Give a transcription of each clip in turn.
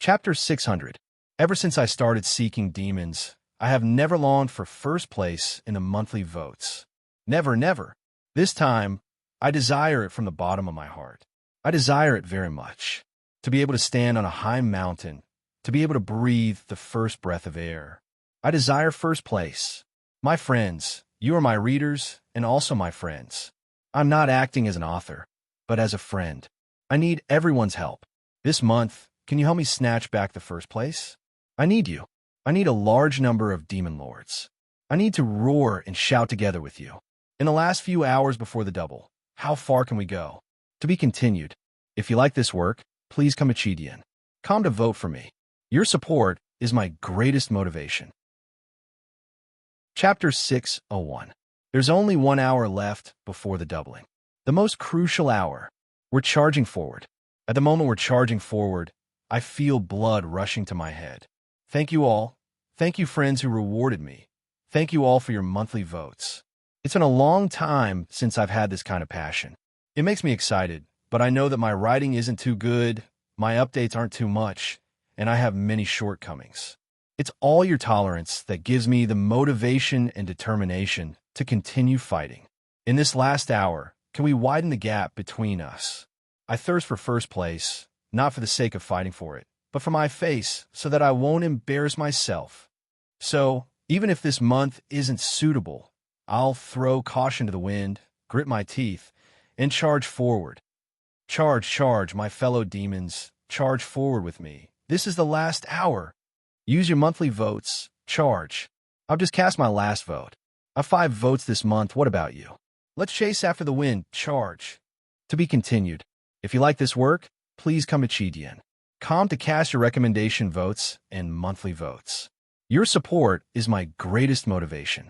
Chapter 600. Ever since I started seeking demons, I have never longed for first place in the monthly votes. Never, never. This time, I desire it from the bottom of my heart. I desire it very much. To be able to stand on a high mountain, to be able to breathe the first breath of air. I desire first place. My friends, you are my readers and also my friends. I'm not acting as an author, but as a friend. I need everyone's help. This month, can you help me snatch back the first place? I need you. I need a large number of demon lords. I need to roar and shout together with you. In the last few hours before the double, how far can we go? To be continued. If you like this work, please come Achidian. Come to vote for me. Your support is my greatest motivation. Chapter 601. There's only 1 hour left before the doubling. The most crucial hour. We're charging forward. At the moment we're charging forward, I feel blood rushing to my head. Thank you all. Thank you friends who rewarded me. Thank you all for your monthly votes. It's been a long time since I've had this kind of passion. It makes me excited, but I know that my writing isn't too good, my updates aren't too much, and I have many shortcomings. It's all your tolerance that gives me the motivation and determination to continue fighting. In this last hour, can we widen the gap between us? I thirst for first place, not for the sake of fighting for it, but for my face, so that I won't embarrass myself. So, even if this month isn't suitable, I'll throw caution to the wind, grit my teeth, and charge forward. Charge, charge, my fellow demons, charge forward with me. This is the last hour. Use your monthly votes, charge. I've just cast my last vote. I've 5 votes this month, what about you? Let's chase after the wind, charge. To be continued. If you like this work, please come to Chidian. Come to cast your recommendation votes and monthly votes. Your support is my greatest motivation.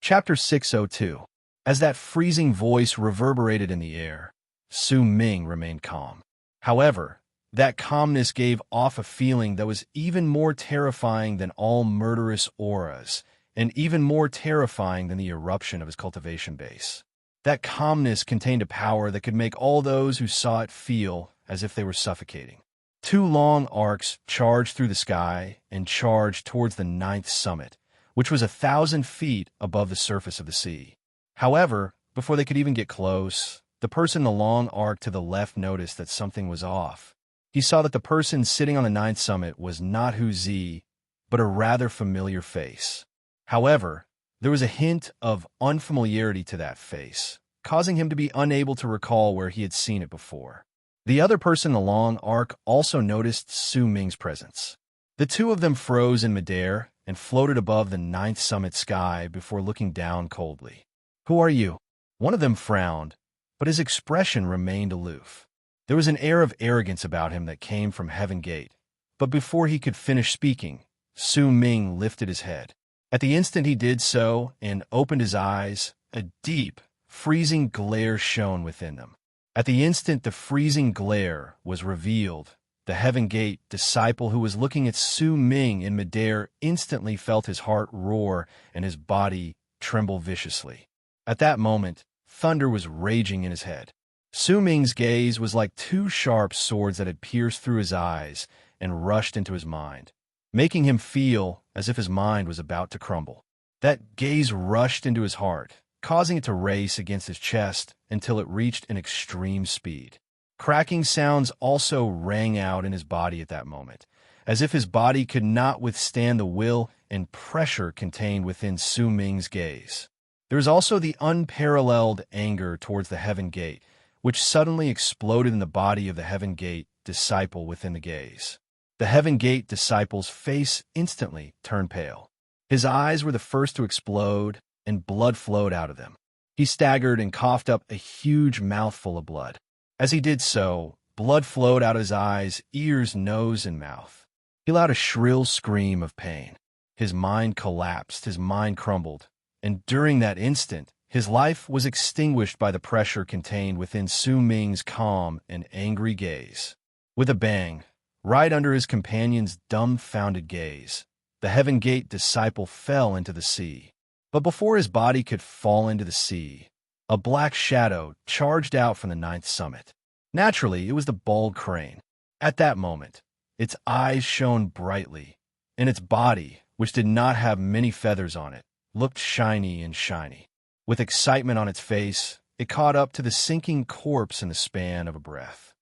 Chapter 602. As that freezing voice reverberated in the air, Su Ming remained calm. However, that calmness gave off a feeling that was even more terrifying than all murderous auras, and even more terrifying than the eruption of his cultivation base. That calmness contained a power that could make all those who saw it feel as if they were suffocating. 2 long arcs charged through the sky and charged towards the 9th summit, which was 1,000 feet above the surface of the sea. However, before they could even get close, the person in the long arc to the left noticed that something was off. He saw that the person sitting on the 9th summit was not Hu Zi, but a rather familiar face. However, there was a hint of unfamiliarity to that face, causing him to be unable to recall where he had seen it before. The other person in the long arc also noticed Su Ming's presence. The 2 of them froze in midair and floated above the 9th summit sky before looking down coldly. "Who are you?" One of them frowned, but his expression remained aloof. There was an air of arrogance about him that came from Heaven Gate, but before he could finish speaking, Su Ming lifted his head. At the instant he did so and opened his eyes, a deep, freezing glare shone within them. At the instant the freezing glare was revealed, the Heaven Gate disciple who was looking at Su Ming in midair instantly felt his heart roar and his body tremble viciously. At that moment, thunder was raging in his head. Su Ming's gaze was like 2 sharp swords that had pierced through his eyes and rushed into his mind, making him feel as if his mind was about to crumble. That gaze rushed into his heart, causing it to race against his chest until it reached an extreme speed. Cracking sounds also rang out in his body at that moment, as if his body could not withstand the will and pressure contained within Su Ming's gaze. There was also the unparalleled anger towards the Heaven Gate, which suddenly exploded in the body of the Heaven Gate disciple within the gaze. The Heaven Gate disciple's face instantly turned pale. His eyes were the first to explode, and blood flowed out of them. He staggered and coughed up a huge mouthful of blood. As he did so, blood flowed out of his eyes, ears, nose, and mouth. He let out a shrill scream of pain. His mind collapsed, his mind crumbled, and during that instant, his life was extinguished by the pressure contained within Su Ming's calm and angry gaze. With a bang, right under his companion's dumbfounded gaze, the Heaven Gate disciple fell into the sea. But before his body could fall into the sea, a black shadow charged out from the 9th summit. Naturally, it was the bald crane. At that moment, its eyes shone brightly, and its body, which did not have many feathers on it, looked shiny and shiny. With excitement on its face, it caught up to the sinking corpse in the span of a breath.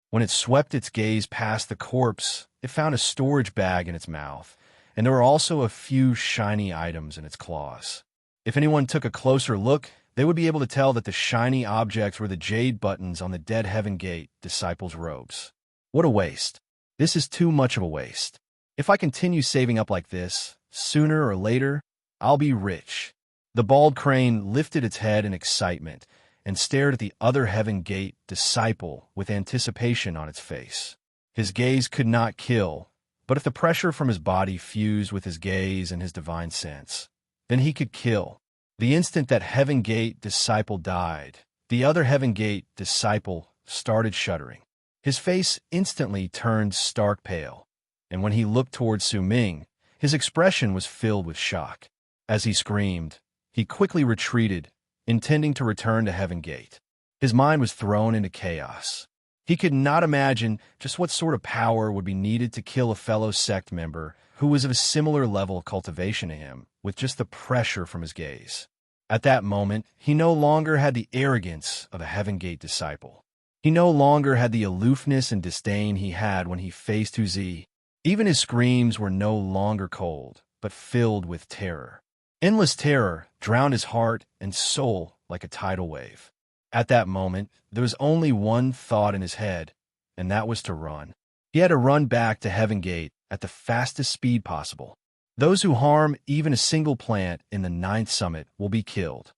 When it swept its gaze past the corpse, it found a storage bag in its mouth, and there were also a few shiny items in its claws. If anyone took a closer look, they would be able to tell that the shiny objects were the jade buttons on the Dead Heaven Gate disciples' robes. What a waste. This is too much of a waste. If I continue saving up like this, sooner or later, I'll be rich. The bald crane lifted its head in excitement and stared at the other Heaven Gate disciple with anticipation on its face. His gaze could not kill, but if the pressure from his body fused with his gaze and his divine sense, then he could kill. The instant that Heaven Gate disciple died, the other Heaven Gate disciple started shuddering. His face instantly turned stark pale, and when he looked toward Su Ming, his expression was filled with shock. As he screamed, he quickly retreated, intending to return to Heaven Gate. His mind was thrown into chaos. He could not imagine just what sort of power would be needed to kill a fellow sect member who was of a similar level of cultivation to him, with just the pressure from his gaze. At that moment, he no longer had the arrogance of a Heaven Gate disciple. He no longer had the aloofness and disdain he had when he faced Huzi. Even his screams were no longer cold, but filled with terror. Endless terror drowned his heart and soul like a tidal wave. At that moment, there was only one thought in his head, and that was to run. He had to run back to Heaven Gate at the fastest speed possible. Those who harm even a single plant in the Ninth Summit will be killed.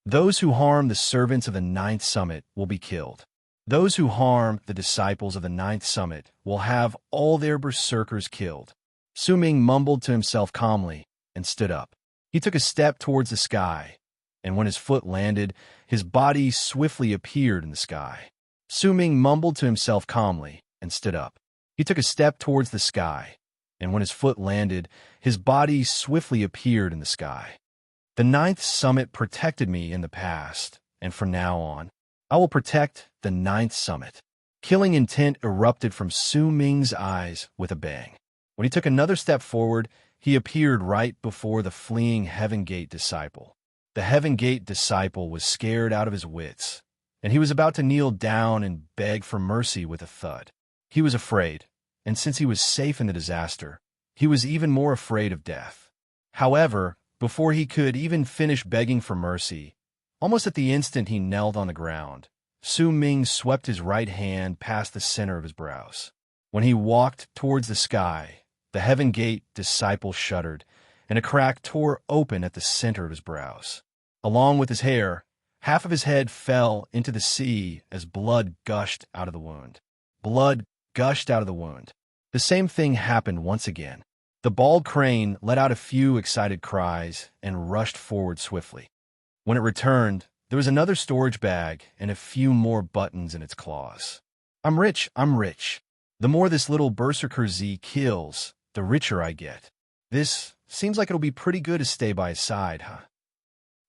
Those who harm the servants of the Ninth Summit will be killed. Those who harm the disciples of the Ninth Summit will have all their berserkers killed. Su Ming mumbled to himself calmly and stood up. He took a step towards the sky, and when his foot landed, his body swiftly appeared in the sky. Su Ming mumbled to himself calmly and stood up. He took a step towards the sky, and when his foot landed, his body swiftly appeared in the sky. The Ninth Summit protected me in the past, and from now on, I will protect the Ninth Summit. Killing intent erupted from Su Ming's eyes with a bang. When he took another step forward, he appeared right before the fleeing Heaven Gate disciple. The Heaven Gate disciple was scared out of his wits, and he was about to kneel down and beg for mercy with a thud. He was afraid, and since he was safe in the disaster, he was even more afraid of death. However, before he could even finish begging for mercy, almost at the instant he knelt on the ground, Su Ming swept his right hand past the center of his brows. When he walked towards the sky, the Heaven Gate disciple shuddered, and a crack tore open at the center of his brows. Along with his hair, half of his head fell into the sea as blood gushed out of the wound. Blood gushed out of the wound. The same thing happened once again. The bald crane let out a few excited cries and rushed forward swiftly. When it returned, there was another storage bag and a few more buttons in its claws. I'm rich, I'm rich. The more this little Berserker Z kills, the richer I get. This seems like it'll be pretty good to stay by his side, huh?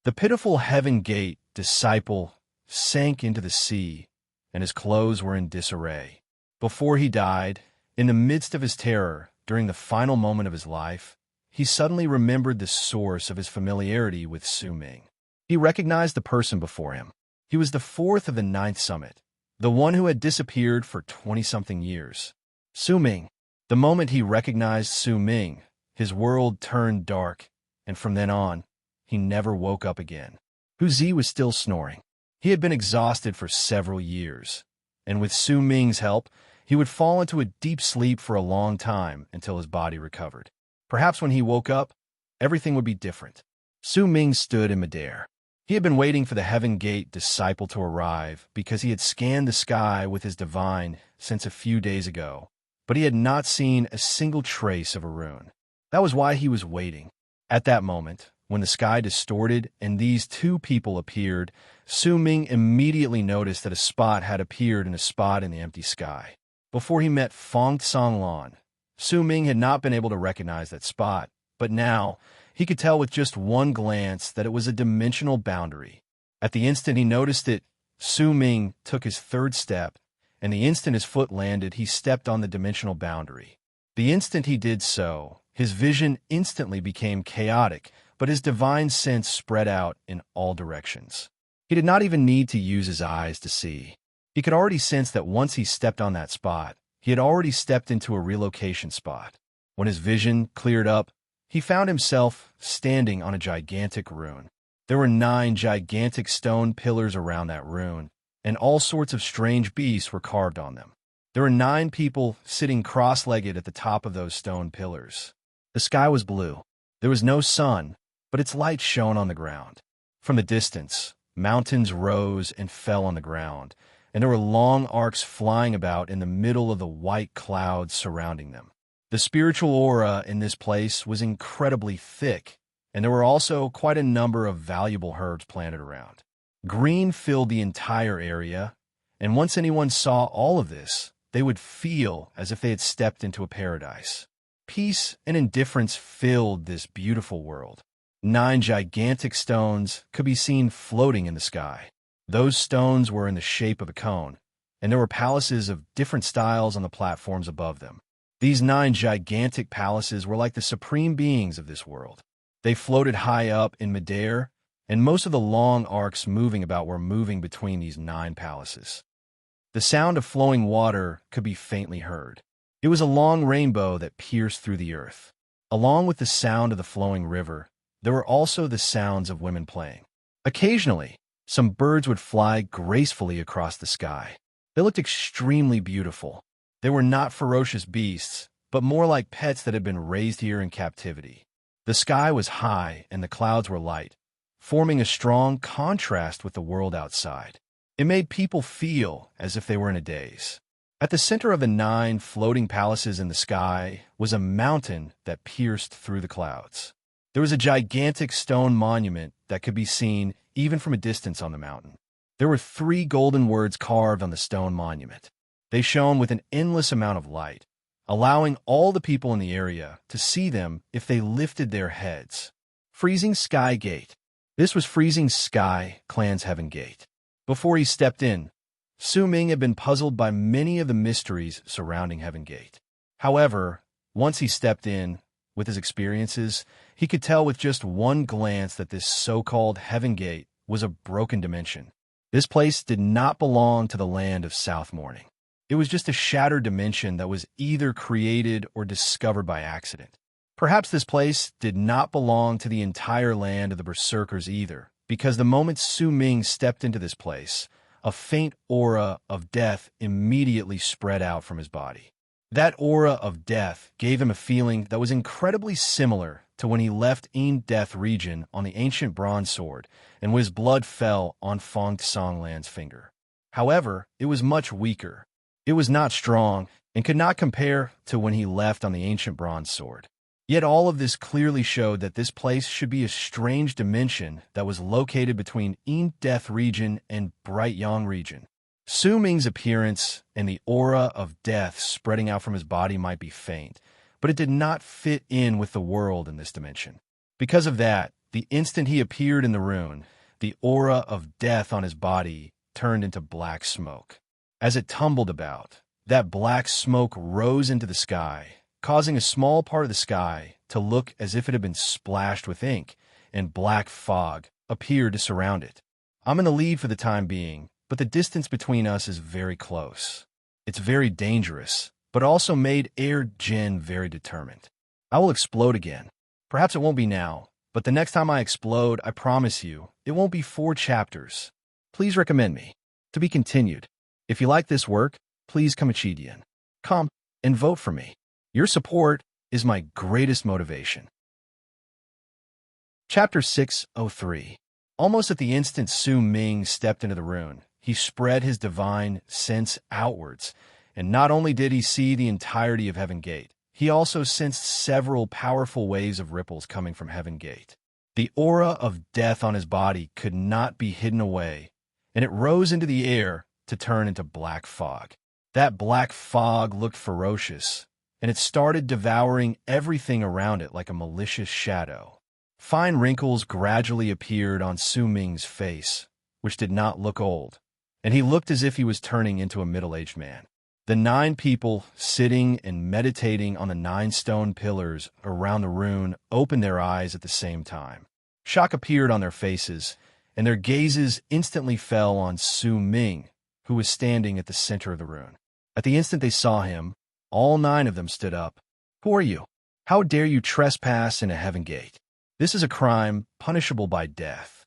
The pitiful Heaven Gate disciple sank into the sea, and his clothes were in disarray. Before he died, in the midst of his terror, during the final moment of his life, he suddenly remembered the source of his familiarity with Su Ming. He recognized the person before him. He was the fourth of the Ninth Summit, the one who had disappeared for 20-something years. Su Ming. The moment he recognized Su Ming, his world turned dark, and from then on, he never woke up again. Huzi was still snoring. He had been exhausted for several years, and with Su Ming's help, he would fall into a deep sleep for a long time until his body recovered. Perhaps when he woke up, everything would be different. Su Ming stood in midair. He had been waiting for the Heaven Gate disciple to arrive because he had scanned the sky with his divine since a few days ago, but he had not seen a single trace of a rune. That was why he was waiting. At that moment, when the sky distorted and these two people appeared, Su Ming immediately noticed that a spot had appeared in a spot in the empty sky. Before he met Fong Tsonglan, Su Ming had not been able to recognize that spot, but now he could tell with just one glance that it was a dimensional boundary. At the instant he noticed it, Su Ming took his third step and the instant his foot landed, he stepped on the dimensional boundary. The instant he did so, his vision instantly became chaotic, but his divine sense spread out in all directions. He did not even need to use his eyes to see. He could already sense that once he stepped on that spot, he had already stepped into a relocation spot. When his vision cleared up, he found himself standing on a gigantic rune. There were 9 gigantic stone pillars around that rune, and all sorts of strange beasts were carved on them. There were 9 people sitting cross-legged at the top of those stone pillars. The sky was blue. There was no sun, but its light shone on the ground. From the distance, mountains rose and fell on the ground, and there were long arcs flying about in the middle of the white clouds surrounding them. The spiritual aura in this place was incredibly thick, and there were also quite a number of valuable herbs planted around. Green filled the entire area, and once anyone saw all of this, they would feel as if they had stepped into a paradise. Peace and indifference filled this beautiful world. 9 gigantic stones could be seen floating in the sky. Those stones were in the shape of a cone, and there were palaces of different styles on the platforms above them. These 9 gigantic palaces were like the supreme beings of this world. They floated high up in midair, and most of the long arcs moving about were moving between these 9 palaces. The sound of flowing water could be faintly heard. It was a long rainbow that pierced through the earth. Along with the sound of the flowing river, there were also the sounds of women playing. Occasionally, some birds would fly gracefully across the sky. They looked extremely beautiful. They were not ferocious beasts, but more like pets that had been raised here in captivity. The sky was high and the clouds were light, forming a strong contrast with the world outside. It made people feel as if they were in a daze. At the center of the 9 floating palaces in the sky was a mountain that pierced through the clouds. There was a gigantic stone monument that could be seen even from a distance on the mountain. There were 3 golden words carved on the stone monument. They shone with an endless amount of light, allowing all the people in the area to see them if they lifted their heads. Freezing Sky Gate. This was Freezing Sky Clan's Heaven Gate. Before he stepped in, Su Ming had been puzzled by many of the mysteries surrounding Heaven Gate. However, once he stepped in, with his experiences, he could tell with just one glance that this so-called Heaven Gate was a broken dimension. This place did not belong to the land of South Morning. It was just a shattered dimension that was either created or discovered by accident. Perhaps this place did not belong to the entire land of the Berserkers either, because the moment Su Ming stepped into this place, a faint aura of death immediately spread out from his body. That aura of death gave him a feeling that was incredibly similar to when he left Death region on the ancient bronze sword and when his blood fell on Fong Songlan's finger. However, it was much weaker. It was not strong and could not compare to when he left on the ancient bronze sword. Yet all of this clearly showed that this place should be a strange dimension that was located between Death region and Bright Yang region. Su Ming's appearance and the aura of death spreading out from his body might be faint, but it did not fit in with the world in this dimension. Because of that, the instant he appeared in the rune, the aura of death on his body turned into black smoke. As it tumbled about, that black smoke rose into the sky, causing a small part of the sky to look as if it had been splashed with ink, and black fog appeared to surround it. I'm in the lead for the time being, but the distance between us is very close. It's very dangerous, but also made Air Jin very determined. I will explode again. Perhaps it won't be now, but the next time I explode, I promise you, it won't be 4 chapters. Please recommend me. To be continued. If you like this work, please come and vote for me. Your support is my greatest motivation. Chapter 603. Almost at the instant Su Ming stepped into the rune, he spread his divine sense outwards, and not only did he see the entirety of Heaven Gate, he also sensed several powerful waves of ripples coming from Heaven Gate. The aura of death on his body could not be hidden away, and it rose into the air to turn into black fog. That black fog looked ferocious, and it started devouring everything around it like a malicious shadow. Fine wrinkles gradually appeared on Su Ming's face, which did not look old, and he looked as if he was turning into a middle-aged man. The 9 people sitting and meditating on the 9 stone pillars around the rune opened their eyes at the same time. Shock appeared on their faces, and their gazes instantly fell on Su Ming, who was standing at the center of the rune. At the instant they saw him, all 9 of them stood up. "Who are you? How dare you trespass in a heaven gate? This is a crime punishable by death."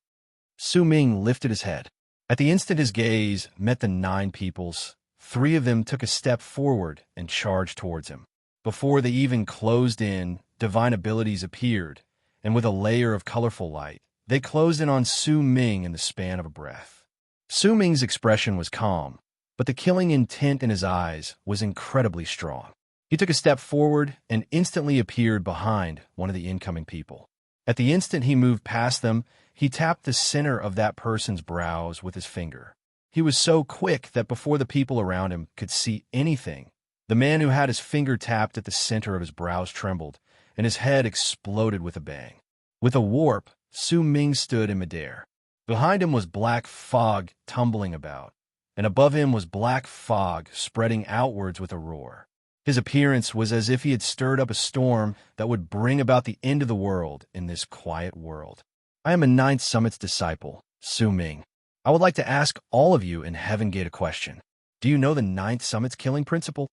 Su Ming lifted his head. At the instant his gaze met the 9 people's, 3 of them took a step forward and charged towards him. Before they even closed in, divine abilities appeared, and with a layer of colorful light, they closed in on Su Ming in the span of a breath. Su Ming's expression was calm, but the killing intent in his eyes was incredibly strong. He took a step forward and instantly appeared behind one of the incoming people. At the instant he moved past them, he tapped the center of that person's brows with his finger. He was so quick that before the people around him could see anything, the man who had his finger tapped at the center of his brows trembled, and his head exploded with a bang. With a warp, Su Ming stood in midair. Behind him was black fog tumbling about, and above him was black fog spreading outwards with a roar. His appearance was as if he had stirred up a storm that would bring about the end of the world in this quiet world. "I am a 9th Summit's disciple, Su Ming. I would like to ask all of you in Heaven Gate a question. Do you know the 9th Summit's killing principle?"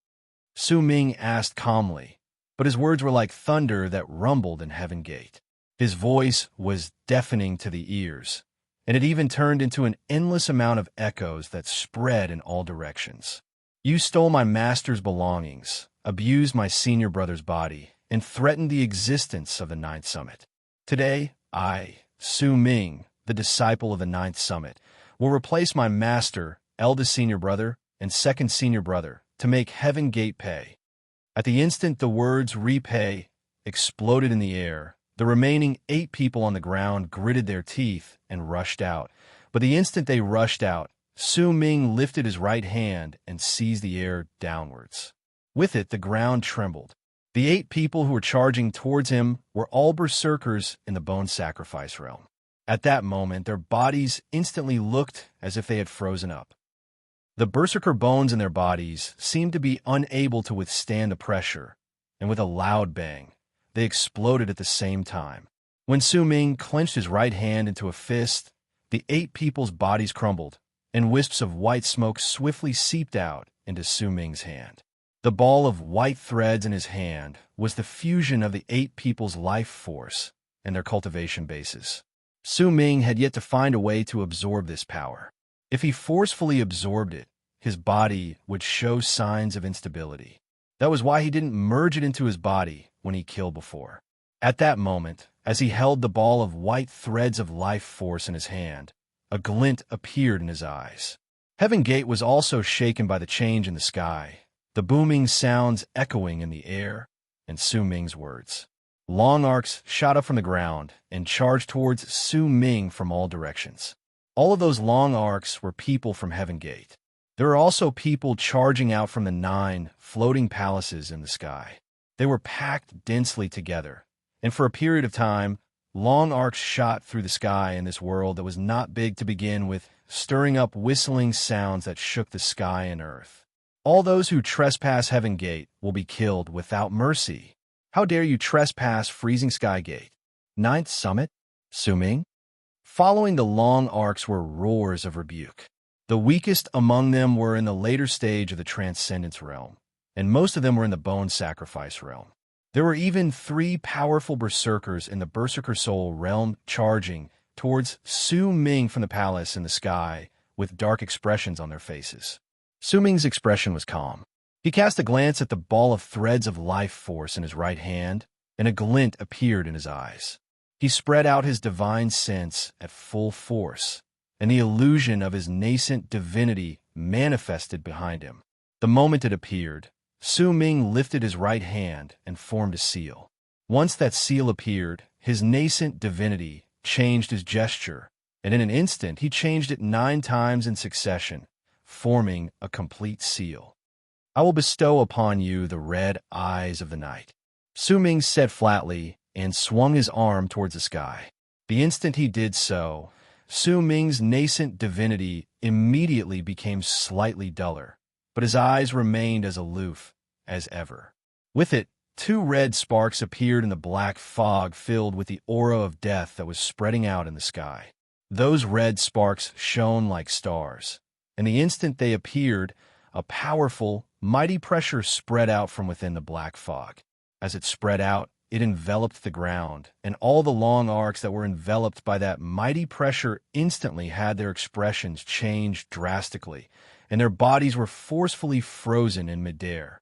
Su Ming asked calmly, but his words were like thunder that rumbled in Heaven Gate. His voice was deafening to the ears, and it even turned into an endless amount of echoes that spread in all directions. "You stole my master's belongings, abused my senior brother's body, and threatened the existence of the 9th Summit. Today, I, Su Ming, the disciple of the 9th Summit, will replace my master, eldest senior brother, and second senior brother to make Heaven Gate pay." At the instant the words "repay" exploded in the air, the remaining 8 people on the ground gritted their teeth and rushed out. But the instant they rushed out, Su Ming lifted his right hand and seized the air downwards. With it, the ground trembled. The 8 people who were charging towards him were all berserkers in the bone sacrifice realm. At that moment, their bodies instantly looked as if they had frozen up. The berserker bones in their bodies seemed to be unable to withstand the pressure, and with a loud bang, they exploded at the same time. When Su Ming clenched his right hand into a fist, the 8 people's bodies crumbled, and wisps of white smoke swiftly seeped out into Su Ming's hand. The ball of white threads in his hand was the fusion of the 8 people's life force and their cultivation bases. Su Ming had yet to find a way to absorb this power. If he forcefully absorbed it, his body would show signs of instability. That was why he didn't merge it into his body when he killed before. At that moment, as he held the ball of white threads of life force in his hand, a glint appeared in his eyes. Heaven Gate was also shaken by the change in the sky, the booming sounds echoing in the air, and Su Ming's words. Long arcs shot up from the ground and charged towards Su Ming from all directions. All of those long arcs were people from Heaven Gate. There were also people charging out from the 9 floating palaces in the sky. They were packed densely together, and for a period of time, long arcs shot through the sky in this world that was not big to begin with, stirring up whistling sounds that shook the sky and earth. "All those who trespass Heaven Gate will be killed without mercy. How dare you trespass Freezing Sky Gate? 9th Summit? Su Ming?" Following the long arcs were roars of rebuke. The weakest among them were in the later stage of the Transcendence realm, and most of them were in the Bone Sacrifice realm. There were even 3 powerful berserkers in the Berserker Soul realm charging towards Su Ming from the palace in the sky with dark expressions on their faces. Su Ming's expression was calm. He cast a glance at the ball of threads of life force in his right hand, and a glint appeared in his eyes. He spread out his divine sense at full force, and the illusion of his nascent divinity manifested behind him. The moment it appeared, Su Ming lifted his right hand and formed a seal. Once that seal appeared, his nascent divinity changed his gesture, and in an instant he changed it 9 times in succession, forming a complete seal. "I will bestow upon you the red eyes of the night," Su Ming said flatly and swung his arm towards the sky. The instant he did so, Su Ming's nascent divinity immediately became slightly duller, but his eyes remained as aloof as ever. With it, two red sparks appeared in the black fog filled with the aura of death that was spreading out in the sky. Those red sparks shone like stars, and the instant they appeared, a powerful, mighty pressure spread out from within the black fog. As it spread out, it enveloped the ground, and all the long arcs that were enveloped by that mighty pressure instantly had their expressions changed drastically, and their bodies were forcefully frozen in midair.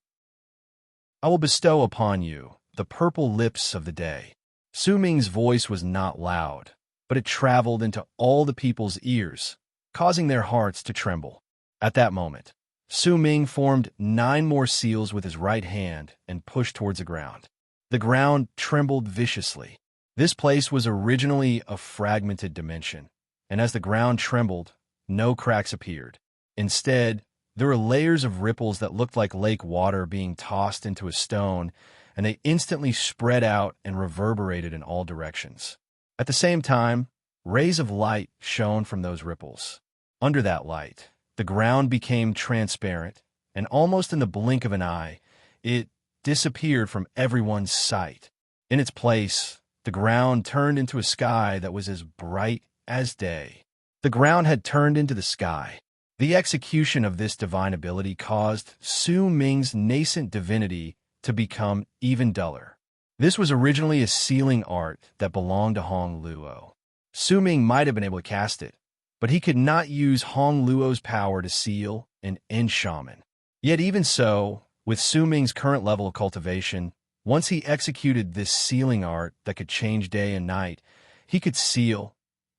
I will bestow upon you the purple lips of the day. Su Ming's voice was not loud, but it traveled into all the people's ears, causing their hearts to tremble. At that moment, Su Ming formed 9 more seals with his right hand and pushed towards the ground. The ground trembled viciously. This place was originally a fragmented dimension, and as the ground trembled, no cracks appeared. Instead, there were layers of ripples that looked like lake water being tossed into a stone, and they instantly spread out and reverberated in all directions. At the same time, rays of light shone from those ripples. Under that light, the ground became transparent, and almost in the blink of an eye, it disappeared from everyone's sight. In its place, the ground turned into a sky that was as bright as day. The ground had turned into the sky. The execution of this divine ability caused Su Ming's nascent divinity to become even duller. This was originally a sealing art that belonged to Hong Luo. Su Ming might have been able to cast it, but he could not use Hong Luo's power to seal an enchantment. Yet even so, with Su Ming's current level of cultivation, once he executed this sealing art that could change day and night, he could seal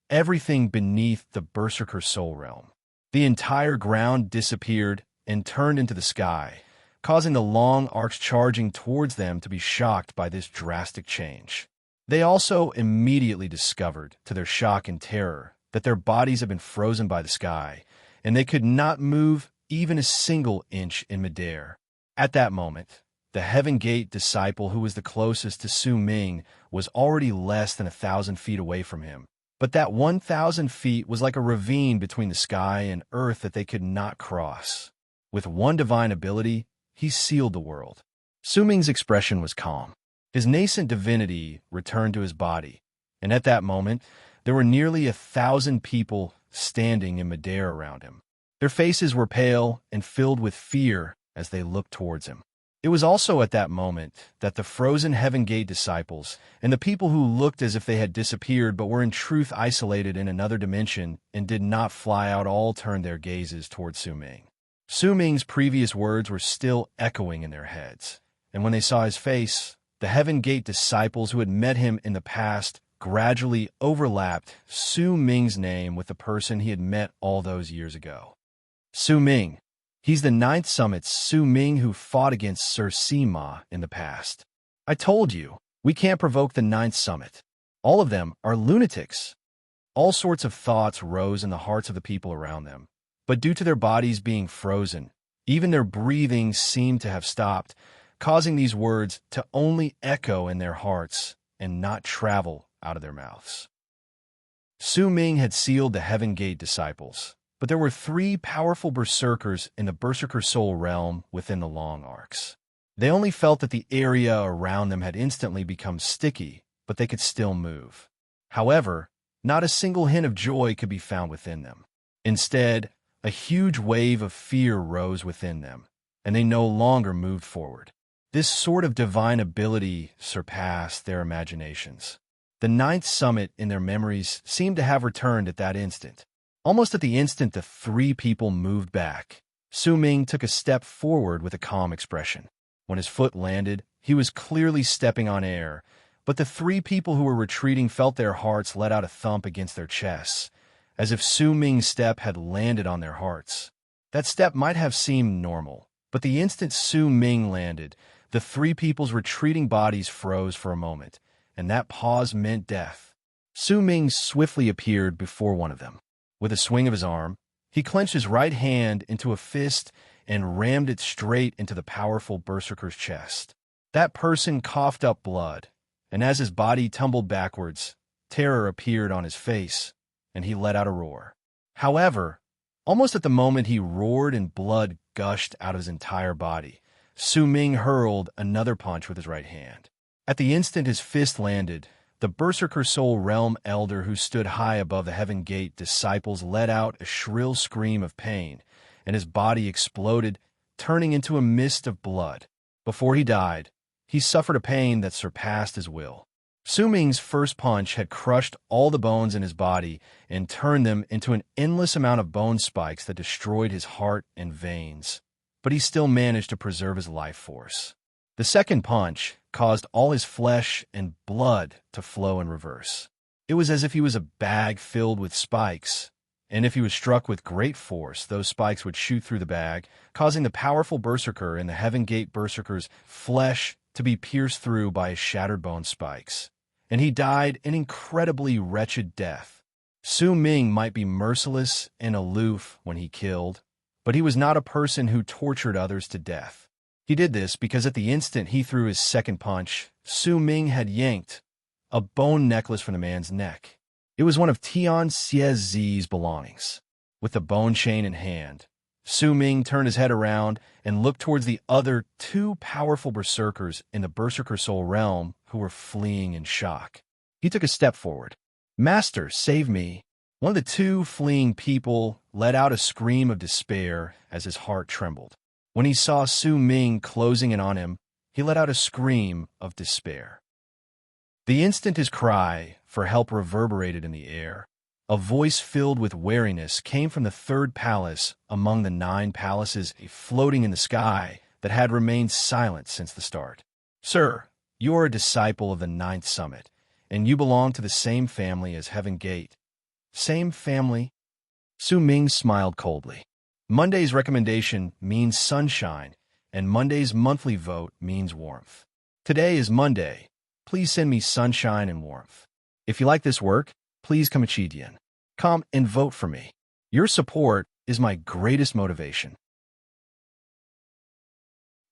everything beneath the Berserker Soul Realm. The entire ground disappeared and turned into the sky, causing the long arcs charging towards them to be shocked by this drastic change. They also immediately discovered, to their shock and terror, that their bodies had been frozen by the sky, and they could not move even a single inch in midair. At that moment, the Heaven Gate disciple who was the closest to Su Ming was already less than 1,000 feet away from him. But that 1,000 feet was like a ravine between the sky and earth that they could not cross. With one divine ability, he sealed the world. Su Ming's expression was calm. His nascent divinity returned to his body, and at that moment, there were nearly 1,000 people standing in midair around him. Their faces were pale and filled with fear as they looked towards him. It was also at that moment that the frozen Heaven Gate disciples and the people who looked as if they had disappeared but were in truth isolated in another dimension and did not fly out all turned their gazes towards Su Ming. Su Ming's previous words were still echoing in their heads, and when they saw his face, the Heaven Gate disciples who had met him in the past gradually overlapped Su Ming's name with the person he had met all those years ago. Su Ming. He's the 9th Summit's Su Ming who fought against Sir Sima in the past. I told you, we can't provoke the 9th Summit. All of them are lunatics. All sorts of thoughts rose in the hearts of the people around them, but due to their bodies being frozen, even their breathing seemed to have stopped, causing these words to only echo in their hearts and not travel out of their mouths. Su Ming had sealed the Heaven Gate disciples, but there were 3 powerful berserkers in the Berserker Soul Realm within the long arcs. They only felt that the area around them had instantly become sticky, but they could still move. However, not a single hint of joy could be found within them. Instead, a huge wave of fear rose within them, and they no longer moved forward. This sort of divine ability surpassed their imaginations. The 9th Summit in their memories seemed to have returned at that instant. Almost at the instant the 3 people moved back, Su Ming took a step forward with a calm expression. When his foot landed, he was clearly stepping on air, but the 3 people who were retreating felt their hearts let out a thump against their chests, as if Su Ming's step had landed on their hearts. That step might have seemed normal, but the instant Su Ming landed, the 3 people's retreating bodies froze for a moment, and that pause meant death. Su Ming swiftly appeared before one of them. With a swing of his arm, he clenched his right hand into a fist and rammed it straight into the powerful berserker's chest. That person coughed up blood, and as his body tumbled backwards, terror appeared on his face, and he let out a roar. However, almost at the moment he roared and blood gushed out of his entire body, Su Ming hurled another punch with his right hand. At the instant his fist landed, the Berserker Soul Realm Elder who stood high above the Heaven Gate disciples let out a shrill scream of pain, and his body exploded, turning into a mist of blood. Before he died, he suffered a pain that surpassed his will. Su Ming's first punch had crushed all the bones in his body and turned them into an endless amount of bone spikes that destroyed his heart and veins, but he still managed to preserve his life force. The second punch caused all his flesh and blood to flow in reverse. It was as if he was a bag filled with spikes, and if he was struck with great force, those spikes would shoot through the bag, causing the powerful Berserker in the Heaven Gate Berserker's flesh to be pierced through by his shattered bone spikes. And he died an incredibly wretched death. Su Ming might be merciless and aloof when he killed, but he was not a person who tortured others to death. He did this because at the instant he threw his second punch, Su Ming had yanked a bone necklace from the man's neck. It was one of Tian Xiezi's belongings. With the bone chain in hand, Su Ming turned his head around and looked towards the other two powerful berserkers in the Berserker Soul Realm who were fleeing in shock. He took a step forward. "Master, save me." One of the two fleeing people let out a scream of despair as his heart trembled. When he saw Su Ming closing in on him, he let out a scream of despair. The instant his cry for help reverberated in the air, a voice filled with wariness came from the third palace among the 9 palaces floating in the sky that had remained silent since the start. "Sir, you are a disciple of the 9th summit, and you belong to the same family as Heaven Gate." "Same family?" Su Ming smiled coldly. "Monday's recommendation means sunshine, and Monday's monthly vote means warmth. Today is Monday. Please send me sunshine and warmth. If you like this work, please come and vote for me. Your support is my greatest motivation."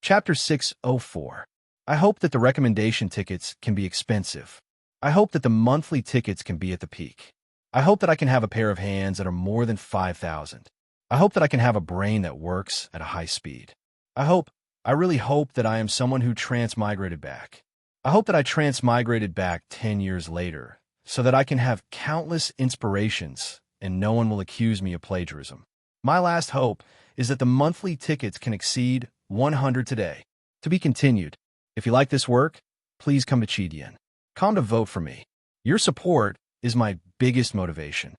Chapter 604. I hope that the recommendation tickets can be expensive. I hope that the monthly tickets can be at the peak. I hope that I can have a pair of hands that are more than 5,000. I hope that I can have a brain that works at a high speed. I really hope that I am someone who transmigrated back. I hope that I transmigrated back 10 years later, so that I can have countless inspirations and no one will accuse me of plagiarism. My last hope is that the monthly tickets can exceed 100 today. To be continued. If you like this work, please come to vote for me. Your support is my biggest motivation.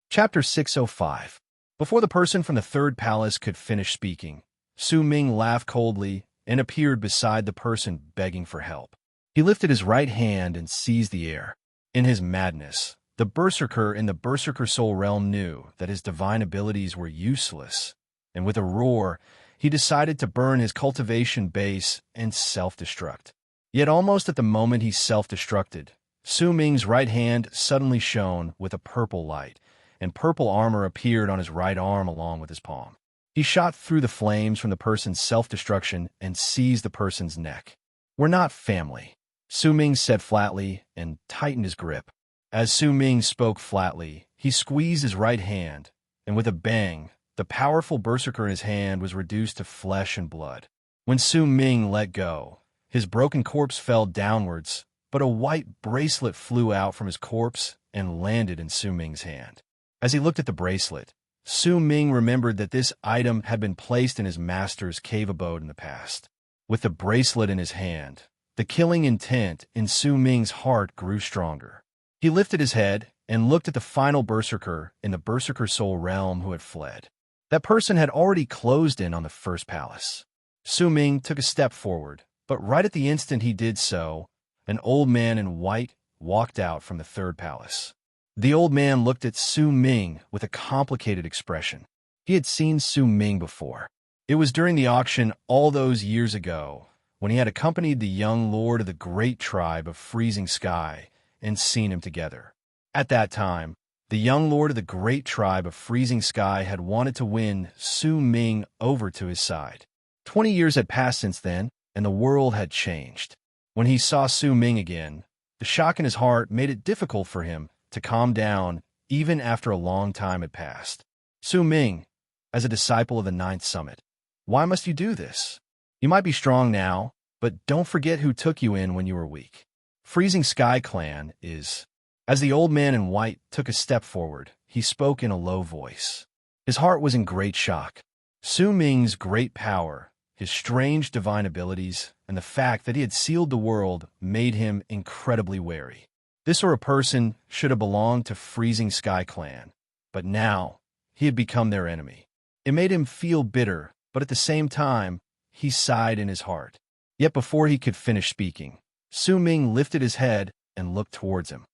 Chapter 605. Before the person from the third palace could finish speaking, Su Ming laughed coldly and appeared beside the person begging for help. He lifted his right hand and seized the air. In his madness, the Berserker in the Berserker Soul Realm knew that his divine abilities were useless, and with a roar, he decided to burn his cultivation base and self-destruct. Yet almost at the moment he self-destructed, Su Ming's right hand suddenly shone with a purple light, and purple armor appeared on his right arm along with his palm. He shot through the flames from the person's self-destruction and seized the person's neck. "We're not family," Su Ming said flatly and tightened his grip. As Su Ming spoke flatly, he squeezed his right hand, and with a bang, the powerful berserker in his hand was reduced to flesh and blood. When Su Ming let go, his broken corpse fell downwards, but a white bracelet flew out from his corpse and landed in Su Ming's hand. As he looked at the bracelet, Su Ming remembered that this item had been placed in his master's cave abode in the past. With the bracelet in his hand, the killing intent in Su Ming's heart grew stronger. He lifted his head and looked at the final berserker in the Berserker Soul Realm who had fled. That person had already closed in on the first palace. Su Ming took a step forward, but right at the instant he did so, an old man in white walked out from the third palace. The old man looked at Su Ming with a complicated expression. He had seen Su Ming before. It was during the auction all those years ago, when he had accompanied the young lord of the great tribe of Freezing Sky and seen him together. At that time, the young lord of the great tribe of Freezing Sky had wanted to win Su Ming over to his side. 20 years had passed since then, and the world had changed. When he saw Su Ming again, The shock in his heart made it difficult for him to calm down even after a long time had passed. Su Ming, as a disciple of the Ninth Summit, why must you do this? You might be strong now, but don't forget who took you in when you were weak. Freezing Sky Clan is... As the old man in white took a step forward, he spoke in a low voice. His heart was in great shock. Su Ming's great power, his strange divine abilities, and the fact that he had sealed the world made him incredibly wary. This sort of person should have belonged to Freezing Sky Clan, but now he had become their enemy. It made him feel bitter, but at the same time, he sighed in his heart. Yet before he could finish speaking, Su Ming lifted his head and looked towards him.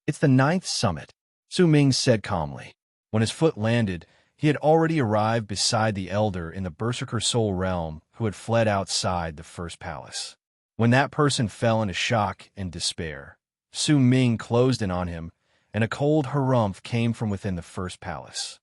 It's the Ninth Summit, Su Ming said calmly. When his foot landed, he had already arrived beside the elder in the Berserker Soul Realm who had fled outside the first palace. When that person fell into shock and despair, Su Ming closed in on him, and a cold harumph came from within the first palace.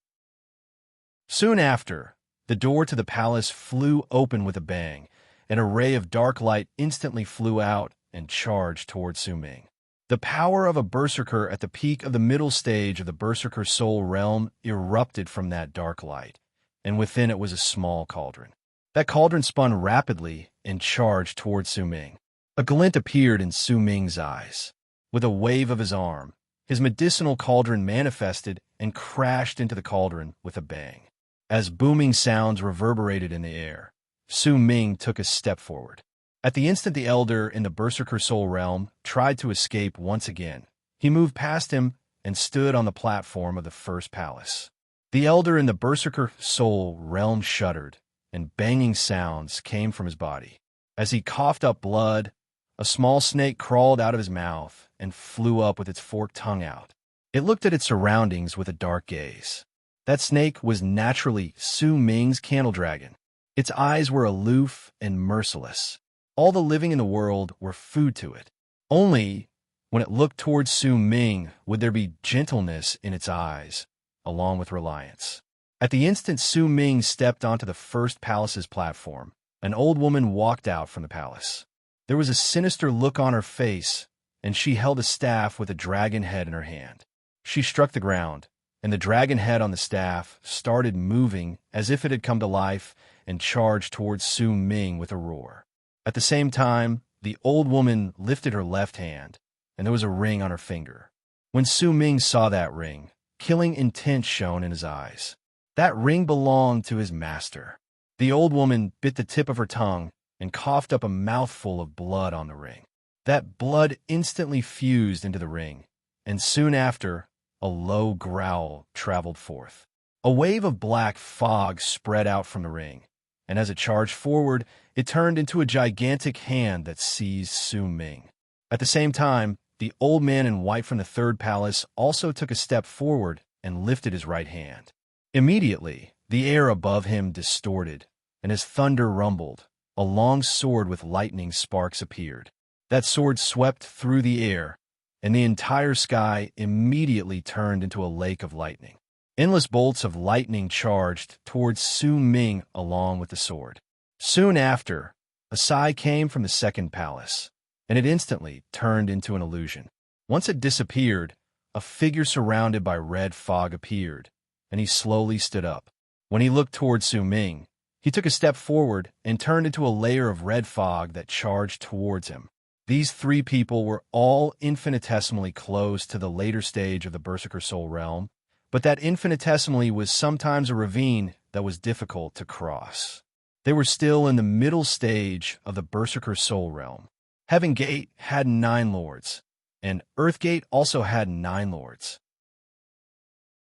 Soon after, the door to the palace flew open with a bang, and a ray of dark light instantly flew out and charged towards Su Ming. The power of a berserker at the peak of the middle stage of the Berserker Soul Realm erupted from that dark light, and within it was a small cauldron. That cauldron spun rapidly and charged towards Su Ming. A glint appeared in Su Ming's eyes. With a wave of his arm, his medicinal cauldron manifested and crashed into the cauldron with a bang. As booming sounds reverberated in the air, Su Ming took a step forward. At the instant the elder in the Berserker Soul Realm tried to escape once again, he moved past him and stood on the platform of the first palace. The elder in the Berserker Soul Realm shuddered, and banging sounds came from his body. As he coughed up blood, a small snake crawled out of his mouth and flew up with its forked tongue out. It looked at its surroundings with a dark gaze. That snake was naturally Su Ming's candle dragon. Its eyes were aloof and merciless. All the living in the world were food to it. Only when it looked towards Su Ming would there be gentleness in its eyes, along with reliance. At the instant Su Ming stepped onto the first palace's platform, an old woman walked out from the palace. There was a sinister look on her face, and she held a staff with a dragon head in her hand. She struck the ground, and the dragon head on the staff started moving as if it had come to life and charged towards Su Ming with a roar. At the same time, the old woman lifted her left hand, and there was a ring on her finger. When Su Ming saw that ring, killing intent shone in his eyes. That ring belonged to his master. The old woman bit the tip of her tongue and coughed up a mouthful of blood on the ring. That blood instantly fused into the ring, and soon after, a low growl traveled forth. A wave of black fog spread out from the ring, and as it charged forward, it turned into a gigantic hand that seized Su Ming. At the same time, the old man in white from the third palace also took a step forward and lifted his right hand. Immediately, the air above him distorted, and as thunder rumbled, a long sword with lightning sparks appeared. That sword swept through the air, and the entire sky immediately turned into a lake of lightning. Endless bolts of lightning charged towards Su Ming along with the sword. Soon after, a sigh came from the second palace, and it instantly turned into an illusion. Once it disappeared, a figure surrounded by red fog appeared, and he slowly stood up. When he looked towards Su Ming, he took a step forward and turned into a layer of red fog that charged towards him. These three people were all infinitesimally close to the later stage of the Berserker Soul Realm, but that infinitesimally was sometimes a ravine that was difficult to cross. They were still in the middle stage of the Berserker Soul Realm. Heaven Gate had 9 lords, and Earth Gate also had 9 lords.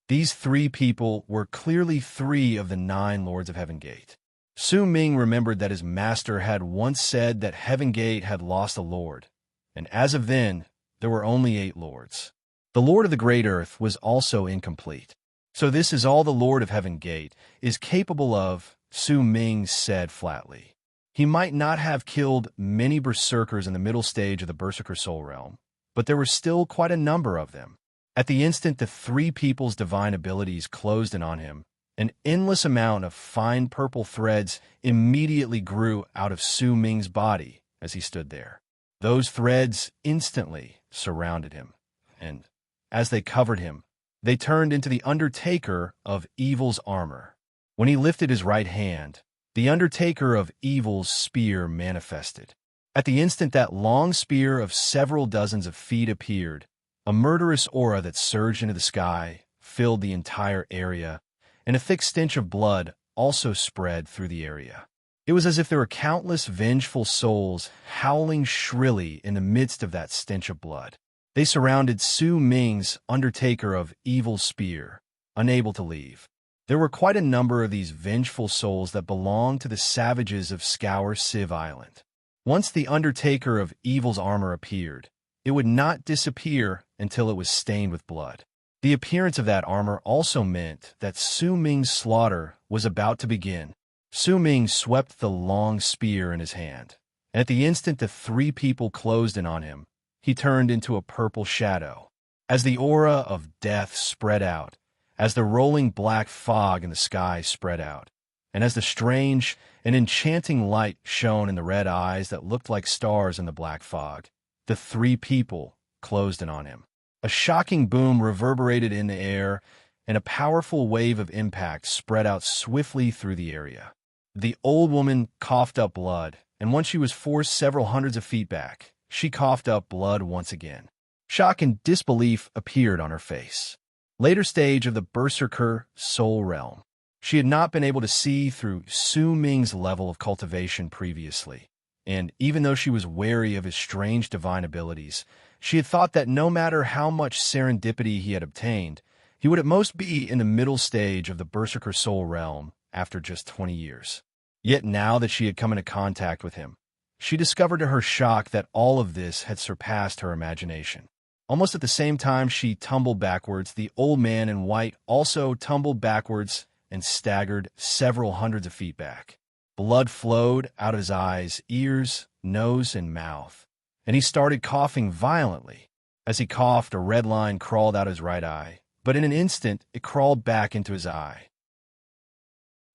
These three people were clearly 3 of the 9 lords of Heaven Gate. Su Ming remembered that his master had once said that Heaven Gate had lost a lord, and as of then, there were only 8 lords. The Lord of the Great Earth was also incomplete. So this is all the Lord of Heaven Gate is capable of, Su Ming said flatly. He might not have killed many berserkers in the middle stage of the Berserker Soul Realm, but there were still quite a number of them. At the instant the three people's divine abilities closed in on him, an endless amount of fine purple threads immediately grew out of Su Ming's body as he stood there. Those threads instantly surrounded him, and as they covered him, they turned into the Undertaker of Evil's armor. When he lifted his right hand, the Undertaker of Evil's spear manifested. At the instant that long spear of several dozens of feet appeared, a murderous aura that surged into the sky filled the entire area, and a thick stench of blood also spread through the area. It was as if there were countless vengeful souls howling shrilly in the midst of that stench of blood. They surrounded Su Ming's Undertaker of Evil's spear, unable to leave. There were quite a number of these vengeful souls that belonged to the savages of Scour Sieve Island. Once the Undertaker of Evil's armor appeared, it would not disappear until it was stained with blood. The appearance of that armor also meant that Su Ming's slaughter was about to begin. Su Ming swept the long spear in his hand, and at the instant the three people closed in on him, he turned into a purple shadow. As the aura of death spread out, as the rolling black fog in the sky spread out, and as the strange and enchanting light shone in the red eyes that looked like stars in the black fog, the three people closed in on him. A shocking boom reverberated in the air, and a powerful wave of impact spread out swiftly through the area. The old woman coughed up blood, and once she was forced several hundreds of feet back, she coughed up blood once again. Shock and disbelief appeared on her face. Later stage of the Berserker Soul Realm. She had not been able to see through Su Ming's level of cultivation previously, and even though she was wary of his strange divine abilities, she had thought that no matter how much serendipity he had obtained, he would at most be in the middle stage of the Berserker Soul Realm after just 20 years. Yet now that she had come into contact with him, she discovered to her shock that all of this had surpassed her imagination. Almost at the same time she tumbled backwards, the old man in white also tumbled backwards and staggered several hundreds of feet back. Blood flowed out of his eyes, ears, nose, and mouth, and he started coughing violently. As he coughed, a red line crawled out of his right eye, but in an instant it crawled back into his eye.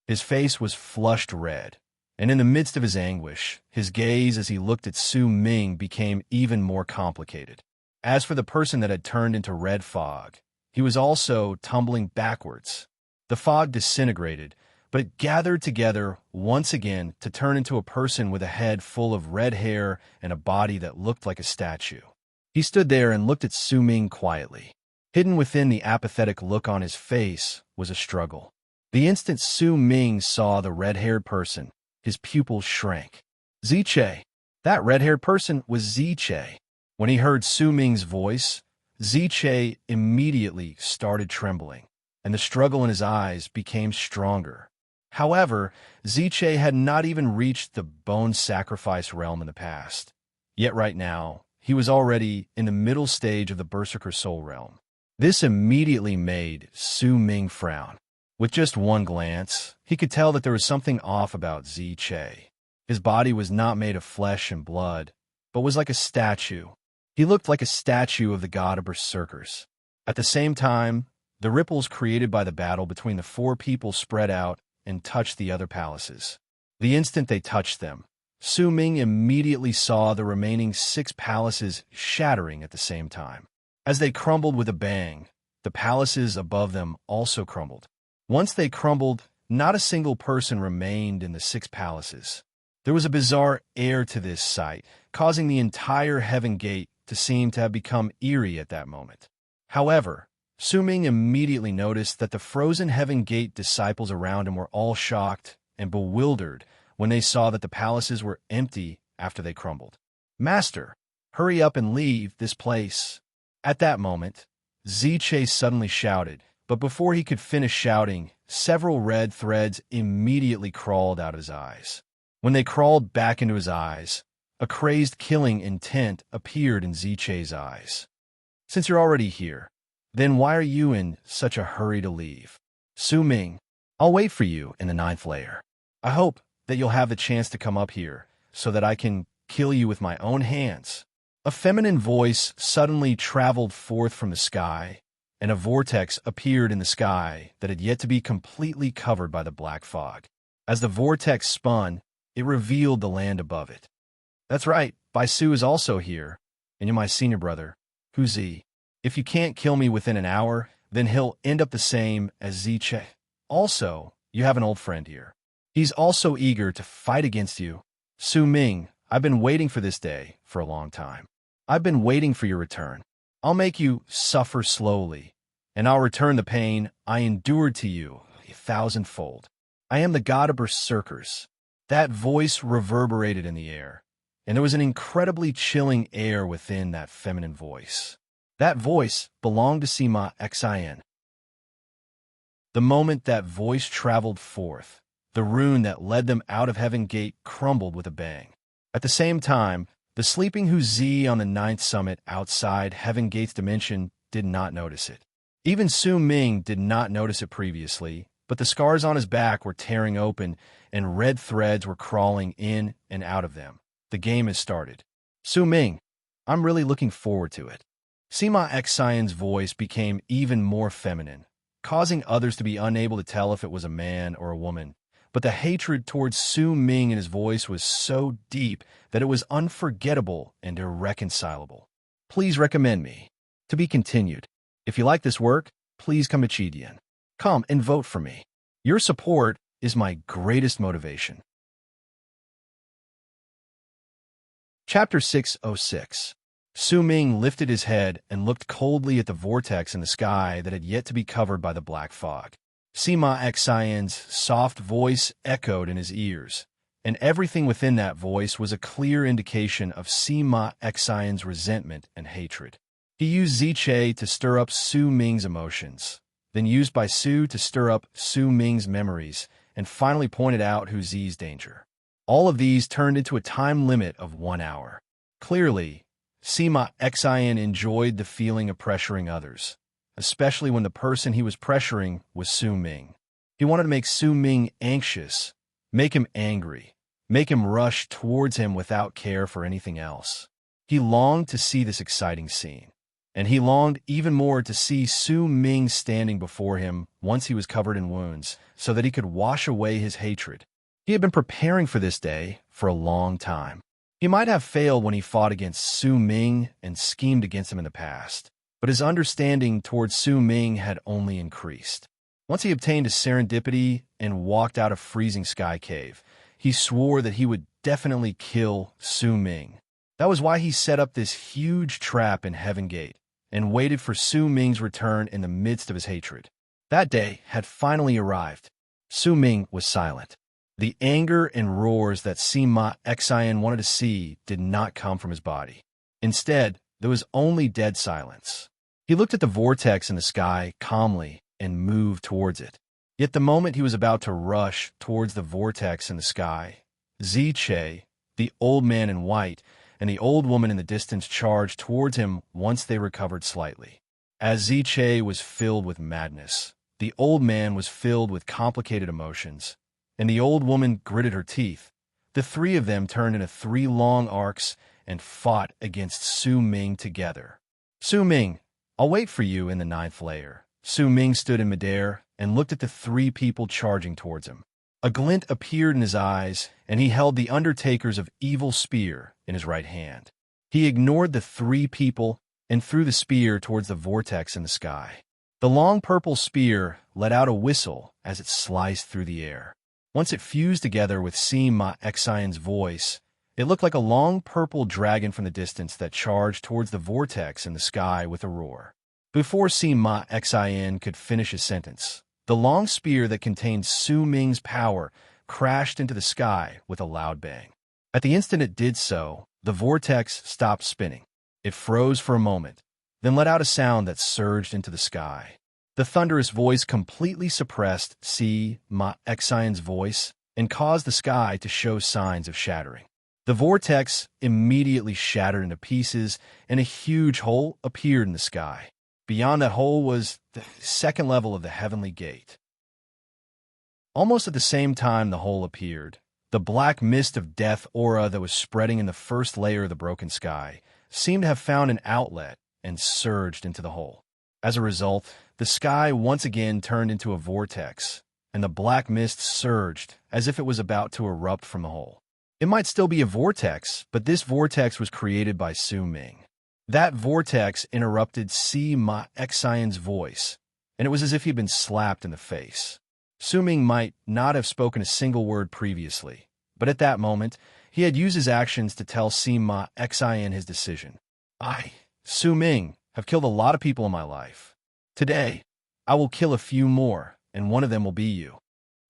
His face was flushed red, and in the midst of his anguish, his gaze as he looked at Su Ming became even more complicated. As for the person that had turned into red fog, he was also tumbling backwards. The fog disintegrated, but it gathered together once again to turn into a person with a head full of red hair and a body that looked like a statue. He stood there and looked at Su Ming quietly. Hidden within the apathetic look on his face was a struggle. The instant Su Ming saw the red-haired person, his pupils shrank. Ziche. That red-haired person was Ziche. When he heard Su Ming's voice, Ziche immediately started trembling, and the struggle in his eyes became stronger. However, Ziche had not even reached the bone sacrifice realm in the past. Yet right now, he was already in the middle stage of the Berserker Soul Realm. This immediately made Su Ming frown. With just one glance, he could tell that there was something off about Ziche. His body was not made of flesh and blood, but was like a statue. He looked like a statue of the god of berserkers. At the same time, the ripples created by the battle between the four people spread out and touched the other palaces. The instant they touched them, Su Ming immediately saw the remaining 6 palaces shattering at the same time. As they crumbled with a bang, the palaces above them also crumbled. Once they crumbled, not a single person remained in the 6 palaces. There was a bizarre air to this sight, causing the entire Heaven Gate to seem to have become eerie at that moment. However, Su Ming immediately noticed that the frozen Heaven Gate disciples around him were all shocked and bewildered when they saw that the palaces were empty after they crumbled. "Master, hurry up and leave this place." At that moment, Ziche suddenly shouted, but before he could finish shouting, several red threads immediately crawled out of his eyes. When they crawled back into his eyes, a crazed killing intent appeared in Ziche's eyes. "Since you're already here, then why are you in such a hurry to leave? Su Ming, I'll wait for you in the 9th layer. I hope that you'll have the chance to come up here so that I can kill you with my own hands." A feminine voice suddenly traveled forth from the sky, and a vortex appeared in the sky that had yet to be completely covered by the black fog. As the vortex spun, it revealed the land above it. That's right, Baisu is also here, and you're my senior brother, Huzi. If you can't kill me within an hour, then he'll end up the same as Ziche. Also, you have an old friend here. He's also eager to fight against you. Su Ming, I've been waiting for this day for a long time. I've been waiting for your return. I'll make you suffer slowly, and I'll return the pain I endured to you 1,000-fold. I am the god of berserkers. That voice reverberated in the air, and there was an incredibly chilling air within that feminine voice. That voice belonged to Sima Xin. The moment that voice traveled forth, the rune that led them out of Heaven Gate crumbled with a bang. At the same time, the sleeping Huzi on the 9th summit outside Heaven Gate's dimension did not notice it. Even Su Ming did not notice it previously, but the scars on his back were tearing open and red threads were crawling in and out of them. The game has started. Su Ming, I'm really looking forward to it. Sima Xion's voice became even more feminine, causing others to be unable to tell if it was a man or a woman. But the hatred towards Su Ming in his voice was so deep that it was unforgettable and irreconcilable. Please recommend me. To be continued. If you like this work, please come to Chidian. Come and vote for me. Your support is my greatest motivation. Chapter 606. Su Ming lifted his head and looked coldly at the vortex in the sky that had yet to be covered by the black fog. Sima Xion's soft voice echoed in his ears, and everything within that voice was a clear indication of Sima Xion's resentment and hatred. He used Ziche to stir up Su Ming's emotions, then used Baisu to stir up Su Ming's memories, and finally pointed out Huzi's danger. All of these turned into a time limit of 1 hour. Clearly, Sima Xion enjoyed the feeling of pressuring others, especially when the person he was pressuring was Su Ming. He wanted to make Su Ming anxious, make him angry, make him rush towards him without care for anything else. He longed to see this exciting scene, and he longed even more to see Su Ming standing before him once he was covered in wounds, so that he could wash away his hatred. He had been preparing for this day for a long time. He might have failed when he fought against Su Ming and schemed against him in the past, but his understanding towards Su Ming had only increased. Once he obtained his serendipity and walked out of Freezing Sky Cave, he swore that he would definitely kill Su Ming. That was why he set up this huge trap in Heaven Gate and waited for Su Ming's return in the midst of his hatred. That day had finally arrived. Su Ming was silent. The anger and roars that Sima Xion wanted to see did not come from his body. Instead, there was only dead silence. He looked at the vortex in the sky calmly and moved towards it. Yet the moment he was about to rush towards the vortex in the sky, Ziche, the old man in white, and the old woman in the distance charged towards him once they recovered slightly. As Ziche was filled with madness, the old man was filled with complicated emotions, and the old woman gritted her teeth. The three of them turned into 3 long arcs and fought against Su Ming together. Su Ming, I'll wait for you in the 9th layer. Su Ming stood in midair and looked at the 3 people charging towards him. A glint appeared in his eyes, and he held the Undertaker's of Evil spear in his right hand. He ignored the 3 people and threw the spear towards the vortex in the sky. The long purple spear let out a whistle as it sliced through the air. Once it fused together with Sima Xion's voice, it looked like a long purple dragon from the distance that charged towards the vortex in the sky with a roar. Before Sima Xion could finish his sentence, the long spear that contained Su Ming's power crashed into the sky with a loud bang. At the instant it did so, the vortex stopped spinning. It froze for a moment, then let out a sound that surged into the sky. The thunderous voice completely suppressed Sima Xion's voice and caused the sky to show signs of shattering. The vortex immediately shattered into pieces, and a huge hole appeared in the sky. Beyond that hole was the 2nd level of the Heavenly Gate. Almost at the same time the hole appeared, the black mist of death aura that was spreading in the 1st layer of the broken sky seemed to have found an outlet and surged into the hole. As a result, the sky once again turned into a vortex, and the black mist surged as if it was about to erupt from the hole. It might still be a vortex, but this vortex was created by Su Ming. That vortex interrupted Ma Xian's voice, and it was as if he'd been slapped in the face. Su Ming might not have spoken a single word previously, but at that moment, he had used his actions to tell Ma Xian his decision. I, Su Ming, have killed a lot of people in my life. Today, I will kill a few more, and one of them will be you.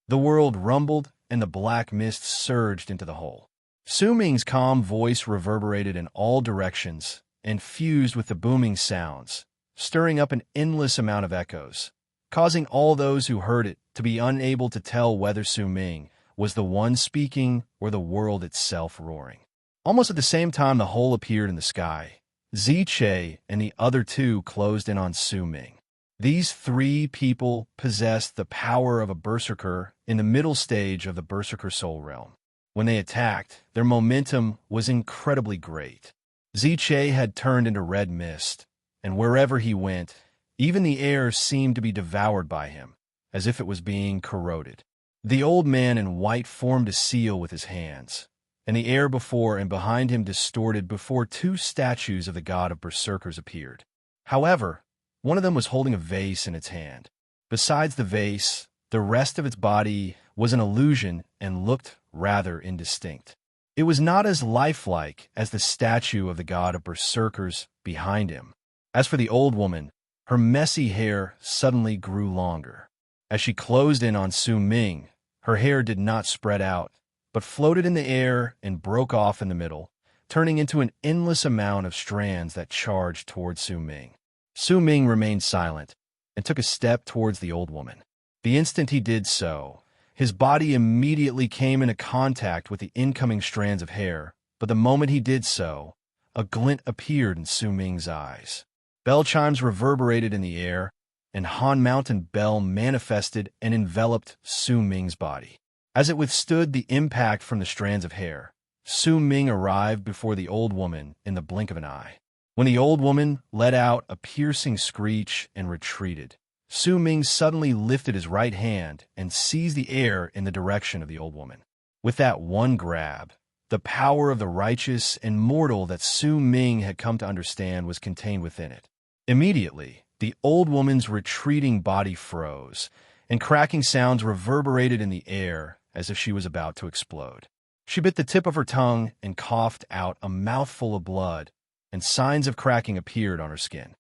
The world rumbled, and the black mist surged into the hole. Su Ming's calm voice reverberated in all directions and fused with the booming sounds, stirring up an endless amount of echoes, causing all those who heard it to be unable to tell whether Su Ming was the one speaking or the world itself roaring. Almost at the same time the hole appeared in the sky, Ziche and the other two closed in on Su Ming. These three people possessed the power of a berserker in the middle stage of the berserker soul realm. When they attacked, their momentum was incredibly great. Ziche had turned into red mist, and wherever he went, even the air seemed to be devoured by him, as if it was being corroded. The old man in white formed a seal with his hands, and the air before and behind him distorted before two statues of the god of berserkers appeared. However, one of them was holding a vase in its hand. Besides the vase, the rest of its body was an illusion and looked rather indistinct. It was not as lifelike as the statue of the god of berserkers behind him. As for the old woman, her messy hair suddenly grew longer. As she closed in on Su Ming, her hair did not spread out, but floated in the air and broke off in the middle, turning into an endless amount of strands that charged towards Su Ming. Su Ming remained silent and took a step towards the old woman. The instant he did so, his body immediately came into contact with the incoming strands of hair, but the moment he did so, a glint appeared in Su Ming's eyes. Bell chimes reverberated in the air, and Han Mountain Bell manifested and enveloped Su Ming's body. As it withstood the impact from the strands of hair, Su Ming arrived before the old woman in the blink of an eye. When the old woman let out a piercing screech and retreated, Su Ming suddenly lifted his right hand and seized the air in the direction of the old woman. With that one grab, the power of the righteous and mortal that Su Ming had come to understand was contained within it. Immediately, the old woman's retreating body froze, and cracking sounds reverberated in the air as if she was about to explode. She bit the tip of her tongue and coughed out a mouthful of blood, and signs of cracking appeared on her skin.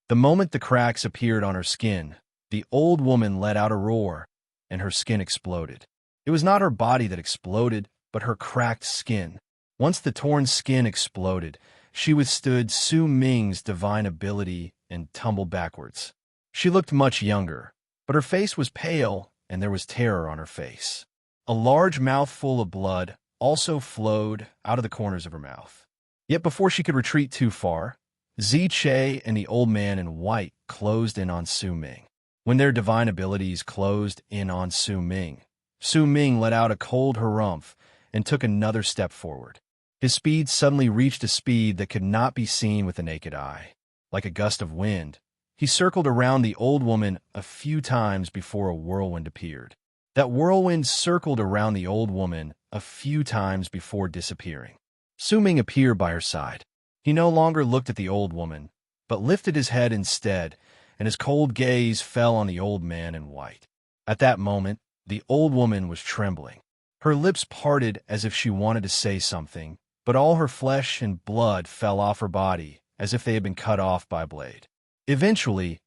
The moment the cracks appeared on her skin, the old woman let out a roar, and her skin exploded. It was not her body that exploded, but her cracked skin. Once the torn skin exploded, she withstood Su Ming's divine ability and tumbled backwards. She looked much younger, but her face was pale, and there was terror on her face. A large mouthful of blood also flowed out of the corners of her mouth. Yet before she could retreat too far, Ziche and the old man in white closed in on Su Ming. When their divine abilities closed in on Su Ming let out a cold harumph and took another step forward. His speed suddenly reached a speed that could not be seen with the naked eye. Like a gust of wind, he circled around the old woman a few times before a whirlwind appeared. That whirlwind circled around the old woman a few times before disappearing. Su Ming appeared by her side. He no longer looked at the old woman, but lifted his head instead, and his cold gaze fell on the old man in white. At that moment, the old woman was trembling. Her lips parted as if she wanted to say something, but all her flesh and blood fell off her body as if they had been cut off by a blade. Eventually,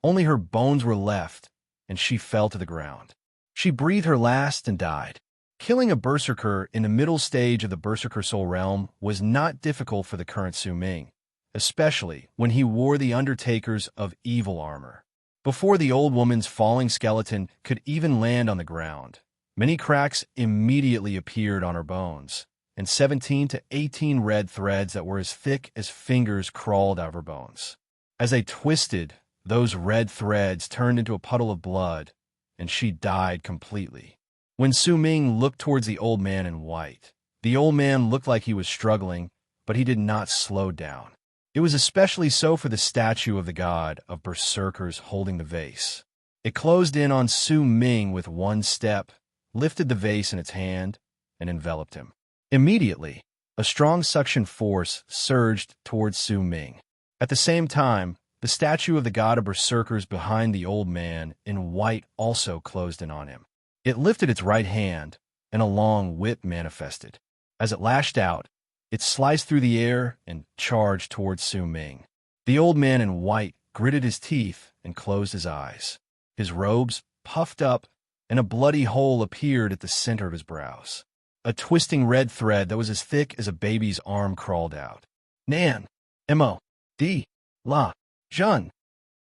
only her bones were left, and she fell to the ground. She breathed her last and died. Killing a berserker in the middle stage of the berserker soul realm was not difficult for the current Su Ming, especially when he wore the Undertaker's of evil armor. Before the old woman's falling skeleton could even land on the ground, many cracks immediately appeared on her bones, and 17 to 18 red threads that were as thick as fingers crawled out of her bones. As they twisted, those red threads turned into a puddle of blood, and she died completely. When Su Ming looked towards the old man in white, the old man looked like he was struggling, but he did not slow down. It was especially so for the statue of the god of berserkers holding the vase. It closed in on Su Ming with one step, lifted the vase in its hand, and enveloped him. Immediately, a strong suction force surged towards Su Ming. At the same time, the statue of the god of berserkers behind the old man in white also closed in on him. It lifted its right hand, and a long whip manifested. As it lashed out, it sliced through the air and charged towards Su Ming. The old man in white gritted his teeth and closed his eyes. His robes puffed up, and a bloody hole appeared at the center of his brows. A twisting red thread that was as thick as a baby's arm crawled out. Nan, M.O.D. La, Jean.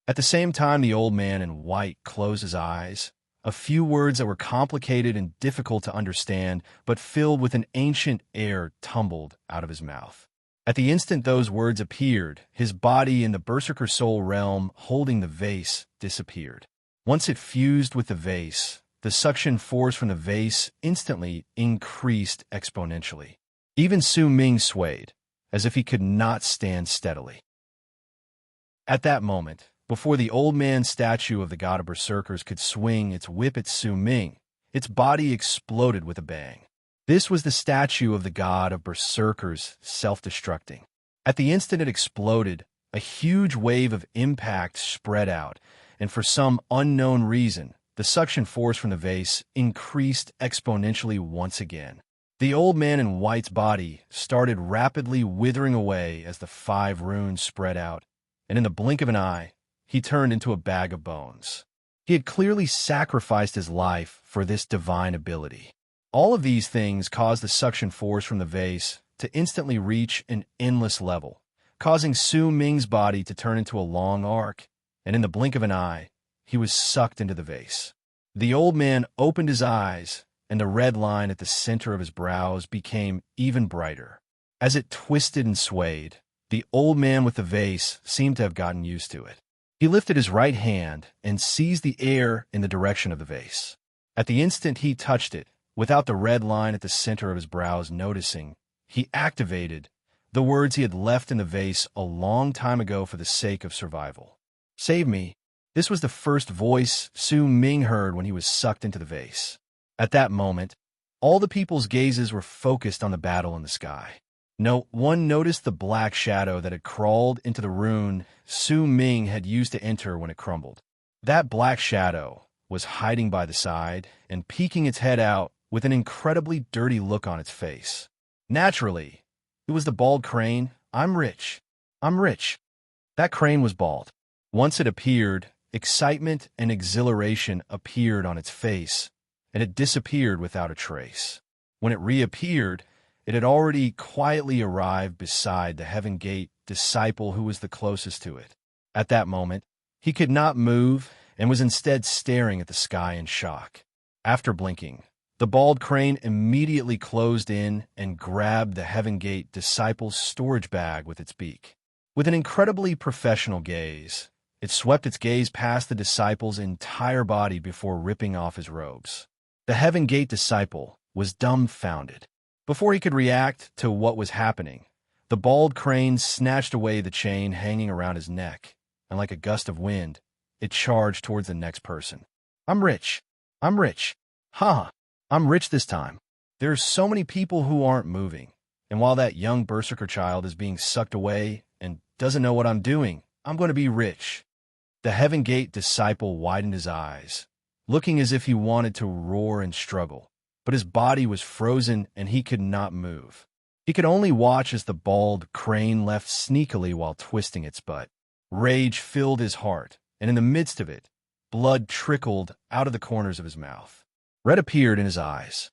At the same time, the old man in white closed his eyes. A few words that were complicated and difficult to understand, but filled with an ancient air, tumbled out of his mouth. At the instant those words appeared, his body in the berserker soul realm holding the vase disappeared. Once it fused with the vase, the suction force from the vase instantly increased exponentially. Even Su Ming swayed, as if he could not stand steadily. At that moment, before the old man's statue of the god of berserkers could swing its whip at Su Ming, its body exploded with a bang. This was the statue of the god of berserkers self-destructing. At the instant it exploded, a huge wave of impact spread out, and for some unknown reason, the suction force from the vase increased exponentially once again. The old man in white's body started rapidly withering away as the 5 runes spread out, and in the blink of an eye, he turned into a bag of bones. He had clearly sacrificed his life for this divine ability. All of these things caused the suction force from the vase to instantly reach an endless level, causing Su Ming's body to turn into a long arc, and in the blink of an eye, he was sucked into the vase. The old man opened his eyes, and the red line at the center of his brows became even brighter. As it twisted and swayed, the old man with the vase seemed to have gotten used to it. He lifted his right hand and seized the air in the direction of the vase. At the instant he touched it, without the red line at the center of his brows noticing, he activated the words he had left in the vase a long time ago for the sake of survival. Save me. This was the first voice Su Ming heard when he was sucked into the vase. At that moment, all the people's gazes were focused on the battle in the sky. No one noticed the black shadow that had crawled into the rune Su Ming had used to enter when it crumbled. That black shadow was hiding by the side and peeking its head out with an incredibly dirty look on its face. Naturally, it was the bald crane. I'm rich. I'm rich. That crane was bald. Once it appeared, excitement and exhilaration appeared on its face, and it disappeared without a trace. When it reappeared, it had already quietly arrived beside the Heaven Gate disciple who was the closest to it. At that moment, he could not move and was instead staring at the sky in shock. After blinking, the bald crane immediately closed in and grabbed the Heaven Gate disciple's storage bag with its beak. With an incredibly professional gaze, it swept its gaze past the disciple's entire body before ripping off his robes. The Heaven Gate disciple was dumbfounded. Before he could react to what was happening, the bald crane snatched away the chain hanging around his neck, and like a gust of wind, it charged towards the next person. I'm rich. I'm rich. Ha! I'm rich this time. There's so many people who aren't moving, and while that young berserker child is being sucked away and doesn't know what I'm doing, I'm going to be rich. The Heaven Gate disciple widened his eyes, looking as if he wanted to roar and struggle, but his body was frozen and he could not move. He could only watch as the bald crane left sneakily while twisting its butt. Rage filled his heart, and in the midst of it, blood trickled out of the corners of his mouth. Red appeared in his eyes.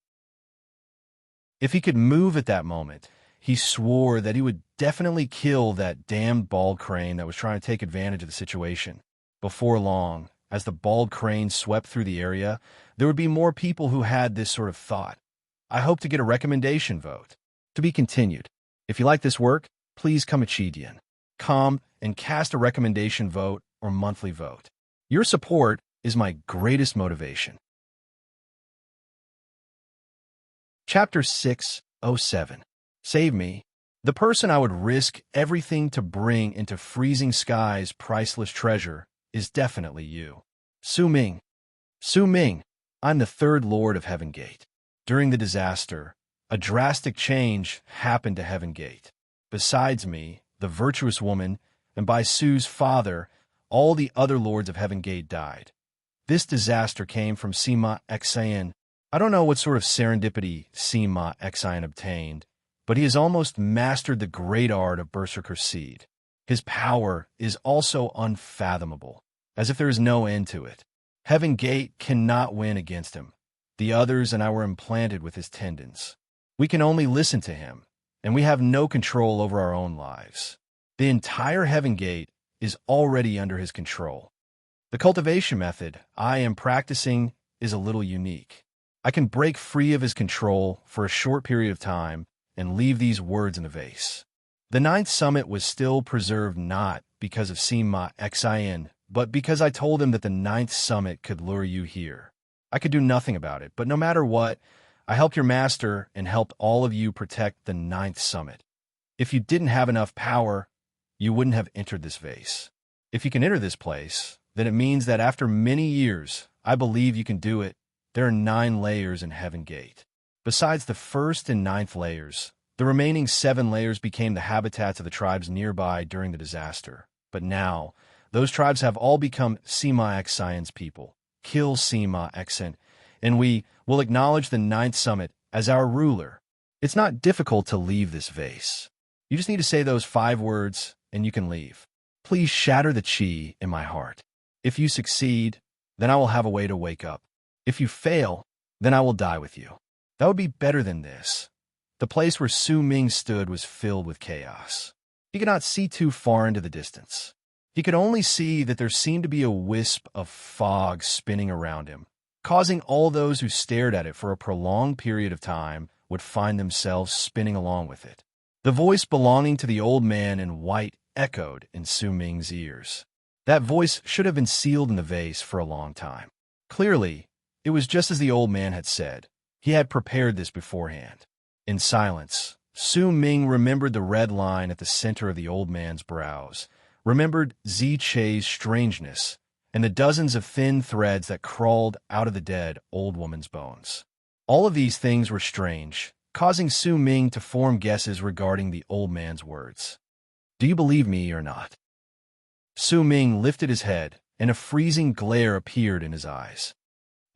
If he could move at that moment, he swore that he would definitely kill that damned bald crane that was trying to take advantage of the situation. Before long, as the bald crane swept through the area, there would be more people who had this sort of thought. I hope to get a recommendation vote. To be continued. If you like this work, please come and cast a recommendation vote or monthly vote. Your support is my greatest motivation. Chapter 607. Save me. The person I would risk everything to bring into freezing skies' priceless treasure is definitely you. Su Ming. Su Ming, I'm the third Lord of Heaven Gate. During the disaster, a drastic change happened to Heaven Gate. Besides me, the virtuous woman, and by Sue's father, all the other lords of Heaven Gate died. This disaster came from Sima Xian. I don't know what sort of serendipity Sima Xian obtained, but he has almost mastered the great art of Berserker Seed. His power is also unfathomable, as if there is no end to it. Heaven Gate cannot win against him. The others and I were implanted with his tendons. We can only listen to him, and we have no control over our own lives. The entire Heaven Gate is already under his control. The cultivation method I am practicing is a little unique. I can break free of his control for a short period of time and leave these words in the vase. The ninth summit was still preserved not because of Sima Xian, but because I told him that the ninth summit could lure you here. I could do nothing about it, but no matter what, I helped your master and helped all of you protect the ninth summit. If you didn't have enough power, you wouldn't have entered this vase. If you can enter this place, then it means that after many years, I believe you can do it. There are 9 layers in Heaven Gate. Besides the first and 9th layers, the remaining 7 layers became the habitats of the tribes nearby during the disaster. But now, those tribes have all become Sima Xian's people. Kill Sima Xian, and we will acknowledge the 9th summit as our ruler. It's not difficult to leave this vase. You just need to say those 5 words, and you can leave. Please shatter the chi in my heart. If you succeed, then I will have a way to wake up. If you fail, then I will die with you. That would be better than this. The place where Su Ming stood was filled with chaos. He could not see too far into the distance. He could only see that there seemed to be a wisp of fog spinning around him, causing all those who stared at it for a prolonged period of time would find themselves spinning along with it. The voice belonging to the old man in white echoed in Su Ming's ears. That voice should have been sealed in the vase for a long time. Clearly, it was just as the old man had said. He had prepared this beforehand. In silence, Su Ming remembered the red line at the center of the old man's brows, remembered Ziche's strangeness, and the dozens of thin threads that crawled out of the dead old woman's bones. All of these things were strange, causing Su Ming to form guesses regarding the old man's words. Do you believe me or not? Su Ming lifted his head, and a freezing glare appeared in his eyes.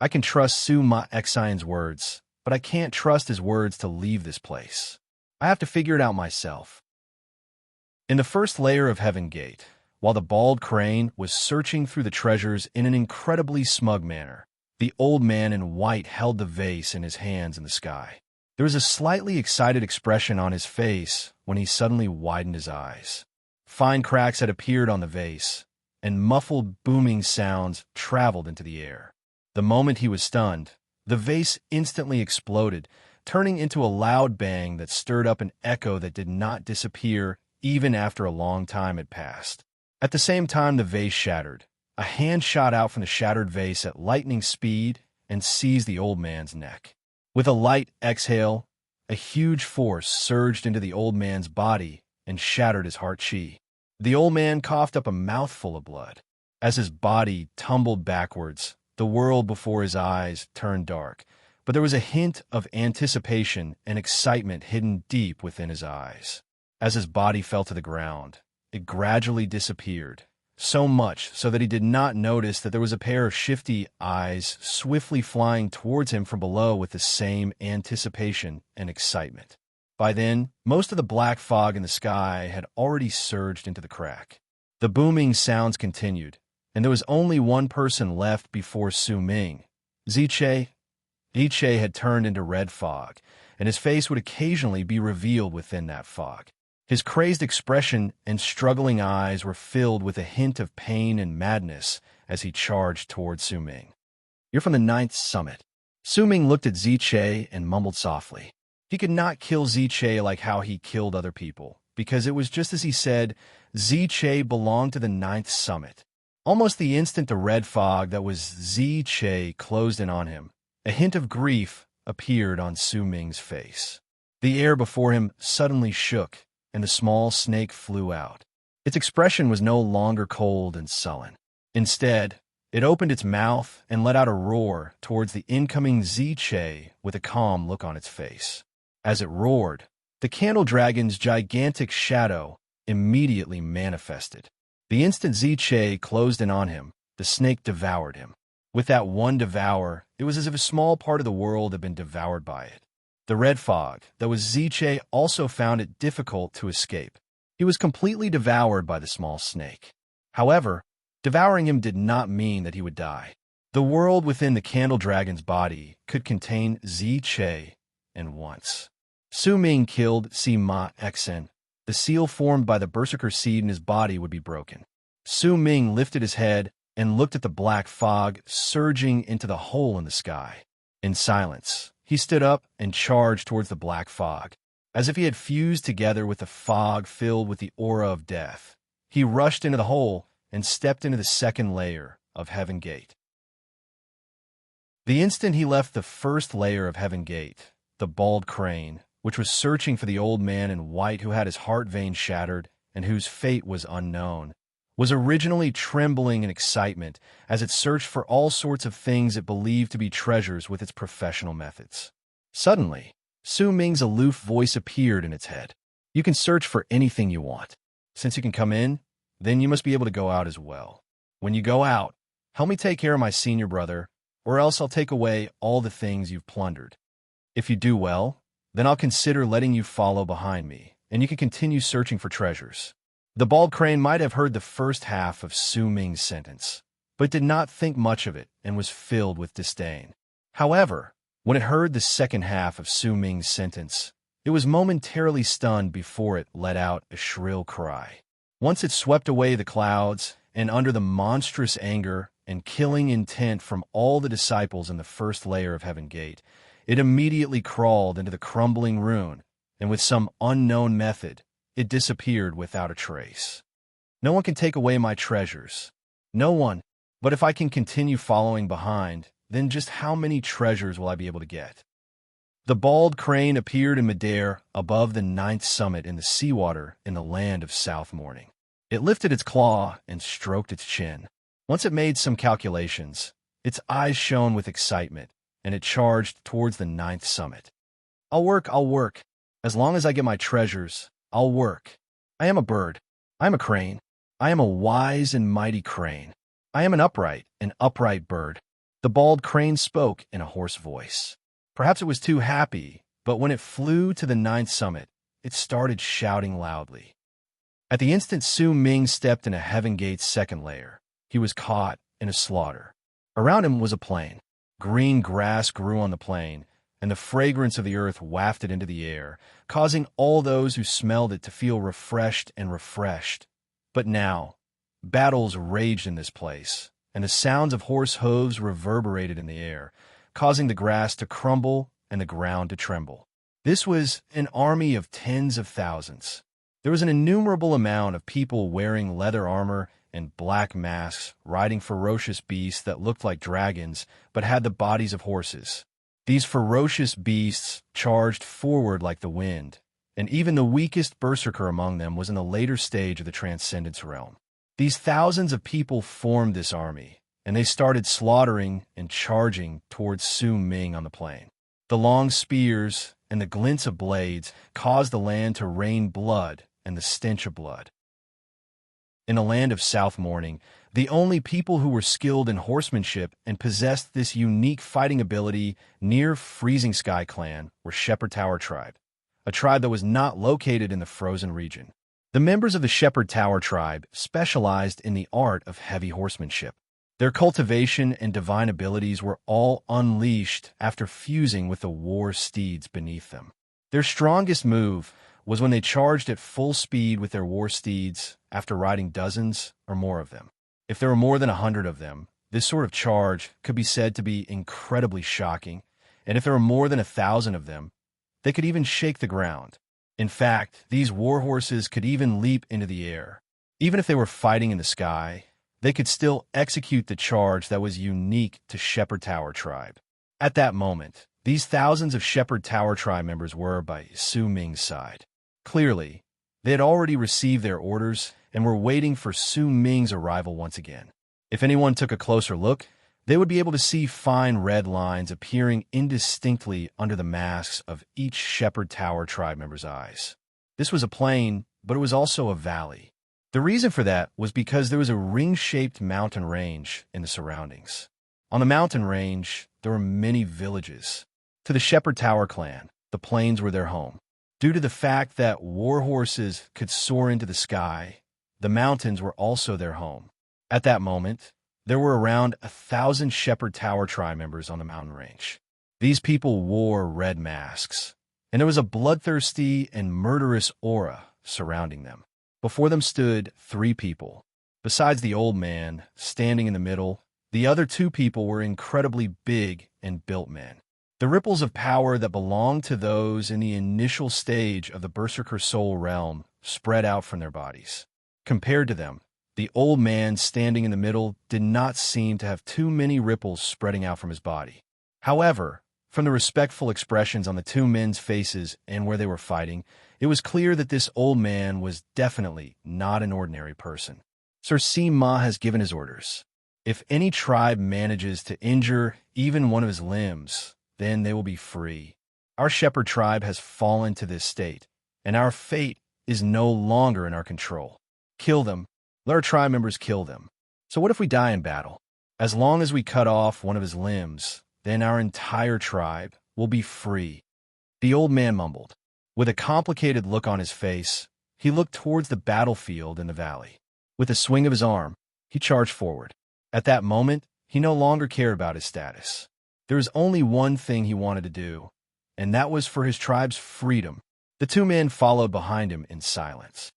I can trust Sima Xian's words, but I can't trust his words to leave this place. I have to figure it out myself. In the first layer of Heaven Gate, while the bald crane was searching through the treasures in an incredibly smug manner, the old man in white held the vase in his hands in the sky. There was a slightly excited expression on his face when he suddenly widened his eyes. Fine cracks had appeared on the vase, and muffled booming sounds traveled into the air. The moment he was stunned, the vase instantly exploded, turning into a loud bang that stirred up an echo that did not disappear even after a long time had passed. At the same time the vase shattered, a hand shot out from the shattered vase at lightning speed and seized the old man's neck. With a light exhale, a huge force surged into the old man's body and shattered his heart chi. The old man coughed up a mouthful of blood. As his body tumbled backwards, the world before his eyes turned dark, but there was a hint of anticipation and excitement hidden deep within his eyes. As his body fell to the ground, it gradually disappeared, so much so that he did not notice that there was a pair of shifty eyes swiftly flying towards him from below with the same anticipation and excitement. By then, most of the black fog in the sky had already surged into the crack. The booming sounds continued, and there was only one person left before Su Ming. Ziche had turned into red fog, and his face would occasionally be revealed within that fog. His crazed expression and struggling eyes were filled with a hint of pain and madness as he charged toward Su Ming. You're from the 9th summit. Su Ming looked at Ziche and mumbled softly. He could not kill Ziche like how he killed other people, because it was just as he said, Ziche belonged to the 9th summit. Almost the instant the red fog that was Ziche closed in on him, a hint of grief appeared on Su Ming's face. The air before him suddenly shook, and the small snake flew out. Its expression was no longer cold and sullen. Instead, it opened its mouth and let out a roar towards the incoming Ziche with a calm look on its face. As it roared, the candle dragon's gigantic shadow immediately manifested. The instant Ziche closed in on him, the snake devoured him. With that one devour, it was as if a small part of the world had been devoured by it. The red fog, that was Ziche, also found it difficult to escape. He was completely devoured by the small snake. However, devouring him did not mean that he would die. The world within the candle dragon's body could contain Ziche, and once Su Ming killed Sima Xen, the seal formed by the berserker seed in his body would be broken. Su Ming lifted his head and looked at the black fog surging into the hole in the sky. In silence, he stood up and charged towards the black fog. As if he had fused together with the fog filled with the aura of death, he rushed into the hole and stepped into the second layer of Heaven Gate. The instant he left the first layer of Heaven Gate, the bald crane, which was searching for the old man in white who had his heart vein shattered and whose fate was unknown, was originally trembling in excitement as it searched for all sorts of things it believed to be treasures with its professional methods. Suddenly, Su Ming's aloof voice appeared in its head. You can search for anything you want. Since you can come in, then you must be able to go out as well. When you go out, help me take care of my senior brother, or else I'll take away all the things you've plundered. If you do well, then I'll consider letting you follow behind me, and you can continue searching for treasures. The bald crane might have heard the first half of Su Ming's sentence, but did not think much of it and was filled with disdain. However, when it heard the second half of Su Ming's sentence, it was momentarily stunned before it let out a shrill cry. Once it swept away the clouds, and under the monstrous anger and killing intent from all the disciples in the first layer of Heaven Gate, it immediately crawled into the crumbling ruin, and with some unknown method, it disappeared without a trace. No one can take away my treasures. No one. But if I can continue following behind, then just how many treasures will I be able to get? The bald crane appeared in midair above the 9th summit in the seawater in the land of South Morning. It lifted its claw and stroked its chin. Once it made some calculations, its eyes shone with excitement, and it charged towards the 9th summit. I'll work. As long as I get my treasures, I'll work. I am a bird. I am a crane. I am a wise and mighty crane. I am an upright bird. The bald crane spoke in a hoarse voice. Perhaps it was too happy, but when it flew to the 9th summit, it started shouting loudly. At the instant Su Ming stepped into Heaven Gate's second layer, he was caught in a slaughter. Around him was a plain. Green grass grew on the plain, and the fragrance of the earth wafted into the air, causing all those who smelled it to feel refreshed. But now, battles raged in this place, and the sounds of horse hooves reverberated in the air, causing the grass to crumble and the ground to tremble. This was an army of tens of thousands. There was an innumerable amount of people wearing leather armor and black masks, riding ferocious beasts that looked like dragons but had the bodies of horses. These ferocious beasts charged forward like the wind, and even the weakest berserker among them was in the later stage of the Transcendence realm. These thousands of people formed this army, and they started slaughtering and charging towards Su Ming on the plain. The long spears and the glints of blades caused the land to rain blood and the stench of blood. In the land of South Morning, the only people who were skilled in horsemanship and possessed this unique fighting ability near Freezing Sky clan were Shepherd Tower tribe, a tribe that was not located in the frozen region. The members of the Shepherd Tower tribe specialized in the art of heavy horsemanship. Their cultivation and divine abilities were all unleashed after fusing with the war steeds beneath them. Their strongest move was when they charged at full speed with their war steeds after riding dozens or more of them. If there were more than 100 of them, this sort of charge could be said to be incredibly shocking, and if there were more than 1,000 of them, they could even shake the ground. In fact, these war horses could even leap into the air. Even if they were fighting in the sky, they could still execute the charge that was unique to Shepherd Tower tribe. At that moment, these thousands of Shepherd Tower tribe members were by Su Ming's side. Clearly, they had already received their orders and were waiting for Su Ming's arrival once again. If anyone took a closer look, They would be able to see fine red lines appearing indistinctly under the masks of each Shepherd Tower tribe member's eyes. This was a plain, but it was also a valley. The reason for that was because there was a ring-shaped mountain range in the surroundings. On the mountain range, there were many villages. To the Shepherd Tower clan, the plains were their home. Due to the fact that war horses could soar into the sky, the mountains were also their home. At that moment, there were around 1,000 Shepherd Tower tribe members on the mountain range. These people wore red masks, and there was a bloodthirsty and murderous aura surrounding them. Before them stood 3 people. Besides the old man, standing in the middle, the other 2 people were incredibly big and built men. The ripples of power that belonged to those in the initial stage of the Berserker Soul realm spread out from their bodies. Compared to them, the old man standing in the middle did not seem to have too many ripples spreading out from his body. However, from the respectful expressions on the 2 men's faces and where they were fighting, it was clear that this old man was definitely not an ordinary person. Sir Sima has given his orders. If any tribe manages to injure even one of his limbs, then they will be free. Our shepherd tribe has fallen to this state, and our fate is no longer in our control. Kill them. Let our tribe members kill them. So what if we die in battle? As long as we cut off one of his limbs, then our entire tribe will be free. The old man mumbled. With a complicated look on his face, he looked towards the battlefield in the valley. With a swing of his arm, he charged forward. At that moment, he no longer cared about his status. There was only one thing he wanted to do, and that was for his tribe's freedom. The 2 men followed behind him in silence.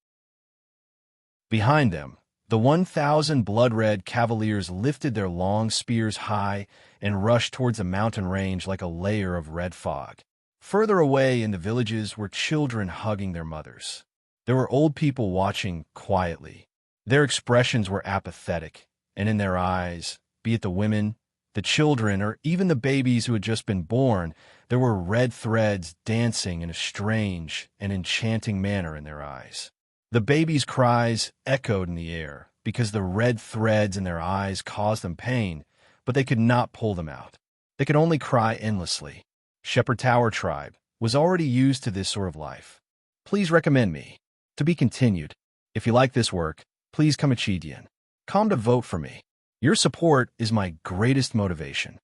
Behind them, the 1,000 blood-red cavaliers lifted their long spears high and rushed towards the mountain range like a layer of red fog. Further away in the villages were children hugging their mothers. There were old people watching quietly. Their expressions were apathetic, and in their eyes, be it the women, the children, or even the babies who had just been born, there were red threads dancing in a strange and enchanting manner in their eyes. The babies' cries echoed in the air because the red threads in their eyes caused them pain, but they could not pull them out. They could only cry endlessly. Shepherd Tower tribe was already used to this sort of life. Please recommend me. To be continued. If you like this work, please come Chidian. Come to vote for me. Your support is my greatest motivation.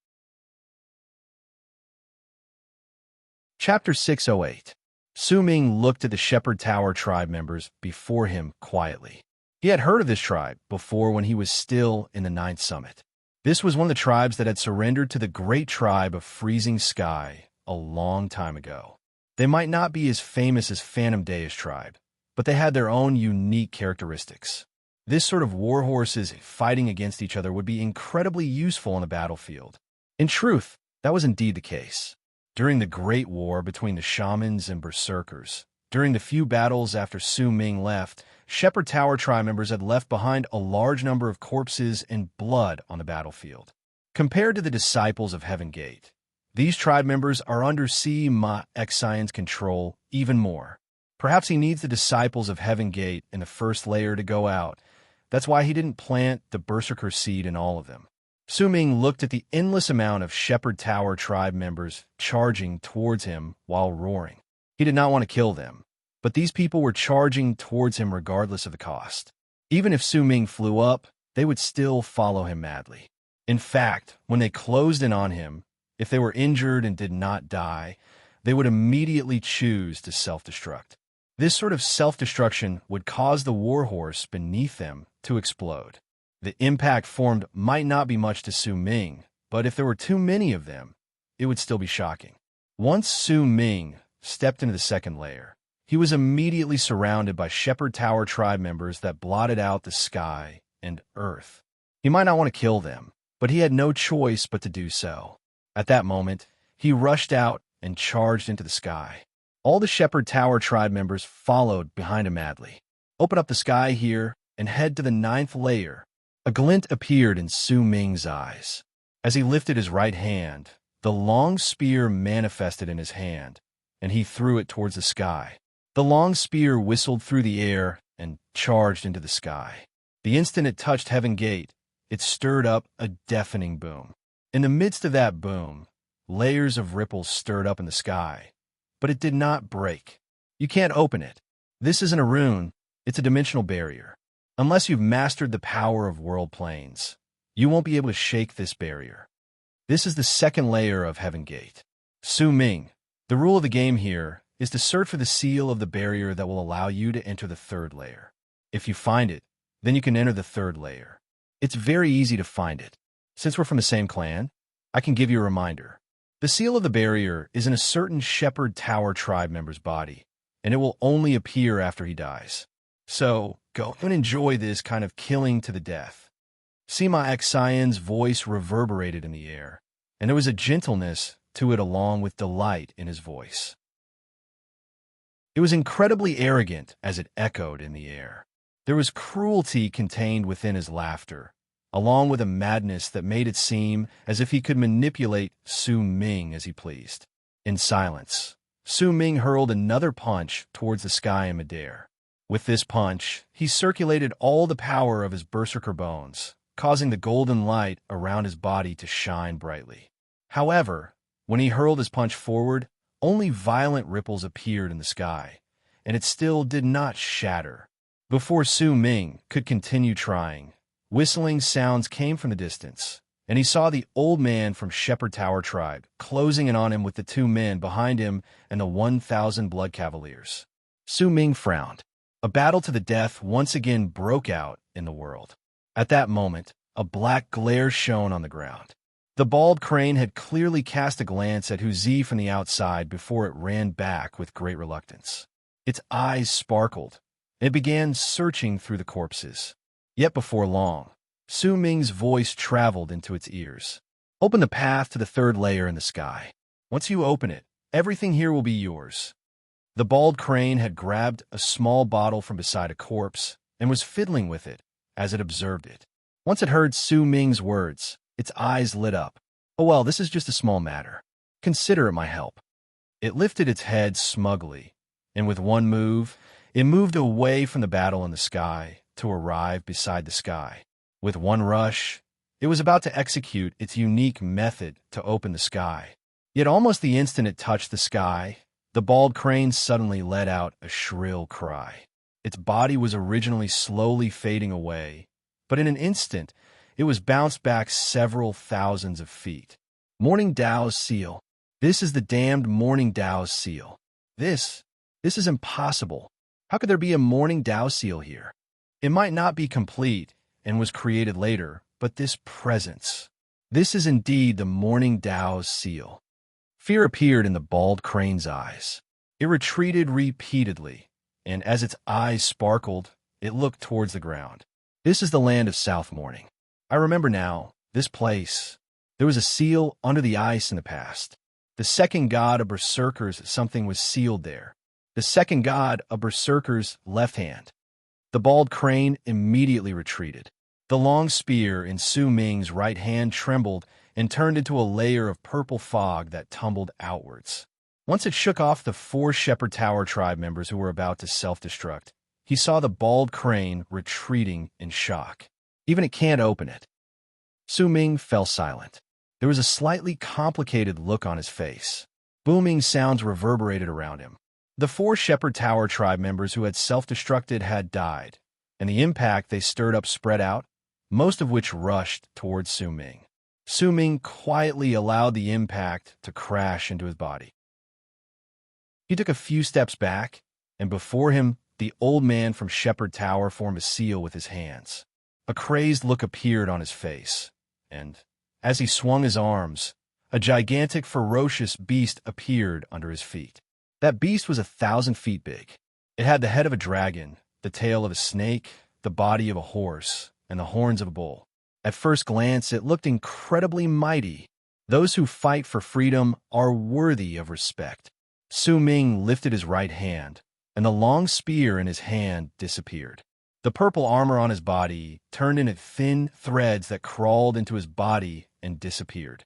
Chapter 608. Su Ming looked at the Shepherd Tower tribe members before him quietly. He had heard of this tribe before when he was still in the 9th Summit. This was one of the tribes that had surrendered to the great tribe of Freezing Sky a long time ago. They might not be as famous as Phantom Day's tribe, but they had their own unique characteristics. This sort of war horses fighting against each other would be incredibly useful on the battlefield. In truth, that was indeed the case. During the Great War between the shamans and berserkers, during the few battles after Su Ming left, Shepherd Tower tribe members had left behind a large number of corpses and blood on the battlefield. Compared to the disciples of Heaven Gate, these tribe members are under Ma Xian's control even more. Perhaps he needs the disciples of Heaven Gate in the first layer to go out. That's why he didn't plant the berserker seed in all of them. Su Ming looked at the endless amount of Shepherd Tower tribe members charging towards him while roaring. He did not want to kill them, but these people were charging towards him regardless of the cost. Even if Su Ming flew up, they would still follow him madly. In fact, when they closed in on him, if they were injured and did not die, they would immediately choose to self-destruct. This sort of self-destruction would cause the warhorse beneath them to explode. The impact formed might not be much to Su Ming, but if there were too many of them, it would still be shocking. Once Su Ming stepped into the second layer, he was immediately surrounded by Shepherd Tower tribe members that blotted out the sky and earth. He might not want to kill them, but he had no choice but to do so. At that moment, he rushed out and charged into the sky. All the Shepherd Tower tribe members followed behind him madly. Open up the sky here and head to the 9th layer. A glint appeared in Su Ming's eyes. As he lifted his right hand, the long spear manifested in his hand, and he threw it towards the sky. The long spear whistled through the air and charged into the sky. The instant it touched Heaven Gate, it stirred up a deafening boom. In the midst of that boom, layers of ripples stirred up in the sky, but it did not break. You can't open it. This isn't a rune, it's a dimensional barrier. Unless you've mastered the power of world planes, you won't be able to shake this barrier. This is the second layer of Heaven Gate. Su Ming, the rule of the game here is to search for the seal of the barrier that will allow you to enter the third layer. If you find it, then you can enter the third layer. It's very easy to find it. Since we're from the same clan, I can give you a reminder. The seal of the barrier is in a certain Shepherd Tower tribe member's body, and it will only appear after he dies. So, go and enjoy this kind of killing to the death. Sima Xian's voice reverberated in the air, and there was a gentleness to it along with delight in his voice. It was incredibly arrogant as it echoed in the air. There was cruelty contained within his laughter, along with a madness that made it seem as if he could manipulate Su Ming as he pleased. In silence, Su Ming hurled another punch towards the sky in midair. With this punch, he circulated all the power of his berserker bones, causing the golden light around his body to shine brightly. However, when he hurled his punch forward, only violent ripples appeared in the sky, and it still did not shatter. Before Su Ming could continue trying, whistling sounds came from the distance, and he saw the old man from Shepherd Tower tribe closing in on him with the two men behind him and the 1,000 blood cavaliers. Su Ming frowned. A battle to the death once again broke out in the world. At that moment, a black glare shone on the ground. The bald crane had clearly cast a glance at Hu Zi from the outside before it ran back with great reluctance. Its eyes sparkled, and it began searching through the corpses. Yet before long, Su Ming's voice traveled into its ears. Open the path to the third layer in the sky. Once you open it, everything here will be yours. The bald crane had grabbed a small bottle from beside a corpse and was fiddling with it as it observed it. Once it heard Su Ming's words, its eyes lit up. Oh well, this is just a small matter. Consider it my help. It lifted its head smugly, and with one move, it moved away from the battle in the sky to arrive beside the sky. With one rush, it was about to execute its unique method to open the sky. Yet almost the instant it touched the sky, the bald crane suddenly let out a shrill cry. Its body was originally slowly fading away, but in an instant, it was bounced back several thousands of feet. Morning Dao's seal. This is the damned Morning Dao's seal. This is impossible. How could there be a Morning Dao seal here? It might not be complete and was created later, but this presence. This is indeed the Morning Dao's seal. Fear appeared in the bald crane's eyes. It retreated repeatedly, and as its eyes sparkled, it looked towards the ground. This is the land of South Morning. I remember now, this place. There was a seal under the ice in the past. The second god of berserkers, something was sealed there. The second god of berserkers' left hand. The bald crane immediately retreated. The long spear in Su Ming's right hand trembled and turned into a layer of purple fog that tumbled outwards. Once it shook off the 4 Shepherd Tower tribe members who were about to self-destruct, he saw the bald crane retreating in shock. Even it can't open it. Su Ming fell silent. There was a slightly complicated look on his face. Booming sounds reverberated around him. The 4 Shepherd Tower tribe members who had self-destructed had died, and the impact they stirred up spread out, most of which rushed towards Su Ming. Su Ming quietly allowed the impact to crash into his body. He took a few steps back, and before him, the old man from Shepherd Tower formed a seal with his hands. A crazed look appeared on his face, and, as he swung his arms, a gigantic, ferocious beast appeared under his feet. That beast was 1,000 feet big. It had the head of a dragon, the tail of a snake, the body of a horse, and the horns of a bull. At first glance, it looked incredibly mighty. Those who fight for freedom are worthy of respect. Su Ming lifted his right hand, and the long spear in his hand disappeared. The purple armor on his body turned into thin threads that crawled into his body and disappeared.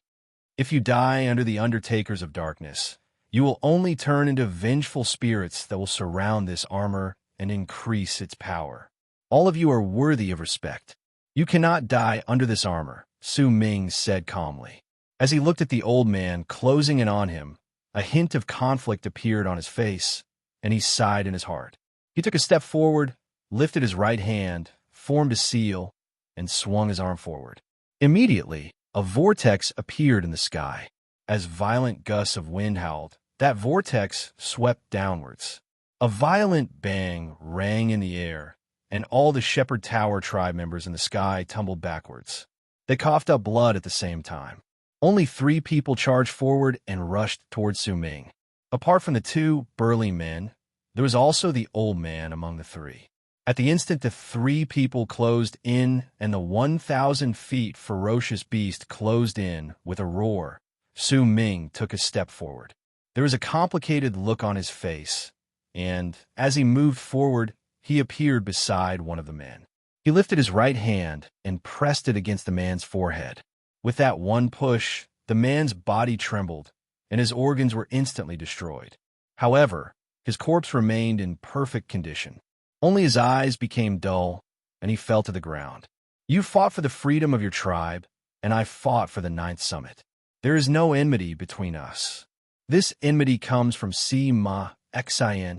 If you die under the Undertakers of Darkness, you will only turn into vengeful spirits that will surround this armor and increase its power. All of you are worthy of respect. "You cannot die under this armor," Su Ming said calmly. As he looked at the old man closing in on him, a hint of conflict appeared on his face, and he sighed in his heart. He took a step forward, lifted his right hand, formed a seal, and swung his arm forward. Immediately, a vortex appeared in the sky. As violent gusts of wind howled, that vortex swept downwards. A violent bang rang in the air, and all the Shepherd Tower tribe members in the sky tumbled backwards. They coughed up blood at the same time. Only 3 people charged forward and rushed towards Su Ming. Apart from the 2 burly men, there was also the old man among the 3. At the instant the 3 people closed in and the 1,000 feet ferocious beast closed in with a roar, Su Ming took a step forward. There was a complicated look on his face, and as he moved forward, he appeared beside one of the men. He lifted his right hand and pressed it against the man's forehead. With that one push, the man's body trembled, and his organs were instantly destroyed. However, his corpse remained in perfect condition. Only his eyes became dull, and he fell to the ground. "You fought for the freedom of your tribe, and I fought for the 9th summit. There is no enmity between us. This enmity comes from Si-Ma Xin."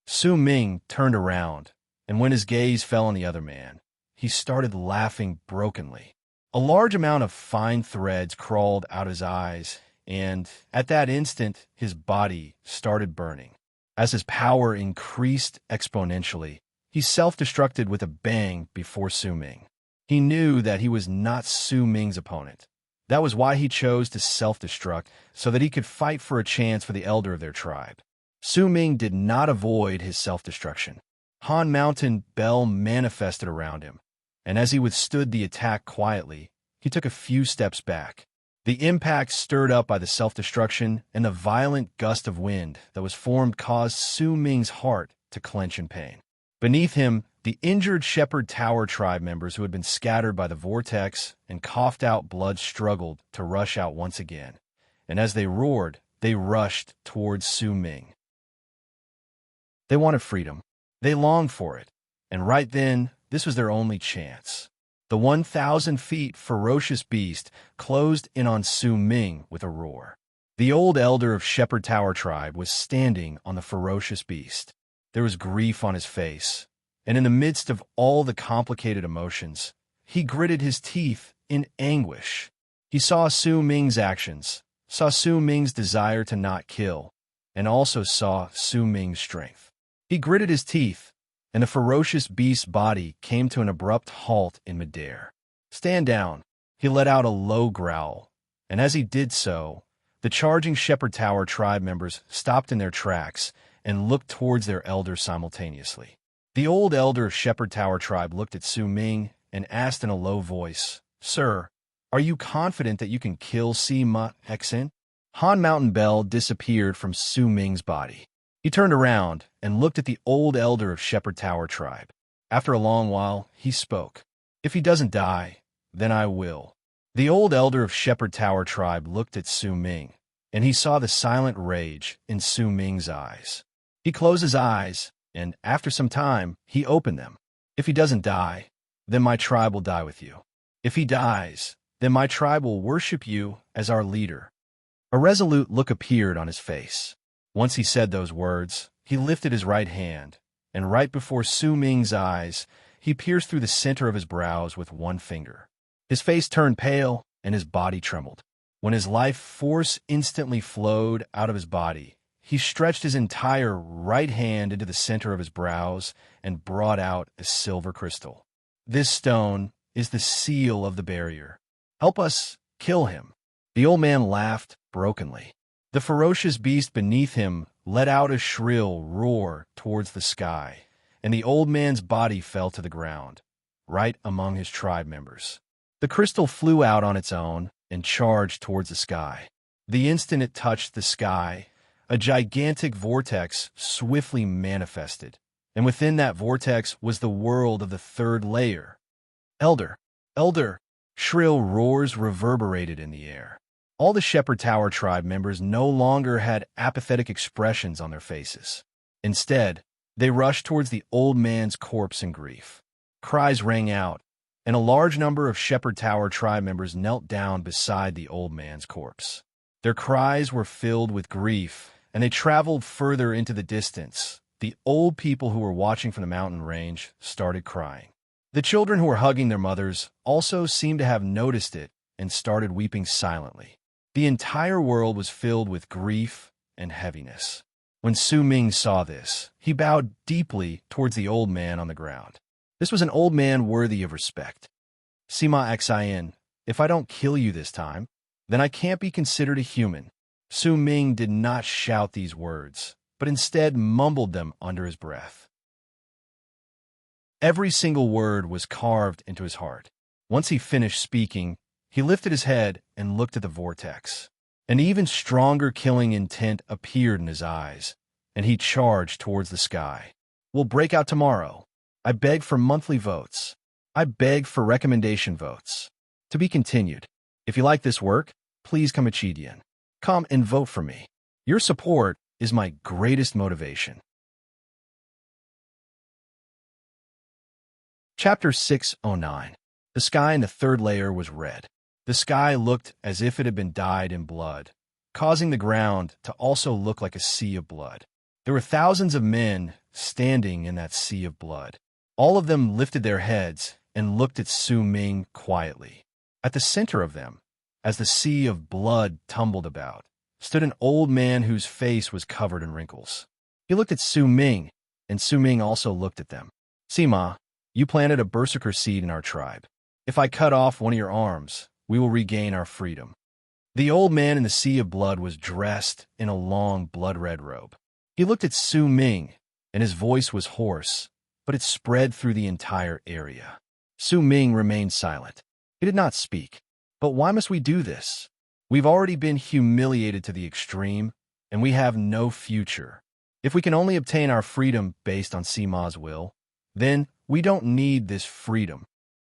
Su Ming turned around, and when his gaze fell on the other man, he started laughing brokenly. A large amount of fine threads crawled out his eyes, and at that instant his body started burning. As his power increased exponentially, he self-destructed with a bang before Su Ming. He knew that he was not Su Ming's opponent. That was why he chose to self-destruct, so that he could fight for a chance for the elder of their tribe. Su Ming did not avoid his self-destruction. Han Mountain Bell manifested around him, and as he withstood the attack quietly, he took a few steps back. The impact stirred up by the self-destruction and the violent gust of wind that was formed caused Su Ming's heart to clench in pain. Beneath him, the injured Shepherd Tower tribe members who had been scattered by the vortex and coughed out blood struggled to rush out once again, and as they roared, they rushed towards Su Ming. They wanted freedom. They longed for it, and right then, this was their only chance. The 1,000 feet ferocious beast closed in on Su Ming with a roar. The old elder of Shepherd Tower tribe was standing on the ferocious beast. There was grief on his face, and in the midst of all the complicated emotions, he gritted his teeth in anguish. He saw Su Ming's actions, saw Su Ming's desire to not kill, and also saw Su Ming's strength. He gritted his teeth, and the ferocious beast's body came to an abrupt halt in midair. "Stand down," he let out a low growl, and as he did so, the charging Shepherd Tower tribe members stopped in their tracks and looked towards their elder simultaneously. The old elder of Shepherd Tower tribe looked at Su Ming and asked in a low voice, "Sir, are you confident that you can kill Si-Ma Xin?" Han Mountain Bell disappeared from Su Ming's body. He turned around and looked at the old elder of Shepherd Tower tribe. After a long while, he spoke. "If he doesn't die, then I will." The old elder of Shepherd Tower tribe looked at Su Ming, and he saw the silent rage in Su Ming's eyes. He closed his eyes, and after some time, he opened them. "If he doesn't die, then my tribe will die with you. If he dies, then my tribe will worship you as our leader." A resolute look appeared on his face. Once he said those words, he lifted his right hand, and right before Su Ming's eyes, he pierced through the center of his brows with one finger. His face turned pale, and his body trembled. When his life force instantly flowed out of his body, he stretched his entire right hand into the center of his brows and brought out a silver crystal. "This stone is the seal of the barrier. Help us kill him." The old man laughed brokenly. The ferocious beast beneath him let out a shrill roar towards the sky, and the old man's body fell to the ground, right among his tribe members. The crystal flew out on its own and charged towards the sky. The instant it touched the sky, a gigantic vortex swiftly manifested, and within that vortex was the world of the 3rd layer. "Elder! Elder!" Shrill roars reverberated in the air. All the Shepherd Tower tribe members no longer had apathetic expressions on their faces. Instead, they rushed towards the old man's corpse in grief. Cries rang out, and a large number of Shepherd Tower tribe members knelt down beside the old man's corpse. Their cries were filled with grief, and they traveled further into the distance. The old people who were watching from the mountain range started crying. The children who were hugging their mothers also seemed to have noticed it and started weeping silently. The entire world was filled with grief and heaviness. When Su Ming saw this, he bowed deeply towards the old man on the ground. This was an old man worthy of respect. Sima Xian, if I don't kill you this time, then I can't be considered a human. Su Ming did not shout these words, but instead mumbled them under his breath. Every single word was carved into his heart. Once he finished speaking, he lifted his head and looked at the vortex. An even stronger killing intent appeared in his eyes, and he charged towards the sky. We'll break out tomorrow. I beg for monthly votes. I beg for recommendation votes. To be continued. If you like this work, please come and vote for me. Your support is my greatest motivation. Chapter 609. The sky in the third layer was red. The sky looked as if it had been dyed in blood, causing the ground to also look like a sea of blood. There were thousands of men standing in that sea of blood. All of them lifted their heads and looked at Su Ming quietly. At the center of them, as the sea of blood tumbled about, stood an old man whose face was covered in wrinkles. He looked at Su Ming, and Su Ming also looked at them. Sima, you planted a berserker seed in our tribe. If I cut off one of your arms, we will regain our freedom. The old man in the sea of blood was dressed in a long blood-red robe. He looked at Su Ming, and his voice was hoarse, but it spread through the entire area. Su Ming remained silent. He did not speak. But why must we do this? We've already been humiliated to the extreme, and we have no future. If we can only obtain our freedom based on Sima's will, then we don't need this freedom.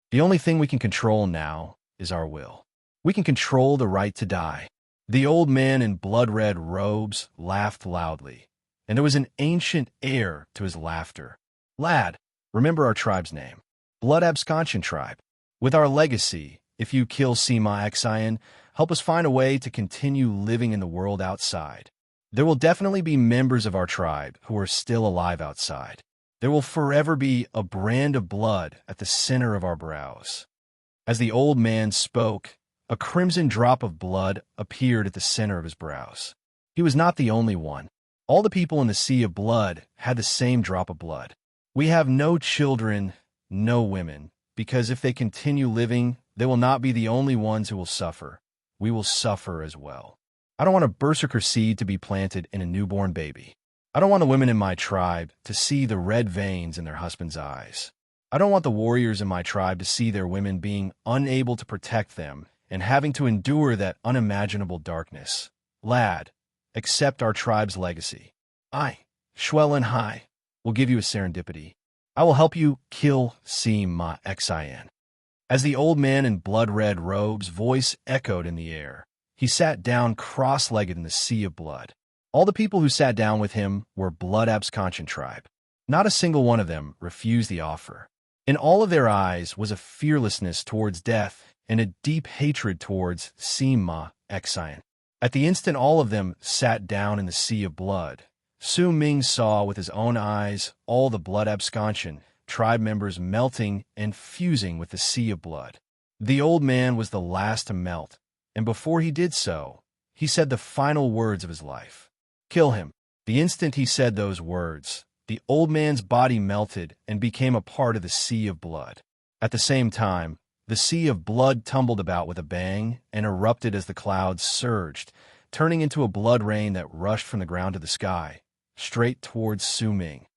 The only thing we can control now is our will. We can control the right to die. The old man in blood-red robes laughed loudly, and there was an ancient air to his laughter. Lad, remember our tribe's name. Blood Absconsion Tribe. With our legacy, if you kill Sima Xian, help us find a way to continue living in the world outside. There will definitely be members of our tribe who are still alive outside. There will forever be a brand of blood at the center of our brows. As the old man spoke, a crimson drop of blood appeared at the center of his brows. He was not the only one. All the people in the sea of blood had the same drop of blood. We have no children, no women, because if they continue living, they will not be the only ones who will suffer. We will suffer as well. I don't want a berserker seed to be planted in a newborn baby. I don't want the women in my tribe to see the red veins in their husbands' eyes. I don't want the warriors in my tribe to see their women being unable to protect them and having to endure that unimaginable darkness. Lad, accept our tribe's legacy. I, Schwellen Hai, will give you a serendipity. I will help you kill Sima Xian. As the old man in blood-red robes' voice echoed in the air, he sat down cross-legged in the sea of blood. All the people who sat down with him were Blood Absconsion Tribe. Not a single one of them refused the offer. In all of their eyes was a fearlessness towards death and a deep hatred towards Sima Xian. At the instant all of them sat down in the sea of blood, Su Ming saw with his own eyes all the Blood Absconsion tribe members melting and fusing with the sea of blood. The old man was the last to melt, and before he did so, he said the final words of his life. Kill him. The instant he said those words, the old man's body melted and became a part of the sea of blood. At the same time, the sea of blood tumbled about with a bang and erupted as the clouds surged, turning into a blood rain that rushed from the ground to the sky, straight towards Su Ming.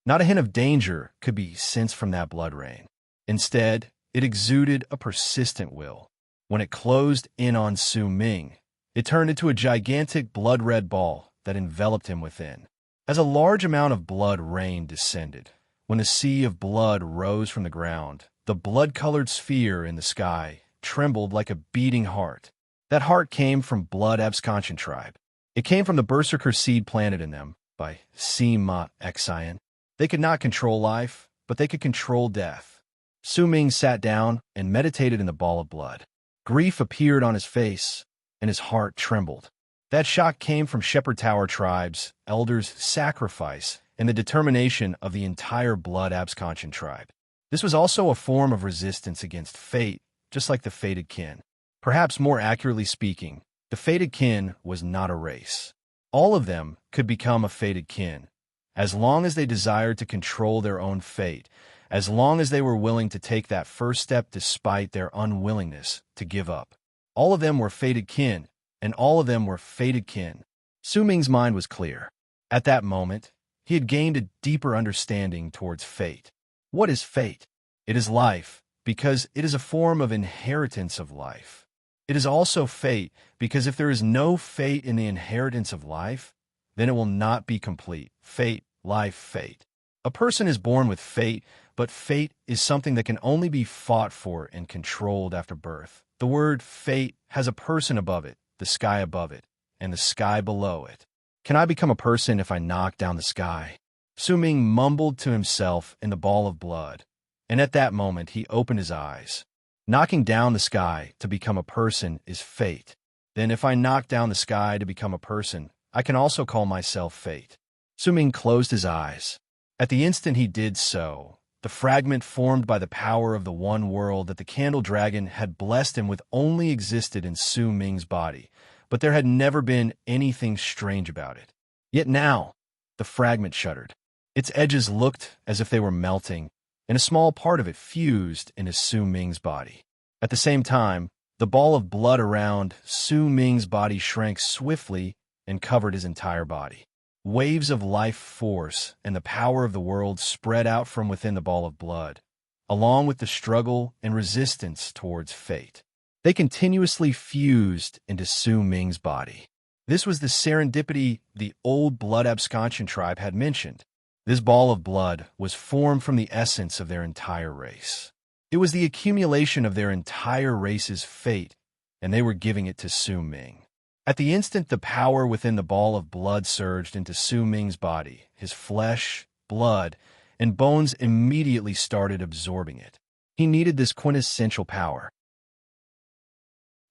Not a hint of danger could be sensed from that blood rain. Instead, it exuded a persistent will. When it closed in on Su Ming, it turned into a gigantic blood-red ball that enveloped him within. As a large amount of blood rain descended, when the sea of blood rose from the ground, the blood-colored sphere in the sky trembled like a beating heart. That heart came from Blood Absconsion Tribe. It came from the berserker seed planted in them by Sima Xian. They could not control life, but they could control death. Su Ming sat down and meditated in the ball of blood. Grief appeared on his face, and his heart trembled. That shock came from Shepherd Tower tribes, elders' sacrifice, and the determination of the entire blood absconsion tribe. This was also a form of resistance against fate, just like the fated kin. Perhaps more accurately speaking, the fated kin was not a race. All of them could become a fated kin, as long as they desired to control their own fate, as long as they were willing to take that first step despite their unwillingness to give up. All of them were fated kin, and all of them were fated kin. Su Ming's mind was clear. At that moment, he had gained a deeper understanding towards fate. What is fate? It is life, because it is a form of inheritance of life. It is also fate, because if there is no fate in the inheritance of life, then it will not be complete. Fate, life, fate. A person is born with fate, but fate is something that can only be fought for and controlled after birth. The word fate has a person above it, the sky above it, and the sky below it. Can I become a person if I knock down the sky? Su Ming mumbled to himself in the ball of blood, and at that moment he opened his eyes. Knocking down the sky to become a person is fate. Then if I knock down the sky to become a person, I can also call myself fate. Su Ming closed his eyes. At the instant he did so, the fragment formed by the power of the one world that the candle dragon had blessed him with only existed in Su Ming's body, but there had never been anything strange about it. Yet now, the fragment shuddered. Its edges looked as if they were melting, and a small part of it fused into Su Ming's body. At the same time, the ball of blood around Su Ming's body shrank swiftly and covered his entire body. Waves of life force and the power of the world spread out from within the ball of blood, along with the struggle and resistance towards fate. They continuously fused into Su Ming's body. This was the serendipity the old blood absconsion tribe had mentioned. This ball of blood was formed from the essence of their entire race. It was the accumulation of their entire race's fate, and they were giving it to Su Ming. At the instant the power within the ball of blood surged into Su Ming's body, his flesh, blood, and bones immediately started absorbing it. He needed this quintessential power.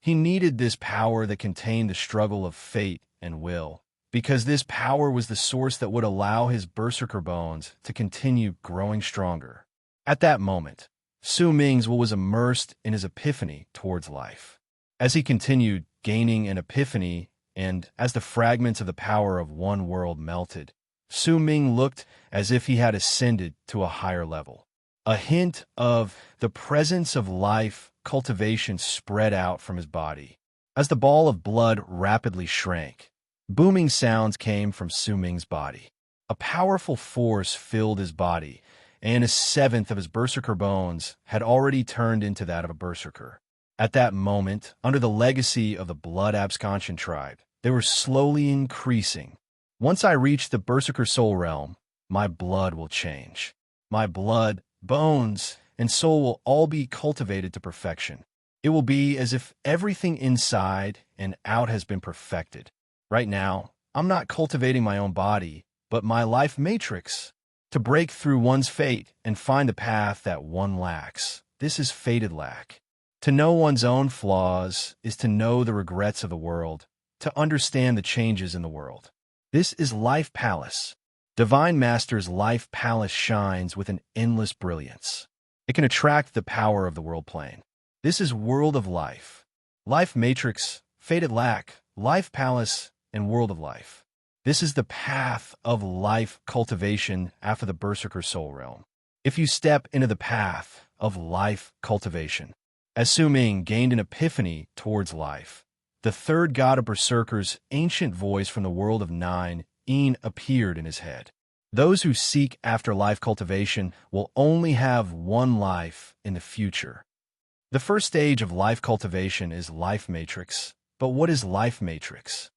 He needed this power that contained the struggle of fate and will, because this power was the source that would allow his berserker bones to continue growing stronger. At that moment, Su Ming's will was immersed in his epiphany towards life. As he continued gaining an epiphany, and as the fragments of the power of one world melted, Su Ming looked as if he had ascended to a higher level. A hint of the presence of life cultivation spread out from his body. As the ball of blood rapidly shrank, booming sounds came from Su Ming's body. A powerful force filled his body, and a seventh of his berserker bones had already turned into that of a berserker. At that moment, under the legacy of the blood absconsion tribe, they were slowly increasing. Once I reach the berserker soul realm, my blood will change. My blood, bones, and soul will all be cultivated to perfection. It will be as if everything inside and out has been perfected. Right now, I'm not cultivating my own body, but my life matrix. To break through one's fate and find the path that one lacks. This is fated lack. To know one's own flaws is to know the regrets of the world, to understand the changes in the world. This is Life Palace. Divine Master's Life Palace shines with an endless brilliance. It can attract the power of the world plane. This is World of Life. Life Matrix, Fated Lack, Life Palace, and World of Life. This is the path of life cultivation after the Berserker Soul Realm. If you step into the path of life cultivation, as Su Ming gained an epiphany towards life, the third god of Berserker's ancient voice from the world of Nine, Een, appeared in his head. Those who seek after life cultivation will only have one life in the future. The first stage of life cultivation is Life Matrix. But what is Life Matrix?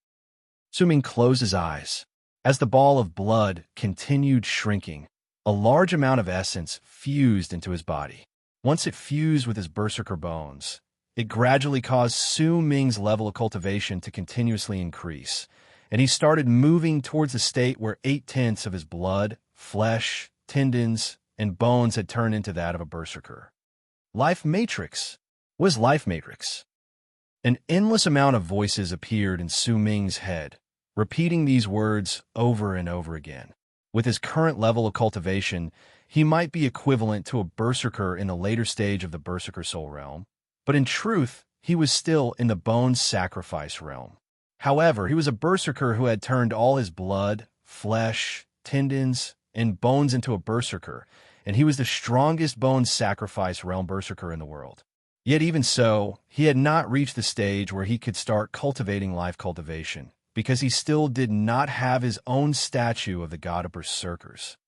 Su Ming closed his eyes. As the ball of blood continued shrinking, a large amount of essence fused into his body. Once it fused with his berserker bones, it gradually caused Su Ming's level of cultivation to continuously increase, and he started moving towards a state where 8/10 of his blood, flesh, tendons, and bones had turned into that of a berserker. Life Matrix. What is Life Matrix? An endless amount of voices appeared in Su Ming's head, repeating these words over and over again. With his current level of cultivation, he might be equivalent to a berserker in the later stage of the berserker soul realm, but in truth, he was still in the bone sacrifice realm. However, he was a berserker who had turned all his blood, flesh, tendons, and bones into a berserker, and he was the strongest bone sacrifice realm berserker in the world. Yet even so, he had not reached the stage where he could start cultivating life cultivation, because he still did not have his own statue of the god of berserkers.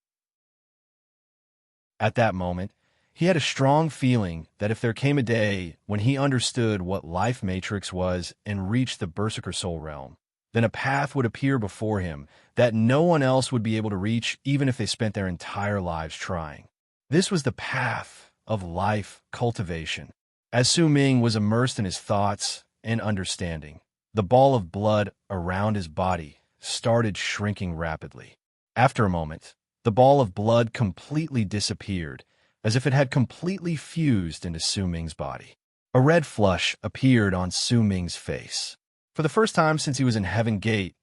At that moment, he had a strong feeling that if there came a day when he understood what Life Matrix was and reached the berserker soul realm, then a path would appear before him that no one else would be able to reach even if they spent their entire lives trying. This was the path of life cultivation. As Su Ming was immersed in his thoughts and understanding, the ball of blood around his body started shrinking rapidly. After a moment, the ball of blood completely disappeared, as if it had completely fused into Su Ming's body. A red flush appeared on Su Ming's face. For the first time since he was in Heaven Gate,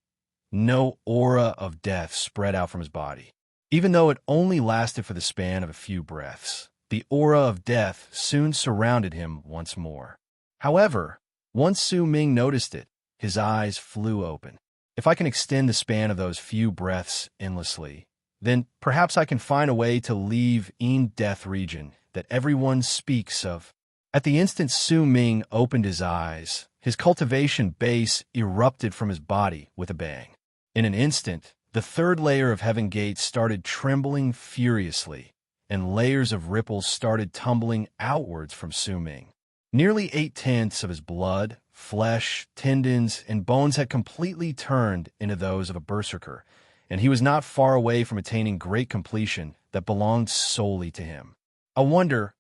no aura of death spread out from his body. Even though it only lasted for the span of a few breaths, the aura of death soon surrounded him once more. However, once Su Ming noticed it, his eyes flew open. If I can extend the span of those few breaths endlessly, then perhaps I can find a way to leave death region that everyone speaks of. At the instant Su Ming opened his eyes, his cultivation base erupted from his body with a bang. In an instant, the third layer of Heaven Gate started trembling furiously, and layers of ripples started tumbling outwards from Su Ming. Nearly 8/10 of his blood, flesh, tendons, and bones had completely turned into those of a berserker, and he was not far away from attaining great completion that belonged solely to him. I wonder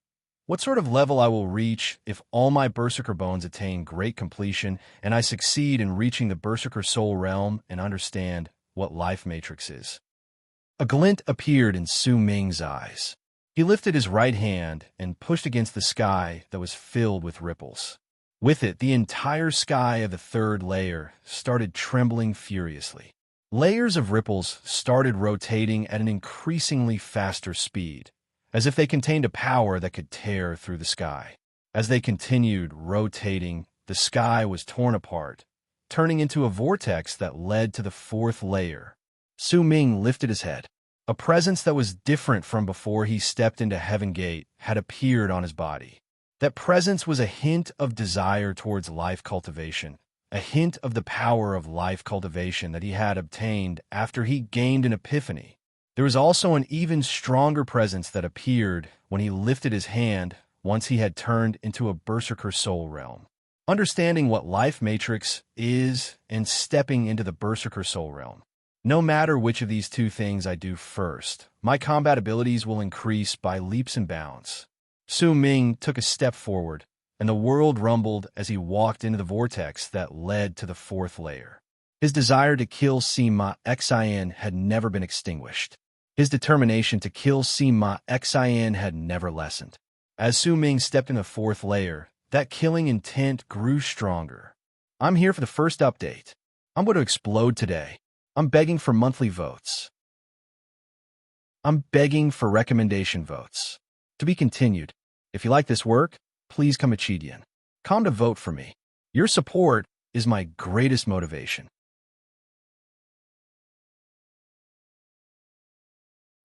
what sort of level I will reach if all my berserker bones attain great completion and I succeed in reaching the berserker soul realm and understand what Life Matrix is. A glint appeared in Su Ming's eyes. He lifted his right hand and pushed against the sky that was filled with ripples. With it, the entire sky of the third layer started trembling furiously. Layers of ripples started rotating at an increasingly faster speed, as if they contained a power that could tear through the sky. As they continued rotating, the sky was torn apart, turning into a vortex that led to the fourth layer. Su Ming lifted his head. A presence that was different from before he stepped into Heaven Gate had appeared on his body. That presence was a hint of desire towards life cultivation, a hint of the power of life cultivation that he had obtained after he gained an epiphany. There was also an even stronger presence that appeared when he lifted his hand once he had turned into a berserker soul realm. Understanding what Life Matrix is and stepping into the berserker soul realm. No matter which of these two things I do first, my combat abilities will increase by leaps and bounds. Su Ming took a step forward, and the world rumbled as he walked into the vortex that led to the fourth layer. His desire to kill Sima Xin had never been extinguished. His determination to kill Sima Xin had never lessened. As Su Ming stepped in the fourth layer, that killing intent grew stronger. I'm here for the first update. I'm going to explode today. I'm begging for monthly votes. I'm begging for recommendation votes. To be continued. If you like this work, please come a Chidian. Come to vote for me. Your support is my greatest motivation.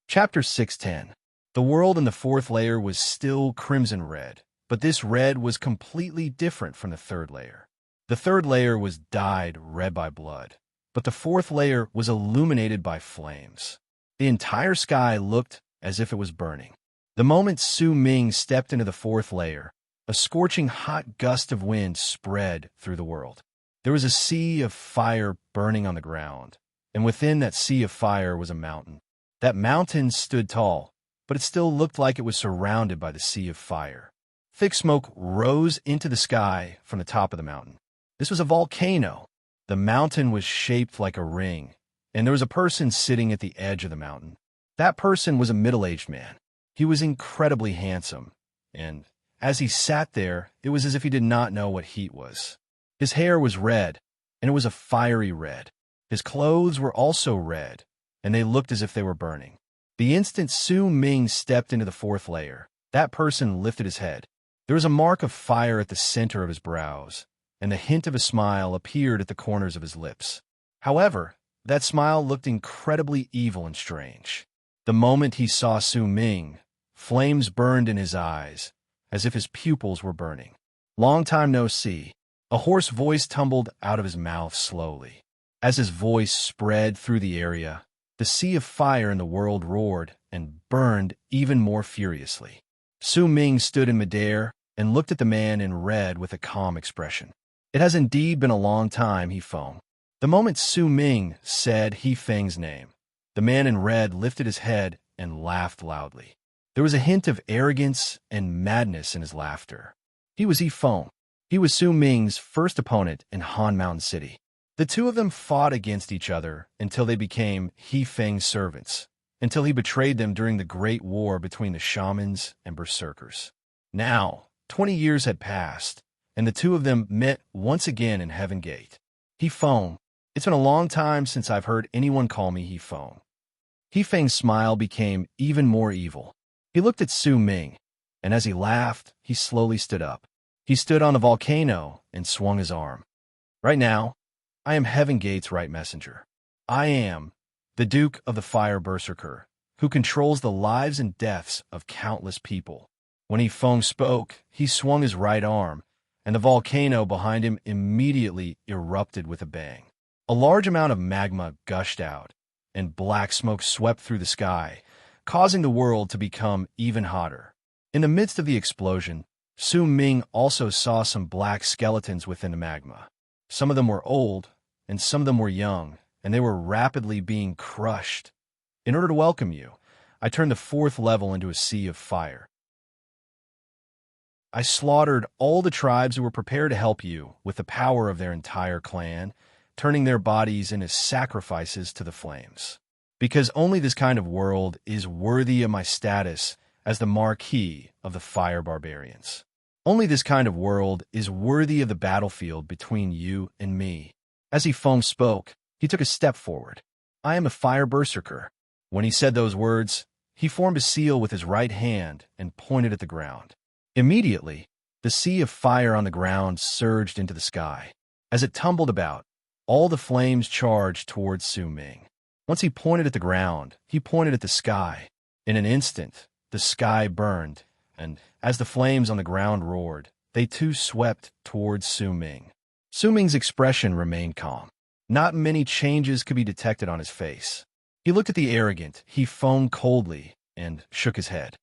Chapter 610. The world in the fourth layer was still crimson red, but this red was completely different from the third layer. The third layer was dyed red by blood, but the fourth layer was illuminated by flames. The entire sky looked as if it was burning. The moment Su Ming stepped into the fourth layer, a scorching hot gust of wind spread through the world. There was a sea of fire burning on the ground, and within that sea of fire was a mountain. That mountain stood tall, but it still looked like it was surrounded by the sea of fire. Thick smoke rose into the sky from the top of the mountain. This was a volcano. The mountain was shaped like a ring, and there was a person sitting at the edge of the mountain. That person was a middle-aged man. He was incredibly handsome, and as he sat there, it was as if he did not know what heat was. His hair was red, and it was a fiery red. His clothes were also red, and they looked as if they were burning. The instant Su Ming stepped into the fourth layer, that person lifted his head. There was a mark of fire at the center of his brows, and the hint of a smile appeared at the corners of his lips. However, that smile looked incredibly evil and strange. The moment he saw Su Ming, flames burned in his eyes, as if his pupils were burning. "Long time no see." A hoarse voice tumbled out of his mouth slowly. As his voice spread through the area, the sea of fire in the world roared and burned even more furiously. Su Ming stood in midair and looked at the man in red with a calm expression. "It has indeed been a long time," he foamed. The moment Su Ming said He Feng's name, the man in red lifted his head and laughed loudly. There was a hint of arrogance and madness in his laughter. He was He Feng. He was Su Ming's first opponent in Han Mountain City. The two of them fought against each other until they became He Feng's servants, until he betrayed them during the Great War between the shamans and berserkers. Now, 20 years had passed, and the two of them met once again in Heaven Gate. "He Feng, it's been a long time since I've heard anyone call me He Feng." He Feng's smile became even more evil. He looked at Su Ming, and as he laughed, he slowly stood up. He stood on the volcano and swung his arm. "Right now, I am Heaven Gate's right messenger. I am the Duke of the Fire Berserker, who controls the lives and deaths of countless people." When He Feng spoke, he swung his right arm, and the volcano behind him immediately erupted with a bang. A large amount of magma gushed out, and black smoke swept through the sky, causing the world to become even hotter. In the midst of the explosion, Su Ming also saw some black skeletons within the magma. Some of them were old, and some of them were young, and they were rapidly being crushed. "In order to welcome you, I turned the fourth level into a sea of fire. I slaughtered all the tribes who were prepared to help you with the power of their entire clan, turning their bodies into sacrifices to the flames. Because only this kind of world is worthy of my status as the Marquis of the Fire Barbarians. Only this kind of world is worthy of the battlefield between you and me." As He Feng spoke, he took a step forward. "I am a fire berserker." When he said those words, he formed a seal with his right hand and pointed at the ground. Immediately, the sea of fire on the ground surged into the sky. As it tumbled about, all the flames charged towards Su Ming. Once he pointed at the ground, he pointed at the sky. In an instant, the sky burned, and as the flames on the ground roared, they too swept towards Su Ming. Su Ming's expression remained calm. Not many changes could be detected on his face. He looked at the arrogant He Feng coldly and shook his head.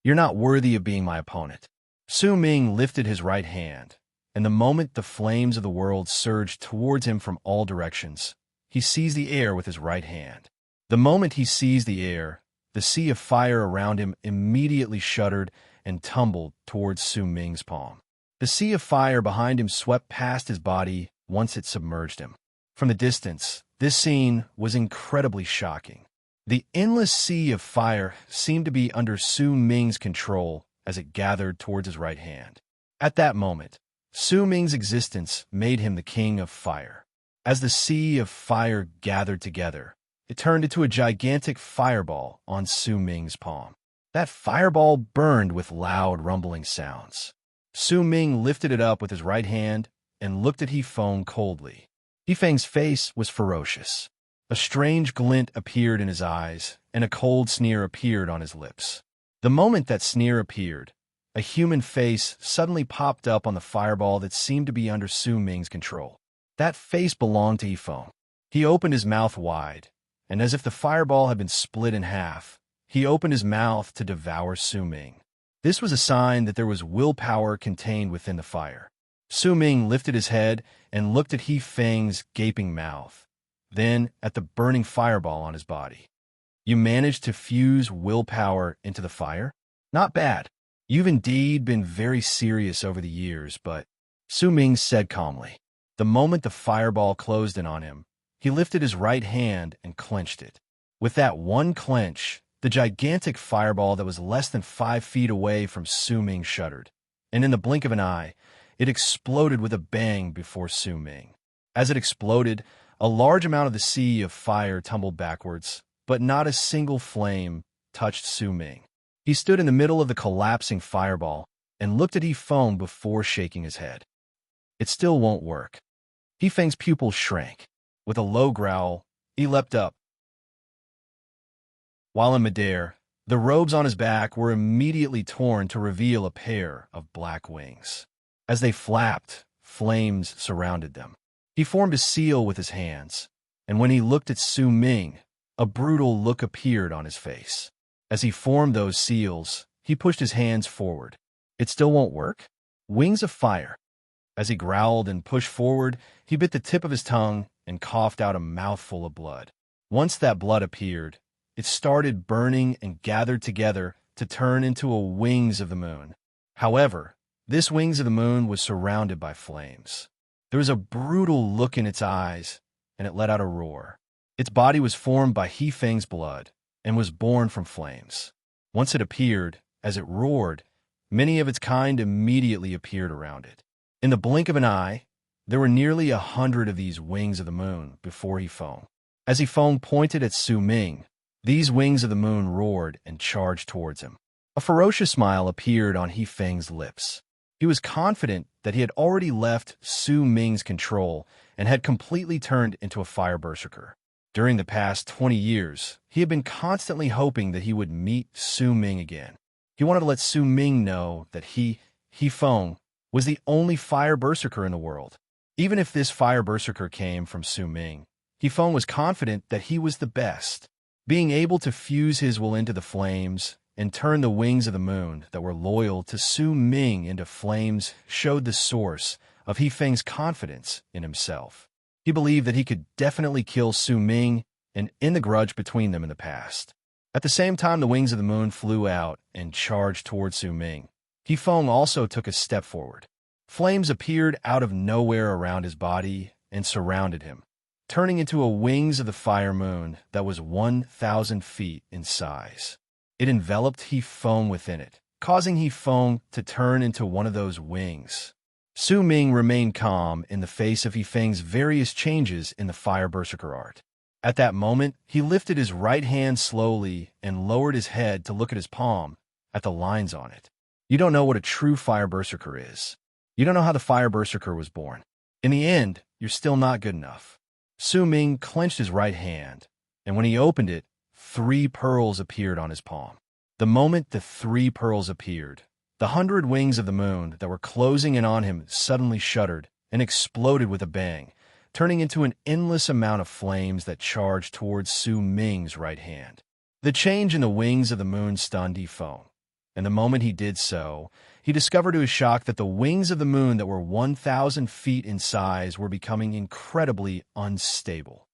"You're not worthy of being my opponent." Su Ming lifted his right hand, and the moment the flames of the world surged towards him from all directions, he seized the air with his right hand. The moment he seized the air, the sea of fire around him immediately shuddered and tumbled towards Su Ming's palm. The sea of fire behind him swept past his body once it submerged him. From the distance, this scene was incredibly shocking. The endless sea of fire seemed to be under Su Ming's control as it gathered towards his right hand. At that moment, Su Ming's existence made him the king of fire. As the sea of fire gathered together, it turned into a gigantic fireball on Su Ming's palm. That fireball burned with loud rumbling sounds. Su Ming lifted it up with his right hand and looked at He Feng coldly. He Feng's face was ferocious. A strange glint appeared in his eyes, and a cold sneer appeared on his lips. The moment that sneer appeared, a human face suddenly popped up on the fireball that seemed to be under Su Ming's control. That face belonged to He Feng. He opened his mouth wide, and as if the fireball had been split in half, he opened his mouth to devour Su Ming. This was a sign that there was willpower contained within the fire. Su Ming lifted his head and looked at He Feng's gaping mouth, then at the burning fireball on his body. "You managed to fuse willpower into the fire? Not bad. You've indeed been very serious over the years, but," Su Ming said calmly. The moment the fireball closed in on him, he lifted his right hand and clenched it. With that one clench, the gigantic fireball that was less than 5 feet away from Su Ming shuddered. and in the blink of an eye, it exploded with a bang before Su Ming. As it exploded, a large amount of the sea of fire tumbled backwards, but not a single flame touched Su Ming. He stood in the middle of the collapsing fireball and looked at He Feng before shaking his head. It still won't work. He Feng's pupils shrank. With a low growl, he leapt up. While in midair, the robes on his back were immediately torn to reveal a pair of black wings. As they flapped, flames surrounded them. He formed a seal with his hands, and when he looked at Su Ming, a brutal look appeared on his face. As he formed those seals, he pushed his hands forward. It still won't work? Wings of fire. As he growled and pushed forward, he bit the tip of his tongue and coughed out a mouthful of blood. Once that blood appeared, it started burning and gathered together to turn into a wings of the moon. However, this wings of the moon was surrounded by flames. There was a brutal look in its eyes, and it let out a roar. Its body was formed by He Feng's blood and was born from flames. Once it appeared, as it roared, many of its kind immediately appeared around it. In the blink of an eye, there were nearly 100 of these wings of the moon before He Feng. As He Feng pointed at Su Ming, these wings of the moon roared and charged towards him. A ferocious smile appeared on He Feng's lips. He was confident that he had already left Su Ming's control and had completely turned into a fire berserker. During the past 20 years, he had been constantly hoping that he would meet Su Ming again. He wanted to let Su Ming know that He Feng, was the only fire berserker in the world. Even if this fire berserker came from Su Ming, He Feng was confident that he was the best. Being able to fuse his will into the flames and turn the wings of the moon that were loyal to Su Ming into flames showed the source of He Feng's confidence in himself. He believed that he could definitely kill Su Ming and end the grudge between them in the past. At the same time the wings of the moon flew out and charged towards Su Ming, He Feng also took a step forward. Flames appeared out of nowhere around his body and surrounded him, turning into a wings of the fire moon that was 1,000 feet in size. It enveloped He Feng within it, causing He Feng to turn into one of those wings. Su Ming remained calm in the face of He Feng's various changes in the fire berserker art. At that moment, he lifted his right hand slowly and lowered his head to look at his palm, at the lines on it. You don't know what a true fire berserker is. You don't know how the fire berserker was born. In the end, you're still not good enough. Su Ming clenched his right hand, and when he opened it, 3 pearls appeared on his palm. The moment the 3 pearls appeared, the 100 wings of the moon that were closing in on him suddenly shuddered and exploded with a bang, turning into an endless amount of flames that charged towards Su Ming's right hand. The change in the wings of the moon stunned He Feng, and the moment he did so, he discovered to his shock that the wings of the moon that were 1,000 feet in size were becoming incredibly unstable.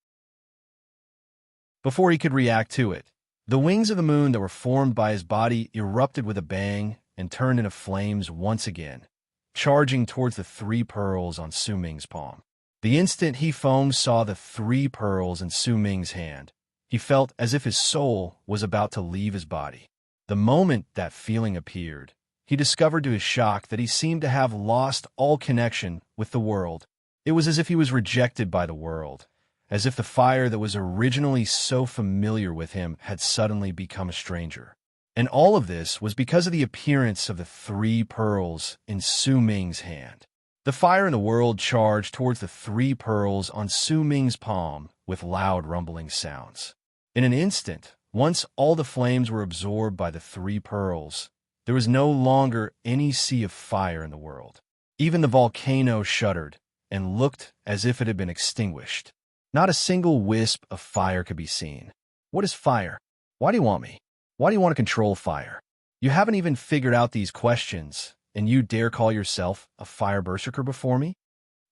Before he could react to it, the wings of the moon that were formed by his body erupted with a bang and turned into flames once again, charging towards the 3 pearls on Su Ming's palm. The instant He Feng saw the 3 pearls in Su Ming's hand, he felt as if his soul was about to leave his body. The moment that feeling appeared, he discovered to his shock that he seemed to have lost all connection with the world. It was as if he was rejected by the world, as if the fire that was originally so familiar with him had suddenly become a stranger. And all of this was because of the appearance of the 3 pearls in Su Ming's hand. The fire in the world charged towards the 3 pearls on Su Ming's palm with loud rumbling sounds. In an instant, once all the flames were absorbed by the 3 pearls, there was no longer any sea of fire in the world. Even the volcano shuddered and looked as if it had been extinguished. Not a single wisp of fire could be seen. What is fire? Why do you want me? Why do you want to control fire? You haven't even figured out these questions, and you dare call yourself a fire berserker before me?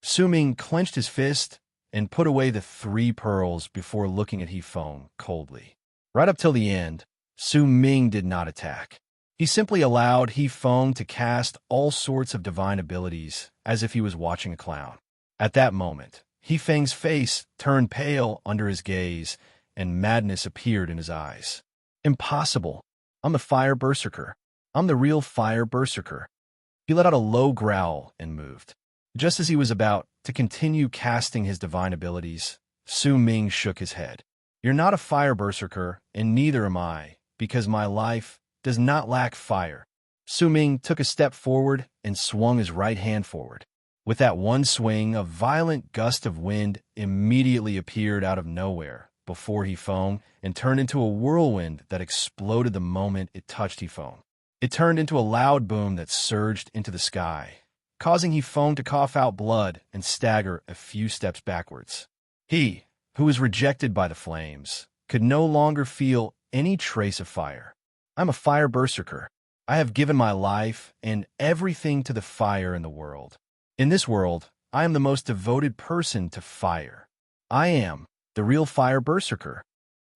Su Ming clenched his fist and put away the 3 pearls before looking at He Feng coldly. Right up till the end, Su Ming did not attack. He simply allowed He Feng to cast all sorts of divine abilities as if he was watching a clown. At that moment, He Feng's face turned pale under his gaze, and madness appeared in his eyes. Impossible. I'm the fire berserker. I'm the real fire berserker. He let out a low growl and moved. Just as he was about to continue casting his divine abilities, Su Ming shook his head. You're not a fire berserker, and neither am I, because my life does not lack fire. Su Ming took a step forward and swung his right hand forward. With that one swing, a violent gust of wind immediately appeared out of nowhere before Hefeng and turned into a whirlwind that exploded the moment it touched Hefeng. It turned into a loud boom that surged into the sky, causing Hefeng to cough out blood and stagger a few steps backwards. He, who was rejected by the flames, could no longer feel any trace of fire. I'm a fire berserker. I have given my life and everything to the fire in the world. In this world, I am the most devoted person to fire. I am the real fire berserker.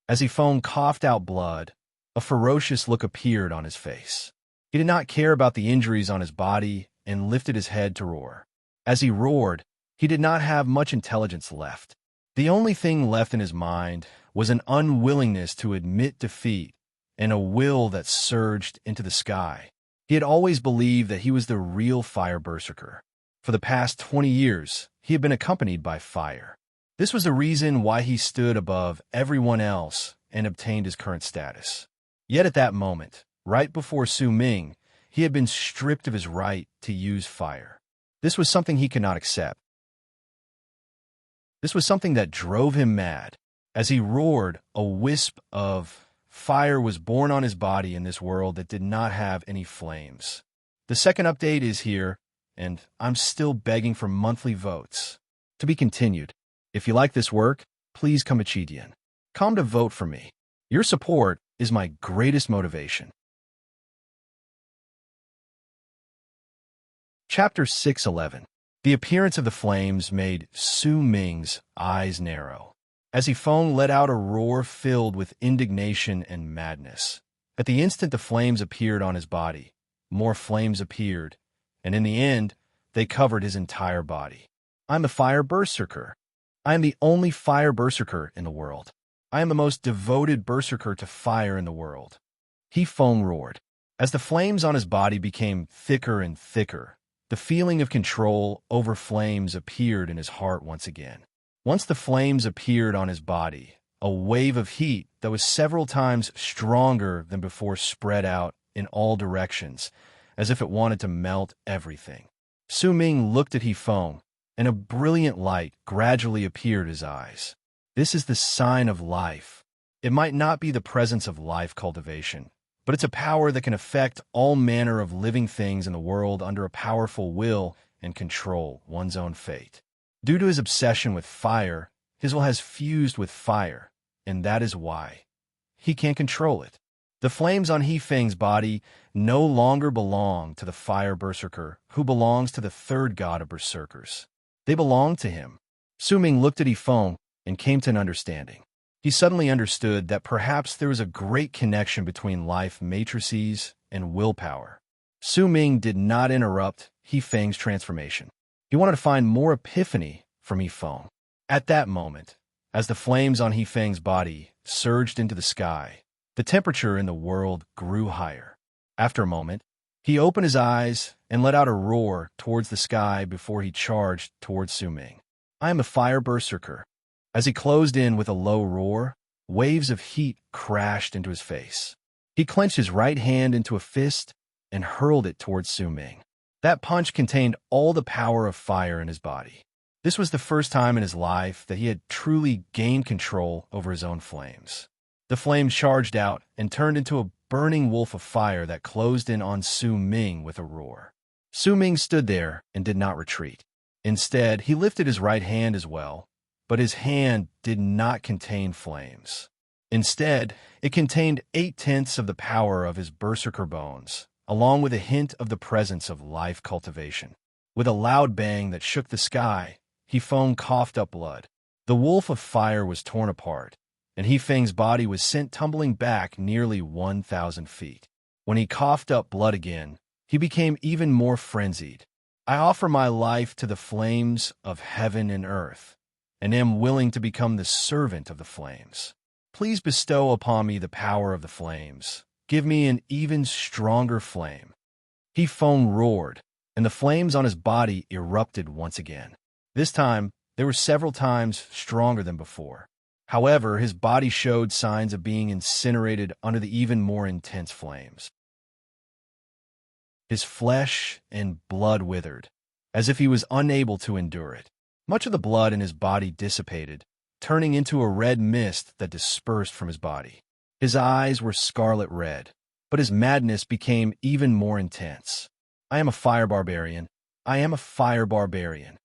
As Hefeng coughed out blood, a ferocious look appeared on his face. He did not care about the injuries on his body and lifted his head to roar. As he roared, he did not have much intelligence left. The only thing left in his mind was an unwillingness to admit defeat and a will that surged into the sky. He had always believed that he was the real fire berserker. For the past 20 years, he had been accompanied by fire. This was the reason why he stood above everyone else and obtained his current status. Yet at that moment, right before Su Ming, he had been stripped of his right to use fire. This was something he could not accept. This was something that drove him mad. As he roared, a wisp of fire was born on his body in this world that did not have any flames. The second update is here, and I'm still begging for monthly votes. To be continued. If you like this work, please come Chidian. Come to vote for me. Your support is my greatest motivation. Chapter 611. The appearance of the flames made Su Ming's eyes narrow, as Hefeng let out a roar filled with indignation and madness. At the instant the flames appeared on his body, more flames appeared, and in the end, they covered his entire body. I'm the fire berserker. I am the only fire berserker in the world. I am the most devoted berserker to fire in the world. Hefeng roared. As the flames on his body became thicker and thicker, the feeling of control over flames appeared in his heart once again. Once the flames appeared on his body, a wave of heat that was several times stronger than before spread out in all directions, as if it wanted to melt everything. Su Ming looked at Hefeng, and a brilliant light gradually appeared in his eyes. This is the sign of life. It might not be the presence of life cultivation, but it's a power that can affect all manner of living things in the world under a powerful will and control one's own fate. Due to his obsession with fire, his will has fused with fire, and that is why he can't control it. The flames on Hefeng's body no longer belong to the fire berserker, who belongs to the third god of berserkers. They belong to him. Su Ming looked at Hefeng and came to an understanding. He suddenly understood that perhaps there was a great connection between life matrices and willpower. Su Ming did not interrupt Hefeng's transformation. He wanted to find more epiphany from Hefeng. At that moment, as the flames on Hefeng's body surged into the sky, the temperature in the world grew higher. After a moment, he opened his eyes and let out a roar towards the sky before he charged towards Su Ming. I am a fire berserker. As he closed in with a low roar, waves of heat crashed into his face. He clenched his right hand into a fist and hurled it towards Su Ming. That punch contained all the power of fire in his body. This was the first time in his life that he had truly gained control over his own flames. The flames charged out and turned into a burning wolf of fire that closed in on Su Ming with a roar. Su Ming stood there and did not retreat. Instead, he lifted his right hand as well, but his hand did not contain flames. Instead, it contained 8/10 of the power of his berserker bones, along with a hint of the presence of life cultivation. With a loud bang that shook the sky, Hefeng coughed up blood. The wolf of fire was torn apart, and Hefeng's body was sent tumbling back nearly 1,000 feet. When he coughed up blood again, he became even more frenzied. I offer my life to the flames of heaven and earth, and am willing to become the servant of the flames. Please bestow upon me the power of the flames. Give me an even stronger flame. Hefeng roared. and the flames on his body erupted once again. This time, they were several times stronger than before. However, his body showed signs of being incinerated under the even more intense flames. His flesh and blood withered, as if he was unable to endure it. Much of the blood in his body dissipated, turning into a red mist that dispersed from his body. His eyes were scarlet red, but his madness became even more intense. "I am a fire barbarian. I am a fire barbarian."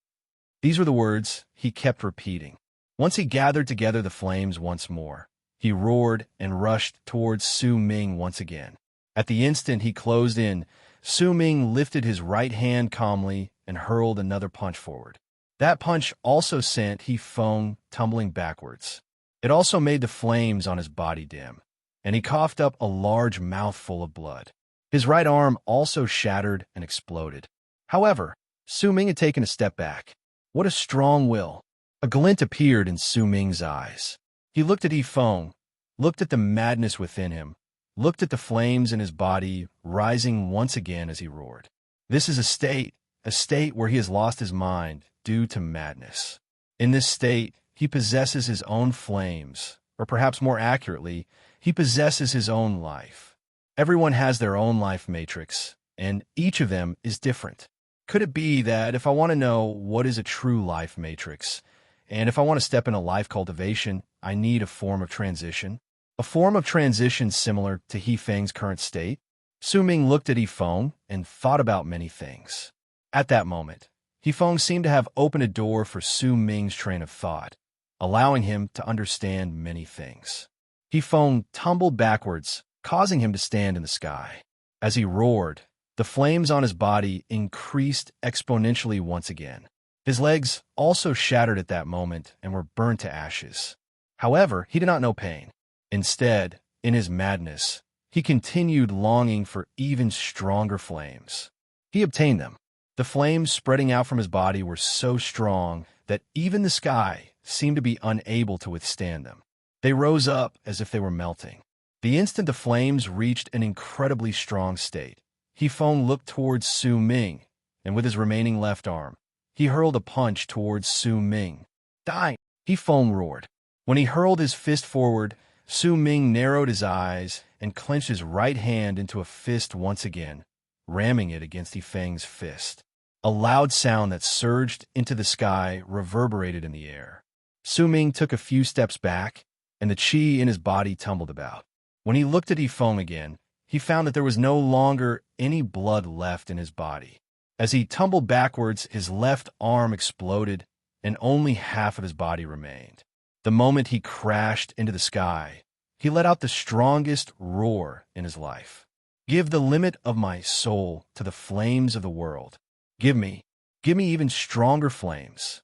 These were the words he kept repeating. Once he gathered together the flames once more, he roared and rushed towards Su Ming once again. At the instant he closed in, Su Ming lifted his right hand calmly and hurled another punch forward. That punch also sent He Feng tumbling backwards. It also made the flames on his body dim, and he coughed up a large mouthful of blood. His right arm also shattered and exploded. However, Su Ming had taken a step back. What a strong will! A glint appeared in Su Ming's eyes. He looked at He Feng, looked at the madness within him, looked at the flames in his body rising once again as he roared. This is a state where he has lost his mind due to madness. In this state, he possesses his own flames, or perhaps more accurately, he possesses his own life. Everyone has their own life matrix, and each of them is different. Could it be that if I want to know what is a true life matrix, and if I want to step into life cultivation, I need a form of transition? A form of transition similar to He Feng's current state? Su Ming looked at He Feng and thought about many things. At that moment, He Feng seemed to have opened a door for Su Ming's train of thought, allowing him to understand many things. He Feng tumbled backwards, causing him to stand in the sky. As he roared, the flames on his body increased exponentially once again. His legs also shattered at that moment and were burned to ashes. However, he did not know pain. Instead, in his madness, he continued longing for even stronger flames. He obtained them. The flames spreading out from his body were so strong that even the sky seemed to be unable to withstand them. They rose up as if they were melting. The instant the flames reached an incredibly strong state, He Feng looked towards Su Ming, and with his remaining left arm, he hurled a punch towards Su Ming. "Die!" He Feng roared. When he hurled his fist forward, Su Ming narrowed his eyes and clenched his right hand into a fist once again, ramming it against He Feng's fist. A loud sound that surged into the sky reverberated in the air. Su Ming took a few steps back, and the qi in his body tumbled about. When he looked at He Feng again, he found that there was no longer any blood left in his body. As he tumbled backwards, his left arm exploded, and only half of his body remained. The moment he crashed into the sky, he let out the strongest roar in his life. "Give the limit of my soul to the flames of the world. Give me even stronger flames."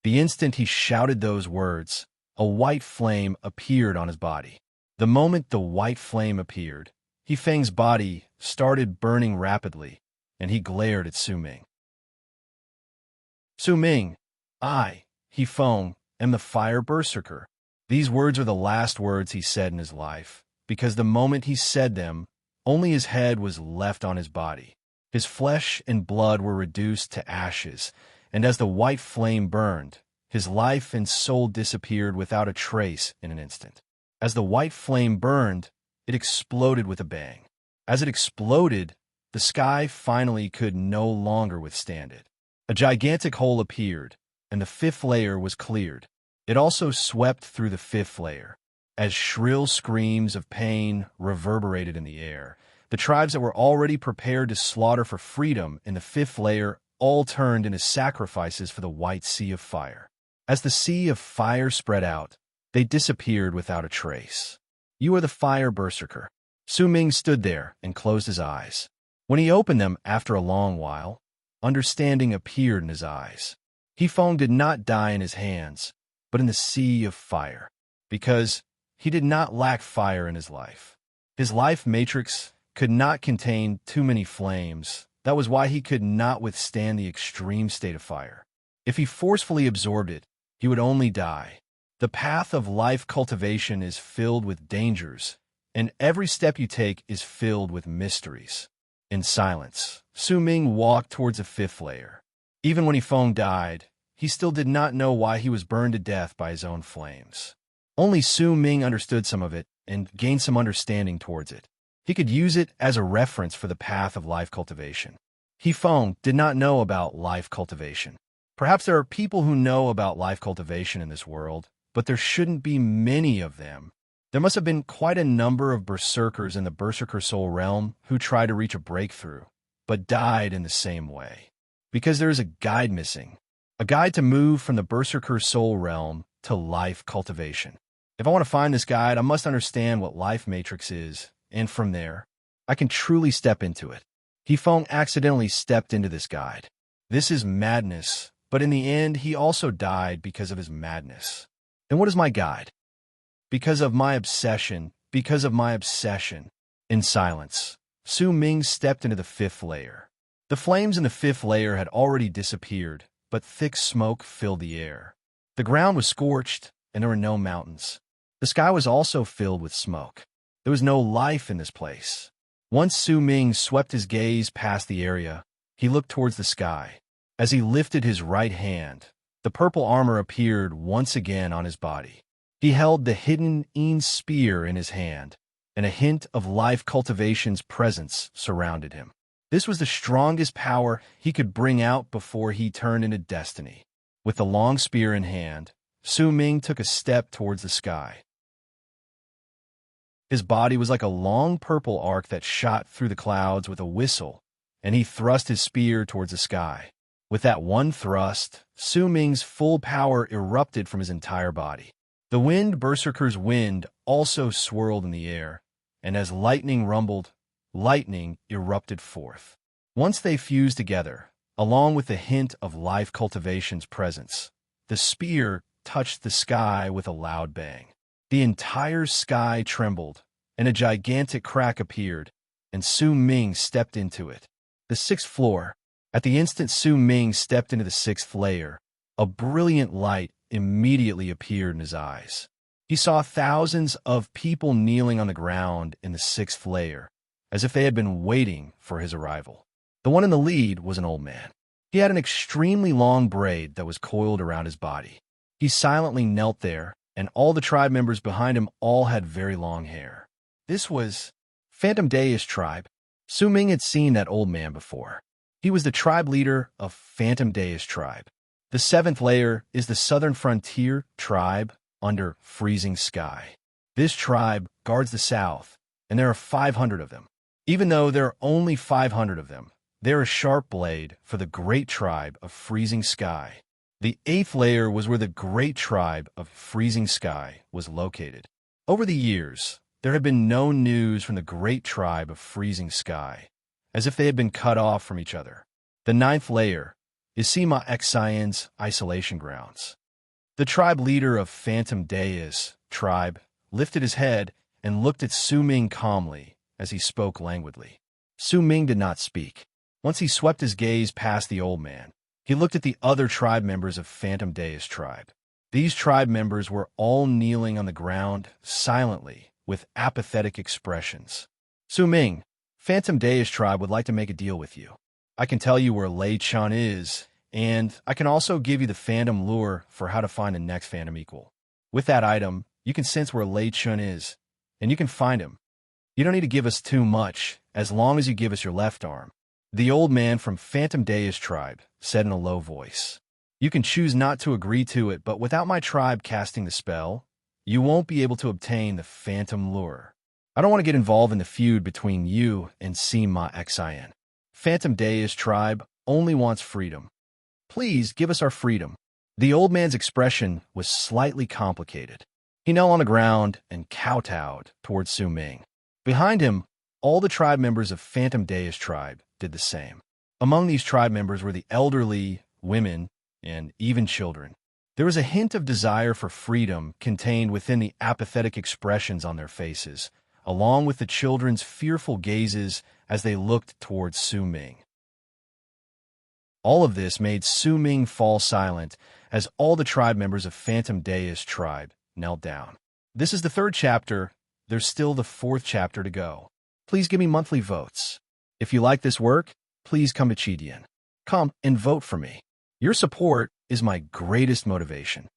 The instant he shouted those words, a white flame appeared on his body. The moment the white flame appeared, He Feng's body started burning rapidly, and he glared at Su Ming. "Su Ming, I, He Feng, am the fire berserker." These words are the last words he said in his life, because the moment he said them, only his head was left on his body. His flesh and blood were reduced to ashes, and as the white flame burned, his life and soul disappeared without a trace in an instant. As the white flame burned, it exploded with a bang. As it exploded, the sky finally could no longer withstand it. A gigantic hole appeared, and the fifth layer was cleared. It also swept through the fifth layer. As shrill screams of pain reverberated in the air, the tribes that were already prepared to slaughter for freedom in the fifth layer all turned into sacrifices for the white sea of fire. As the sea of fire spread out, they disappeared without a trace. "You are the fire berserker." Su Ming stood there and closed his eyes. When he opened them after a long while, understanding appeared in his eyes. He Feng did not die in his hands, but in the sea of fire, because he did not lack fire in his life. His life matrix could not contain too many flames. That was why he could not withstand the extreme state of fire. If he forcefully absorbed it, he would only die. The path of life cultivation is filled with dangers, and every step you take is filled with mysteries. In silence, Su Ming walked towards the fifth layer. Even when Feng died, he still did not know why he was burned to death by his own flames. Only Su Ming understood some of it and gained some understanding towards it. He could use it as a reference for the path of life cultivation. Feng did not know about life cultivation. Perhaps there are people who know about life cultivation in this world, but there shouldn't be many of them. There must have been quite a number of berserkers in the Berserker Soul realm who tried to reach a breakthrough, but died in the same way. Because there is a guide missing. A guide to move from the Berserker Soul realm to life cultivation. If I want to find this guide, I must understand what life matrix is, and from there, I can truly step into it. Feng accidentally stepped into this guide. This is madness, but in the end, he also died because of his madness. And what is my guide? Because of my obsession. In silence, Su Ming stepped into the fifth layer. The flames in the fifth layer had already disappeared, but thick smoke filled the air. The ground was scorched, and there were no mountains. The sky was also filled with smoke. There was no life in this place. Once Su Ming swept his gaze past the area, he looked towards the sky. As he lifted his right hand, the purple armor appeared once again on his body. He held the hidden spear in his hand, and a hint of life cultivation's presence surrounded him. This was the strongest power he could bring out before he turned into destiny. With the long spear in hand, Su Ming took a step towards the sky. His body was like a long purple arc that shot through the clouds with a whistle, and he thrust his spear towards the sky. With that one thrust, Su Ming's full power erupted from his entire body. The wind berserker's wind also swirled in the air, and as lightning rumbled, lightning erupted forth. Once they fused together, along with the hint of life cultivation's presence, the spear touched the sky with a loud bang. The entire sky trembled, and a gigantic crack appeared, and Su Ming stepped into it. The sixth floor. At the instant Su Ming stepped into the sixth layer, a brilliant light immediately appeared in his eyes. He saw thousands of people kneeling on the ground in the sixth layer, as if they had been waiting for his arrival. The one in the lead was an old man. He had an extremely long braid that was coiled around his body. He silently knelt there, and all the tribe members behind him all had very long hair. This was Phantom Deist tribe. Su Ming had seen that old man before. He was the tribe leader of Phantom Deist tribe. The seventh layer is the Southern Frontier tribe under Freezing Sky. This tribe guards the south, and there are 500 of them. Even though there are only 500 of them, they're a sharp blade for the great tribe of Freezing Sky. The eighth layer was where the great tribe of Freezing Sky was located. Over the years, there had been no news from the great tribe of Freezing Sky, as if they had been cut off from each other. The ninth layer is Sima Xian's isolation grounds. The tribe leader of Phantom Deist tribe lifted his head and looked at Su Ming calmly as he spoke languidly. Su Ming did not speak. Once he swept his gaze past the old man, he looked at the other tribe members of Phantom Deist tribe. These tribe members were all kneeling on the ground silently with apathetic expressions. Su Ming, Phantom Deist tribe would like to make a deal with you. I can tell you where Lei Chun is, and I can also give you the Phantom Lure for how to find the next Phantom equal. With that item, you can sense where Lei Chun is, and you can find him. You don't need to give us too much, as long as you give us your left arm. The old man from Phantom Deist tribe said in a low voice. You can choose not to agree to it, but without my tribe casting the spell, you won't be able to obtain the Phantom Lure. I don't want to get involved in the feud between you and Sima Xian. Phantom Deist tribe only wants freedom. Please give us our freedom. The old man's expression was slightly complicated. He knelt on the ground and kowtowed towards Su Ming. Behind him, all the tribe members of Phantom Deist tribe did the same. Among these tribe members were the elderly, women, and even children. There was a hint of desire for freedom contained within the apathetic expressions on their faces, along with the children's fearful gazes as they looked towards Su Ming. All of this made Su Ming fall silent as all the tribe members of Phantom Deist tribe knelt down. This is the third chapter. There's still the fourth chapter to go. Please give me monthly votes. If you like this work, please come to Chidian. Come and vote for me. Your support is my greatest motivation.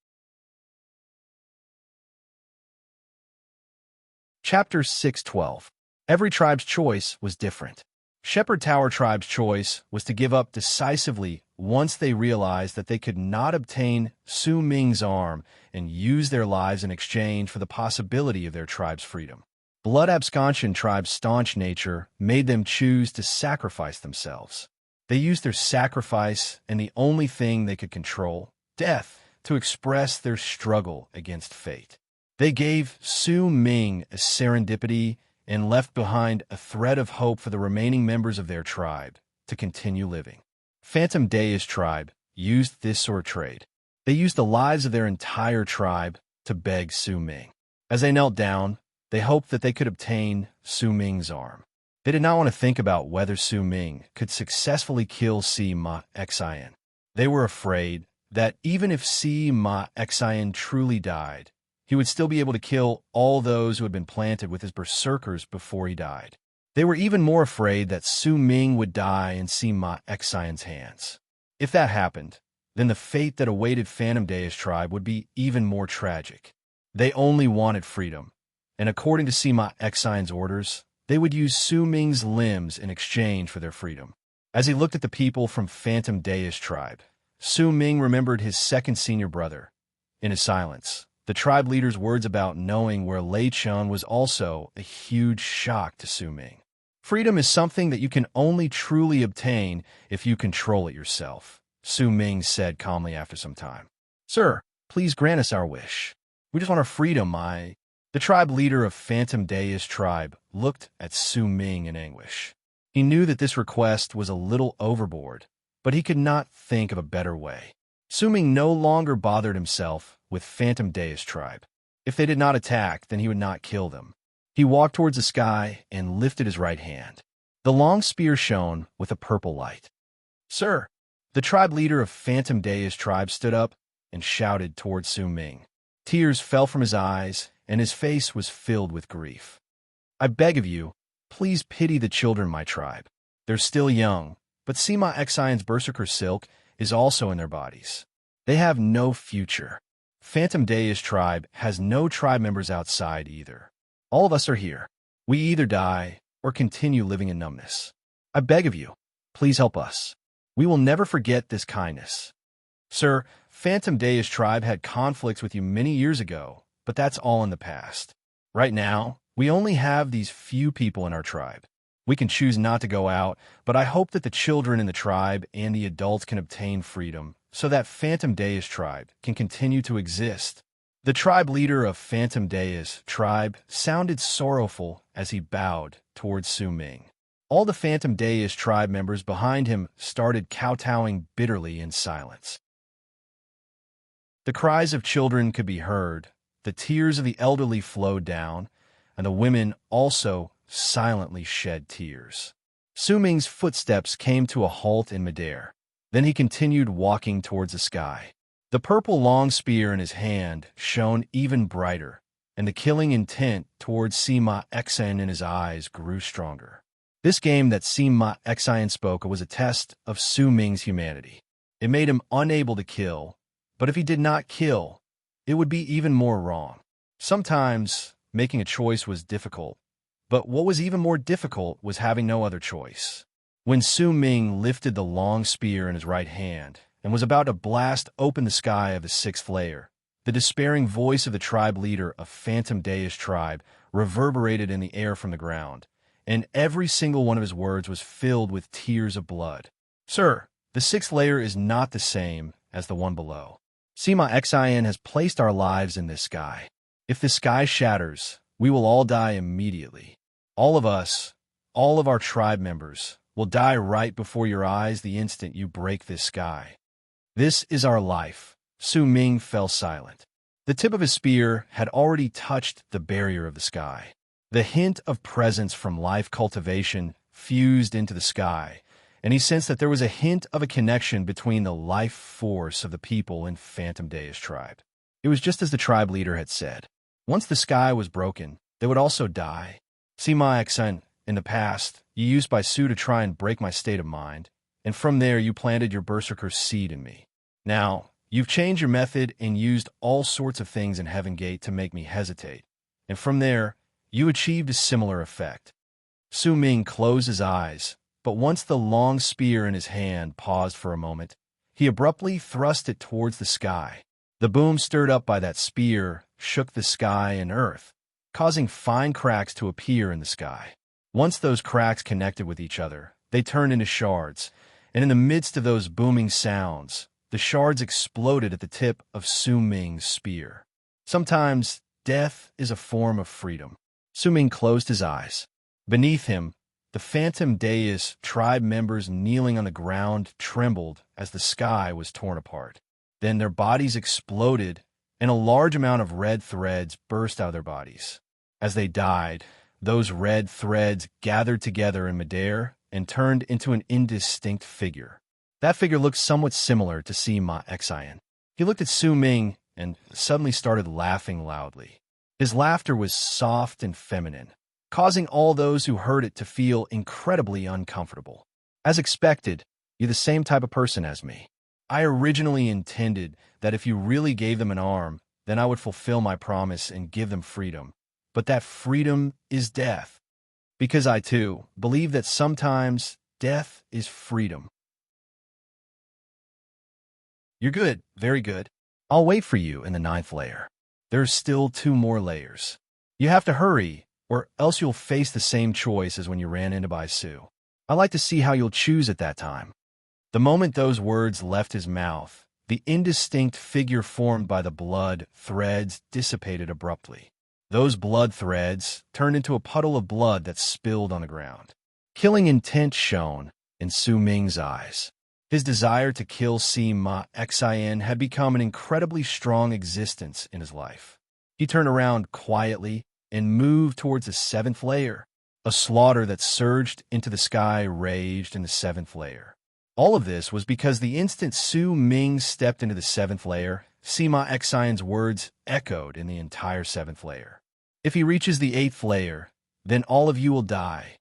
Chapter 6:12. Every tribe's choice was different. Shepherd Tower tribe's choice was to give up decisively once they realized that they could not obtain Su Ming's arm and use their lives in exchange for the possibility of their tribe's freedom. Blood Absconsion tribe's staunch nature made them choose to sacrifice themselves. They used their sacrifice and the only thing they could control, death, to express their struggle against fate. They gave Su Ming a serendipity and left behind a thread of hope for the remaining members of their tribe to continue living. Phantom Deist tribe used this sort of trade. They used the lives of their entire tribe to beg Su Ming. As they knelt down, they hoped that they could obtain Su Ming's arm. They did not want to think about whether Su Ming could successfully kill Sima Xian. They were afraid that even if Sima Xian truly died, he would still be able to kill all those who had been planted with his berserkers before he died. They were even more afraid that Su Ming would die in Sima Xian's hands. If that happened, then the fate that awaited Phantom Deist tribe would be even more tragic. They only wanted freedom, and according to Sima Xian's orders, they would use Su Ming's limbs in exchange for their freedom. As he looked at the people from Phantom Deist tribe, Su Ming remembered his second senior brother. In his silence, the tribe leader's words about knowing where Lei Chun was also a huge shock to Su Ming. Freedom is something that you can only truly obtain if you control it yourself, Su Ming said calmly after some time. Sir, please grant us our wish. We just want our freedom, The tribe leader of Phantom Deist tribe looked at Su Ming in anguish. He knew that this request was a little overboard, but he could not think of a better way. Su Ming no longer bothered himself with Phantom Deist tribe. If they did not attack, then he would not kill them. He walked towards the sky and lifted his right hand. The long spear shone with a purple light. Sir, the tribe leader of Phantom Deist tribe stood up and shouted towards Su Ming. Tears fell from his eyes, and his face was filled with grief. I beg of you, please pity the children of my tribe. They're still young, but Sima Xian's berserker silk is also in their bodies. They have no future. Phantom Deist tribe has no tribe members outside either. All of us are here. We either die or continue living in numbness. I beg of you, please help us. We will never forget this kindness. Sir, Phantom Deist tribe had conflicts with you many years ago, but that's all in the past. Right now, we only have these few people in our tribe. We can choose not to go out, but I hope that the children in the tribe and the adults can obtain freedom so that Phantom Deist tribe can continue to exist. The tribe leader of Phantom Deist tribe sounded sorrowful as he bowed towards Su Ming. All the Phantom Deist tribe members behind him started kowtowing bitterly in silence. The cries of children could be heard, the tears of the elderly flowed down, and the women also silently shed tears. Su Ming's footsteps came to a halt in midair. Then he continued walking towards the sky. The purple long spear in his hand shone even brighter, and the killing intent towards Sima Xian in his eyes grew stronger. This game that Sima Xian spoke of was a test of Su Ming's humanity. It made him unable to kill, but if he did not kill, it would be even more wrong. Sometimes, making a choice was difficult, but what was even more difficult was having no other choice. When Su Ming lifted the long spear in his right hand and was about to blast open the sky of the sixth layer, the despairing voice of the tribe leader of Phantom Deist tribe reverberated in the air from the ground, and every single one of his words was filled with tears of blood. Sir, the sixth layer is not the same as the one below. Sima Xian has placed our lives in this sky. If the sky shatters, we will all die immediately. All of us, all of our tribe members, will die right before your eyes the instant you break this sky. This is our life. Su Ming fell silent. The tip of his spear had already touched the barrier of the sky. The hint of presence from life cultivation fused into the sky, and he sensed that there was a hint of a connection between the life force of the people in Phantom Deist tribe. It was just as the tribe leader had said. Once the sky was broken, they would also die. Sima Xian, in the past, you used by Su to try and break my state of mind, and from there you planted your berserker seed in me. Now, you've changed your method and used all sorts of things in Heaven Gate to make me hesitate, and from there, you achieved a similar effect. Su Ming closed his eyes, but once the long spear in his hand paused for a moment, he abruptly thrust it towards the sky. The boom stirred up by that spear shook the sky and earth, causing fine cracks to appear in the sky. Once those cracks connected with each other, they turned into shards, and in the midst of those booming sounds, the shards exploded at the tip of Su Ming's spear. Sometimes, death is a form of freedom. Su Ming closed his eyes. Beneath him, the phantom Deus tribe members kneeling on the ground trembled as the sky was torn apart. Then their bodies exploded, and a large amount of red threads burst out of their bodies. As they died, those red threads gathered together in midair and turned into an indistinct figure. That figure looked somewhat similar to Sima Xian. He looked at Su Ming and suddenly started laughing loudly. His laughter was soft and feminine, causing all those who heard it to feel incredibly uncomfortable. As expected, you're the same type of person as me. I originally intended that if you really gave them an arm, then I would fulfill my promise and give them freedom. But that freedom is death. Because I, too, believe that sometimes death is freedom. You're good, very good. I'll wait for you in the 9th layer. There's still 2 more layers. You have to hurry, or else you'll face the same choice as when you ran into Bai Su. I'd like to see how you'll choose at that time. The moment those words left his mouth, the indistinct figure formed by the blood threads dissipated abruptly. Those blood threads turned into a puddle of blood that spilled on the ground. Killing intent shone in Su Ming's eyes. His desire to kill Sima Xian had become an incredibly strong existence in his life. He turned around quietly and moved towards the 7th layer. A slaughter that surged into the sky raged in the 7th layer. All of this was because the instant Su Ming stepped into the 7th layer, Sima Xian's words echoed in the entire 7th layer. If he reaches the 8th layer, then all of you will die.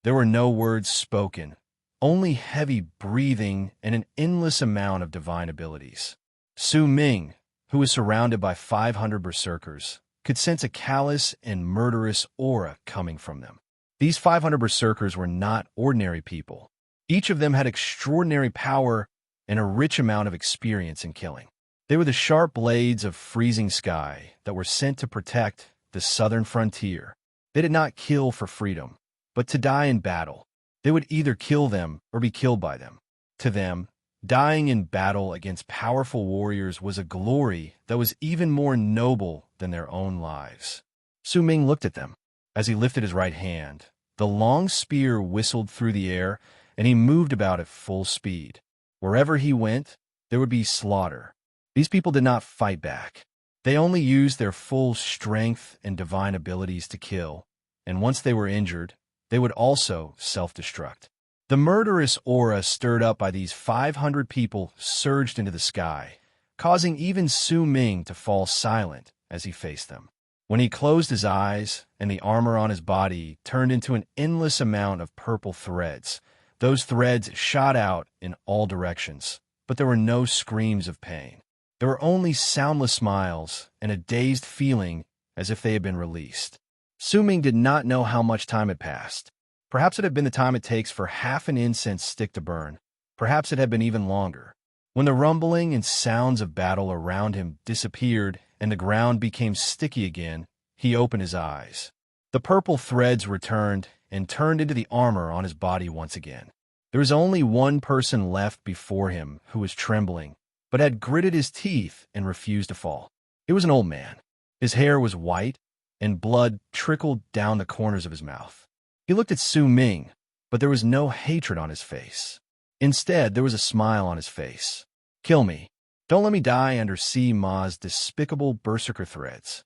There were no words spoken, only heavy breathing and an endless amount of divine abilities. Su Ming, who was surrounded by 500 berserkers, could sense a callous and murderous aura coming from them. These 500 berserkers were not ordinary people. Each of them had extraordinary power and a rich amount of experience in killing. They were the sharp blades of freezing sky that were sent to protect the southern frontier. They did not kill for freedom, but to die in battle. They would either kill them or be killed by them. To them, dying in battle against powerful warriors was a glory that was even more noble than their own lives. Su Ming looked at them. As he lifted his right hand, the long spear whistled through the air, and he moved about at full speed. Wherever he went, there would be slaughter. These people did not fight back. They only used their full strength and divine abilities to kill, and once they were injured, they would also self-destruct. The murderous aura stirred up by these 500 people surged into the sky, causing even Su Ming to fall silent as he faced them. When he closed his eyes and the armor on his body turned into an endless amount of purple threads, those threads shot out in all directions, but there were no screams of pain. There were only soundless smiles and a dazed feeling as if they had been released. Su Ming did not know how much time had passed. Perhaps it had been the time it takes for half an incense stick to burn. Perhaps it had been even longer. When the rumbling and sounds of battle around him disappeared and the ground became sticky again, he opened his eyes. The purple threads returned and turned into the armor on his body once again. There was only one person left before him who was trembling, but had gritted his teeth and refused to fall. It was an old man. His hair was white, and blood trickled down the corners of his mouth. He looked at Su Ming, but there was no hatred on his face. Instead, there was a smile on his face. Kill me. Don't let me die under Sima's despicable berserker threads.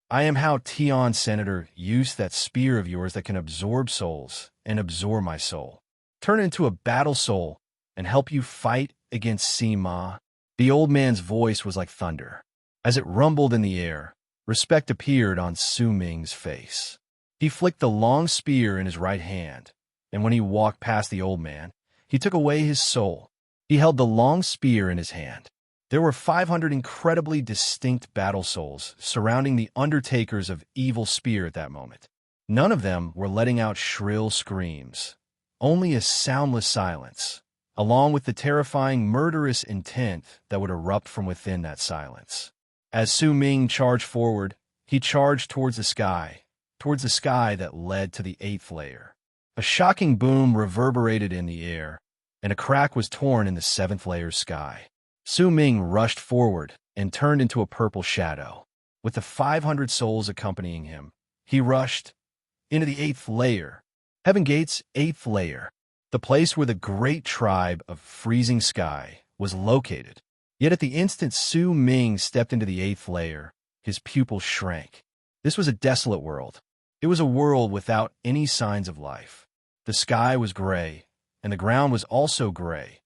I am how Tian Senator used that spear of yours that can absorb souls and absorb my soul. Turn it into a battle soul and help you fight against Sima. The old man's voice was like thunder. As it rumbled in the air, respect appeared on Su Ming's face. He flicked the long spear in his right hand, and when he walked past the old man, he took away his soul. He held the long spear in his hand. There were 500 incredibly distinct battle souls surrounding the undertakers of Evil Spear at that moment. None of them were letting out shrill screams, only a soundless silence, along with the terrifying murderous intent that would erupt from within that silence. As Su Ming charged forward, he charged towards the sky that led to the 8th layer. A shocking boom reverberated in the air, and a crack was torn in the 7th layer's sky. Su Ming rushed forward and turned into a purple shadow. With the 500 souls accompanying him, he rushed into the 8th layer. Heaven Gate's 8th layer, the place where the great tribe of Freezing Sky was located. Yet at the instant Su Ming stepped into the 8th layer, his pupils shrank. This was a desolate world. It was a world without any signs of life. The sky was gray, and the ground was also gray.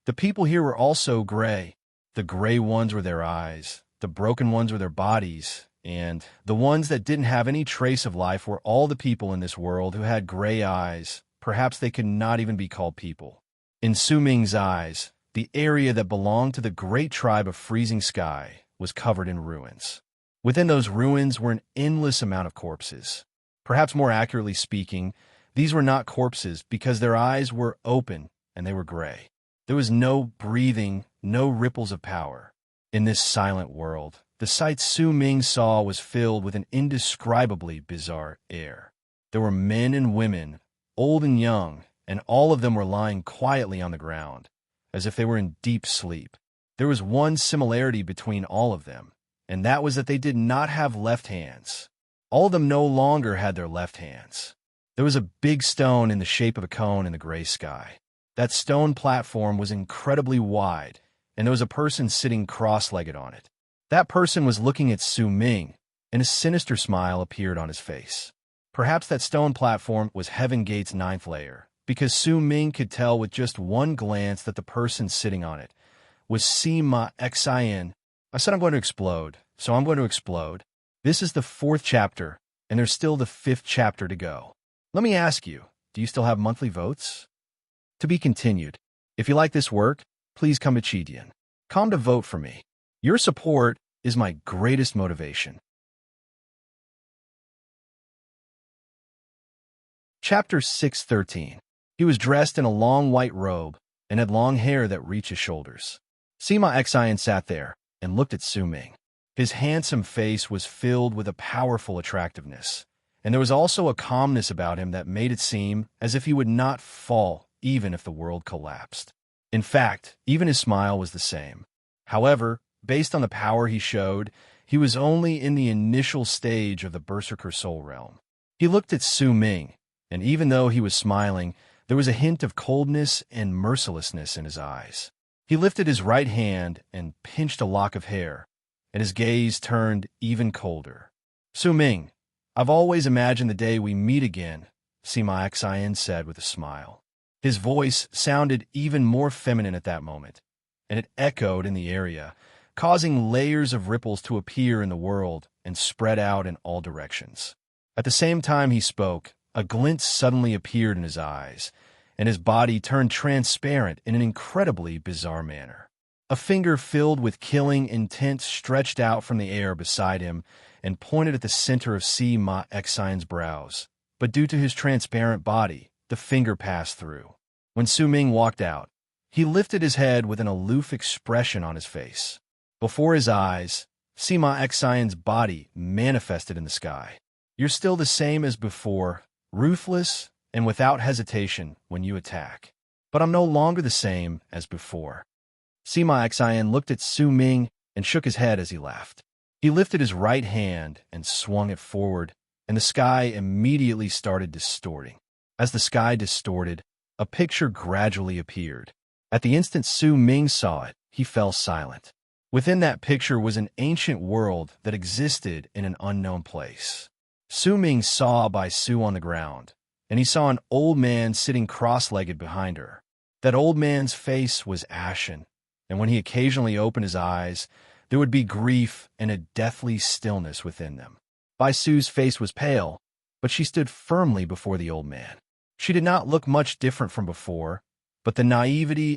The people here were also gray. The gray ones were their eyes, the broken ones were their bodies, and the ones that didn't have any trace of life were all the people in this world who had gray eyes. Perhaps they could not even be called people. In Su Ming's eyes, the area that belonged to the great tribe of Freezing Sky was covered in ruins. Within those ruins were an endless amount of corpses. Perhaps more accurately speaking, these were not corpses because their eyes were open and they were gray. There was no breathing, no ripples of power. In this silent world, the sight Su Ming saw was filled with an indescribably bizarre air. There were men and women, old and young, and all of them were lying quietly on the ground, as if they were in deep sleep. There was one similarity between all of them, and that was that they did not have left hands. All of them no longer had their left hands. There was a big stone in the shape of a cone in the gray sky. That stone platform was incredibly wide, and there was a person sitting cross-legged on it. That person was looking at Su Ming, and a sinister smile appeared on his face. Perhaps that stone platform was Heaven Gate's 9th layer, because Su Ming could tell with just one glance that the person sitting on it was Sima Xian. I said I'm going to explode, so I'm going to explode. This is the 4th chapter, and there's still the 5th chapter to go. Let me ask you, do you still have monthly votes? To be continued. If you like this work, please come to Chidian. Come to vote for me. Your support is my greatest motivation. Chapter 6:13. He was dressed in a long white robe and had long hair that reached his shoulders. Sima Xian sat there and looked at Su Ming. His handsome face was filled with a powerful attractiveness, and there was also a calmness about him that made it seem as if he would not fall even if the world collapsed. In fact, even his smile was the same. However, based on the power he showed, he was only in the initial stage of the Berserker Soul Realm. He looked at Su Ming, and even though he was smiling, there was a hint of coldness and mercilessness in his eyes. He lifted his right hand and pinched a lock of hair, and his gaze turned even colder. Su Ming, I've always imagined the day we meet again, Sima Xian said with a smile. His voice sounded even more feminine at that moment, and it echoed in the area, causing layers of ripples to appear in the world and spread out in all directions. At the same time he spoke, a glint suddenly appeared in his eyes, and his body turned transparent in an incredibly bizarre manner. A finger filled with killing intent stretched out from the air beside him and pointed at the center of Sima Xian's brows, but due to his transparent body, the finger passed through. When Su Ming walked out, he lifted his head with an aloof expression on his face. Before his eyes, Sima Xian's body manifested in the sky. You're still the same as before, ruthless and without hesitation when you attack. But I'm no longer the same as before. Sima Xian looked at Su Ming and shook his head as he laughed. He lifted his right hand and swung it forward, and the sky immediately started distorting. As the sky distorted, a picture gradually appeared. At the instant Su Ming saw it, he fell silent. Within that picture was an ancient world that existed in an unknown place. Su Ming saw Bai Su on the ground, and he saw an old man sitting cross-legged behind her. That old man's face was ashen, and when he occasionally opened his eyes, there would be grief and a deathly stillness within them. Bai Su's face was pale, but she stood firmly before the old man. She did not look much different from before, but the naivety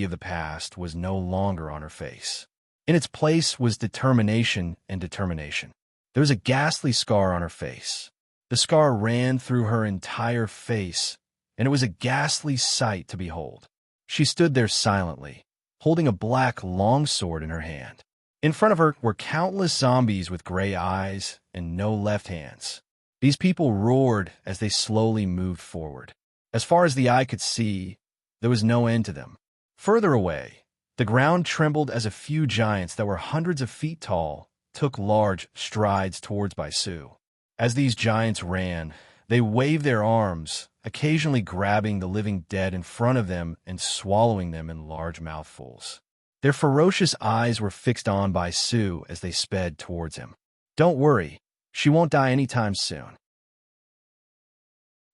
of the past was no longer on her face. In its place was determination and determination. There was a ghastly scar on her face. The scar ran through her entire face, and it was a ghastly sight to behold. She stood there silently, holding a black longsword in her hand. In front of her were countless zombies with gray eyes and no left hands. These people roared as they slowly moved forward. As far as the eye could see, there was no end to them. Further away, the ground trembled as a few giants that were hundreds of feet tall took large strides towards Sue. As these giants ran, they waved their arms, occasionally grabbing the living dead in front of them and swallowing them in large mouthfuls. Their ferocious eyes were fixed on Sue as they sped towards him. "Don't worry, she won't die anytime soon.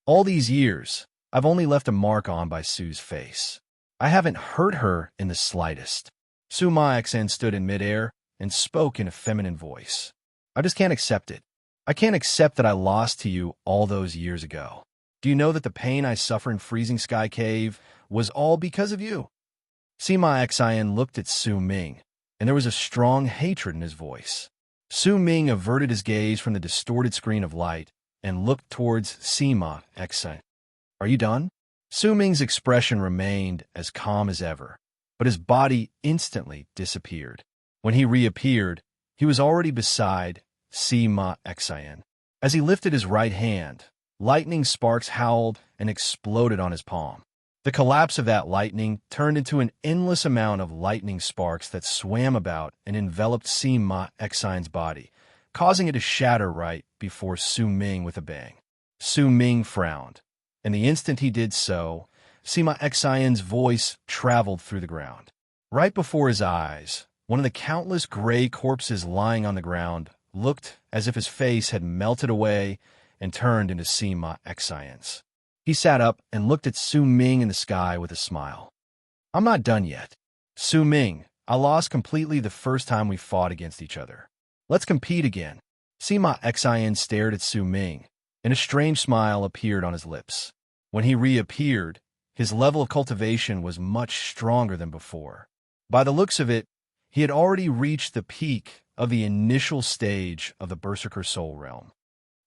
All these years, I've only left a mark on Sue's face. I haven't hurt her in the slightest." Sue Maixen stood in midair and spoke in a feminine voice. "I just can't accept it. I can't accept that I lost to you all those years ago. Do you know that the pain I suffer in Freezing Sky Cave was all because of you?" Sima Xian looked at Su Ming, and there was a strong hatred in his voice. Su Ming averted his gaze from the distorted screen of light and looked towards Sima Xian. "Are you done?" Su Ming's expression remained as calm as ever, but his body instantly disappeared. When he reappeared, he was already beside Sima Xian. As he lifted his right hand, lightning sparks howled and exploded on his palm. The collapse of that lightning turned into an endless amount of lightning sparks that swam about and enveloped Sima Xian's body, causing it to shatter right before Su Ming with a bang. Su Ming frowned, and the instant he did so, Sima Xian's voice traveled through the ground. Right before his eyes, one of the countless gray corpses lying on the ground looked as if his face had melted away and turned into Sima Xian's. He sat up and looked at Su Ming in the sky with a smile. "I'm not done yet. Su Ming, I lost completely the first time we fought against each other. Let's compete again." Sima Xian stared at Su Ming, and a strange smile appeared on his lips. When he reappeared, his level of cultivation was much stronger than before. By the looks of it, he had already reached the peak of the initial stage of the Berserker Soul Realm.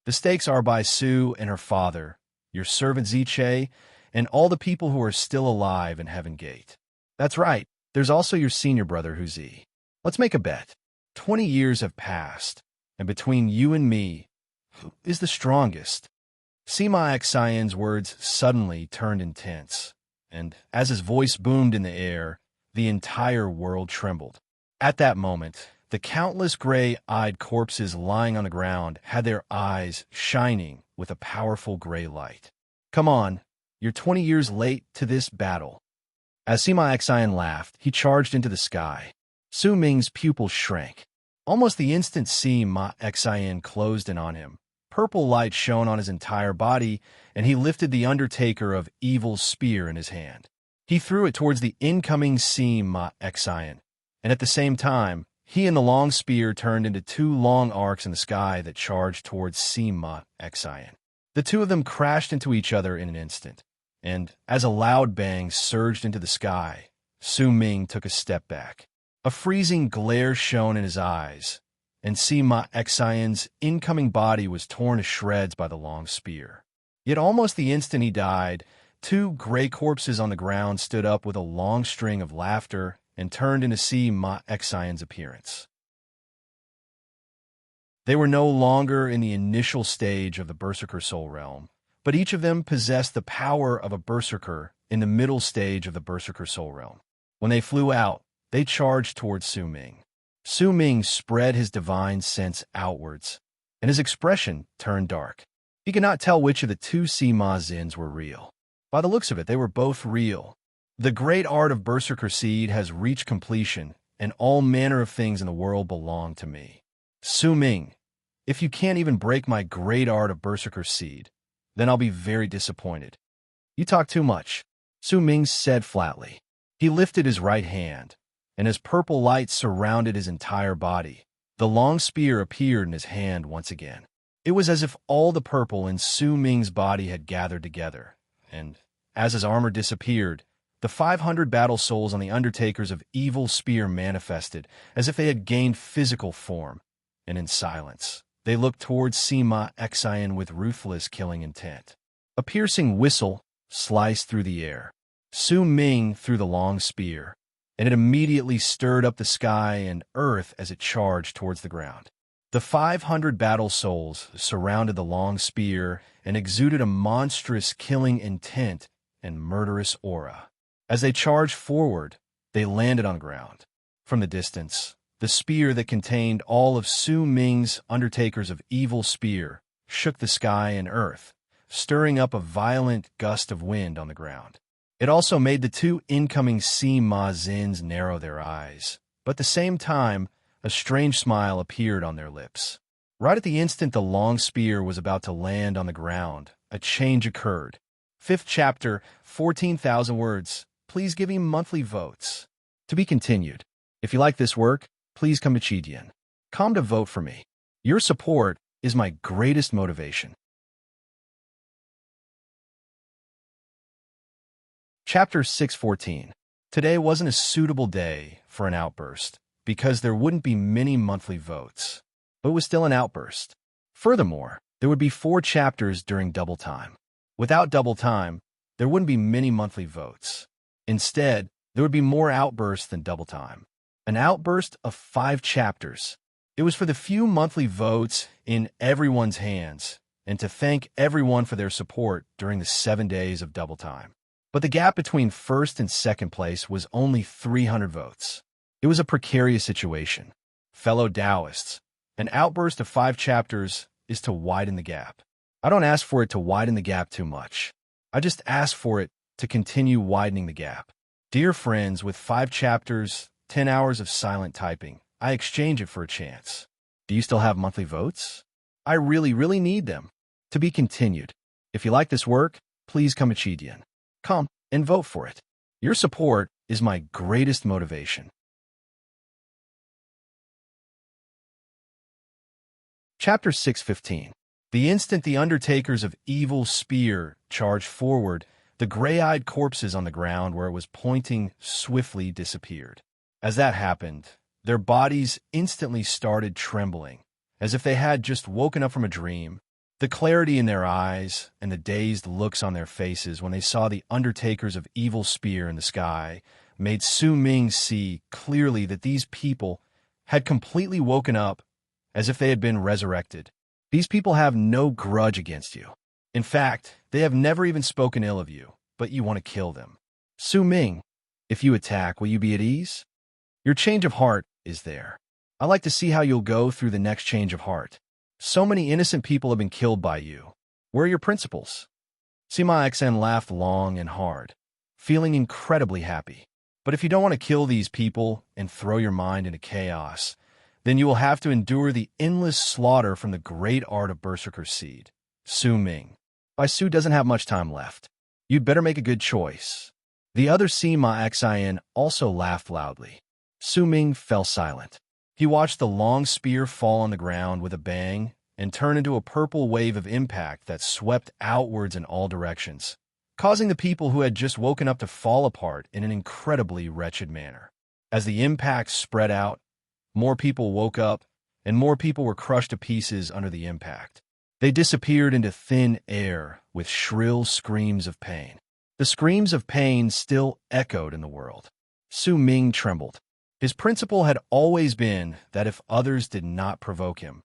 "The stakes are by Sue and her father, your servant Ziche, and all the people who are still alive in Heaven Gate. That's right, there's also your senior brother, Huzi. Let's make a bet. 20 years have passed, and between you and me, who is the strongest?" Sima Xian's words suddenly turned intense, and as his voice boomed in the air, the entire world trembled. At that moment, the countless gray-eyed corpses lying on the ground had their eyes shining with a powerful gray light. "Come on, you're 20 years late to this battle." As Sima Xian laughed, he charged into the sky. Su Ming's pupils shrank. Almost the instant Sima Xian closed in on him, purple light shone on his entire body, and he lifted the Undertaker of Evil's spear in his hand. He threw it towards the incoming Sima Xian, and at the same time, he and the long spear turned into two long arcs in the sky that charged towards Sima Xian. The two of them crashed into each other in an instant, and as a loud bang surged into the sky, Su Ming took a step back. A freezing glare shone in his eyes, and Sima Xian's incoming body was torn to shreds by the long spear. Yet almost the instant he died, two gray corpses on the ground stood up with a long string of laughter and turned into Sima Xian's appearance. They were no longer in the initial stage of the Berserker Soul Realm, but each of them possessed the power of a Berserker in the middle stage of the Berserker Soul Realm. When they flew out, they charged towards Su Ming. Su Ming spread his divine sense outwards, and his expression turned dark. He could not tell which of the two Sima Zins were real. By the looks of it, they were both real. The great art of Berserker Seed has reached completion, and all manner of things in the world belong to me. Su Ming, if you can't even break my great art of Berserker Seed, then I'll be very disappointed. You talk too much, Su Ming said flatly. He lifted his right hand, and as purple light surrounded his entire body, the long spear appeared in his hand once again. It was as if all the purple in Su Ming's body had gathered together, and, as his armor disappeared, the 500 battle souls on the Undertakers of Evil Spear manifested, as if they had gained physical form, and in silence, they looked towards Sima Xian with ruthless killing intent. A piercing whistle sliced through the air. Su Ming threw the long spear, and it immediately stirred up the sky and earth as it charged towards the ground. The 500 battle souls surrounded the long spear and exuded a monstrous killing intent and murderous aura. As they charged forward, they landed on the ground. From the distance, the spear that contained all of Su Ming's Undertakers of Evil Spear shook the sky and earth, stirring up a violent gust of wind on the ground. It also made the two incoming Sima Zins narrow their eyes, but at the same time, a strange smile appeared on their lips. Right at the instant the long spear was about to land on the ground, a change occurred. 5th chapter, 14,000 words. Please give me monthly votes. To be continued. If you like this work, please come to Chidian.com to vote for me. Your support is my greatest motivation. Chapter 614. Today wasn't a suitable day for an outburst, because there wouldn't be many monthly votes. But it was still an outburst. Furthermore, there would be 4 chapters during double time. Without double time, there wouldn't be many monthly votes. Instead, there would be more outbursts than double time. An outburst of 5 chapters. It was for the few monthly votes in everyone's hands, and to thank everyone for their support during the 7 days of double time. But the gap between first and second place was only 300 votes. It was a precarious situation. Fellow Taoists, an outburst of 5 chapters is to widen the gap. I don't ask for it to widen the gap too much. I just ask for it to continue widening the gap. Dear friends, with 5 chapters, 10 hours of silent typing, I exchange it for a chance. Do you still have monthly votes? I really need them. To be continued. If you like this work, please come to Chidian.com and vote for it. Your support is my greatest motivation. Chapter 615. The instant the Undertakers of Evil Spear charged forward, the gray-eyed corpses on the ground where it was pointing swiftly disappeared. As that happened, their bodies instantly started trembling, as if they had just woken up from a dream. The clarity in their eyes and the dazed looks on their faces when they saw the Undertakers of Evil Spear in the sky made Su Ming see clearly that these people had completely woken up as if they had been resurrected. These people have no grudge against you. In fact, they have never even spoken ill of you, but you want to kill them. Su Ming, if you attack, will you be at ease? Your change of heart is there. I like to see how you'll go through the next change of heart. So many innocent people have been killed by you. Where are your principles? Sima Xian laughed long and hard, feeling incredibly happy. But if you don't want to kill these people and throw your mind into chaos, then you will have to endure the endless slaughter from the great art of Berserker Seed. Su Ming. Bai Su doesn't have much time left. You'd better make a good choice. The other Sima Xian also laughed loudly. Su Ming fell silent. He watched the long spear fall on the ground with a bang and turn into a purple wave of impact that swept outwards in all directions, causing the people who had just woken up to fall apart in an incredibly wretched manner. As the impact spread out, more people woke up, and more people were crushed to pieces under the impact. They disappeared into thin air with shrill screams of pain. The screams of pain still echoed in the world. Su Ming trembled. His principle had always been that if others did not provoke him,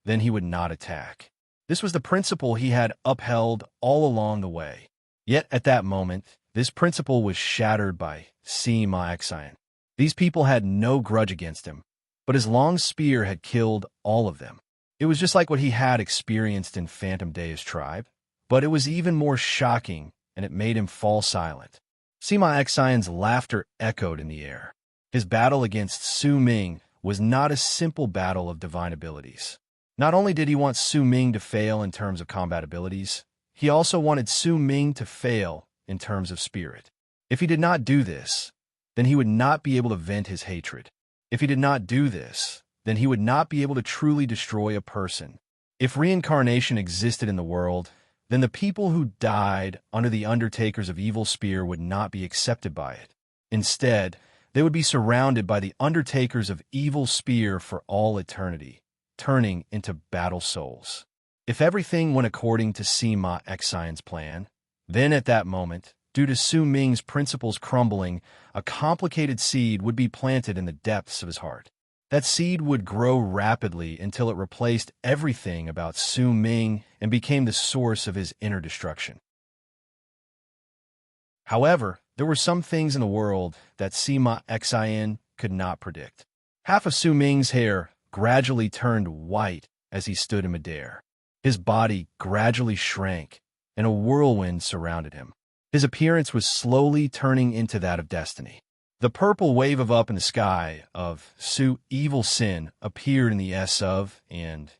then he would not attack. This was the principle he had upheld all along the way. Yet at that moment, this principle was shattered by Sima Xian. These people had no grudge against him, but his long spear had killed all of them. It was just like what he had experienced in Phantom Days tribe, but it was even more shocking, and it made him fall silent. Sima Xian's laughter echoed in the air. His battle against Su Ming was not a simple battle of divine abilities. Not only did he want Su Ming to fail in terms of combat abilities, he also wanted Su Ming to fail in terms of spirit. If he did not do this, then he would not be able to vent his hatred. If he did not do this, then he would not be able to truly destroy a person. If reincarnation existed in the world, then the people who died under the Undertakers of Evil Spear would not be accepted by it. Instead, they would be surrounded by the Undertakers of Evil Spear for all eternity, turning into battle souls. If everything went according to Sima Xian's plan, then at that moment, due to Su Ming's principles crumbling, a complicated seed would be planted in the depths of his heart. That seed would grow rapidly until it replaced everything about Su Ming and became the source of his inner destruction. However, there were some things in the world that Sima Xian could not predict. Half of Su Ming's hair gradually turned white as he stood in midair. His body gradually shrank, and a whirlwind surrounded him. His appearance was slowly turning into that of destiny. The purple wave of up in the sky of Su Evil Sin appeared in the S of and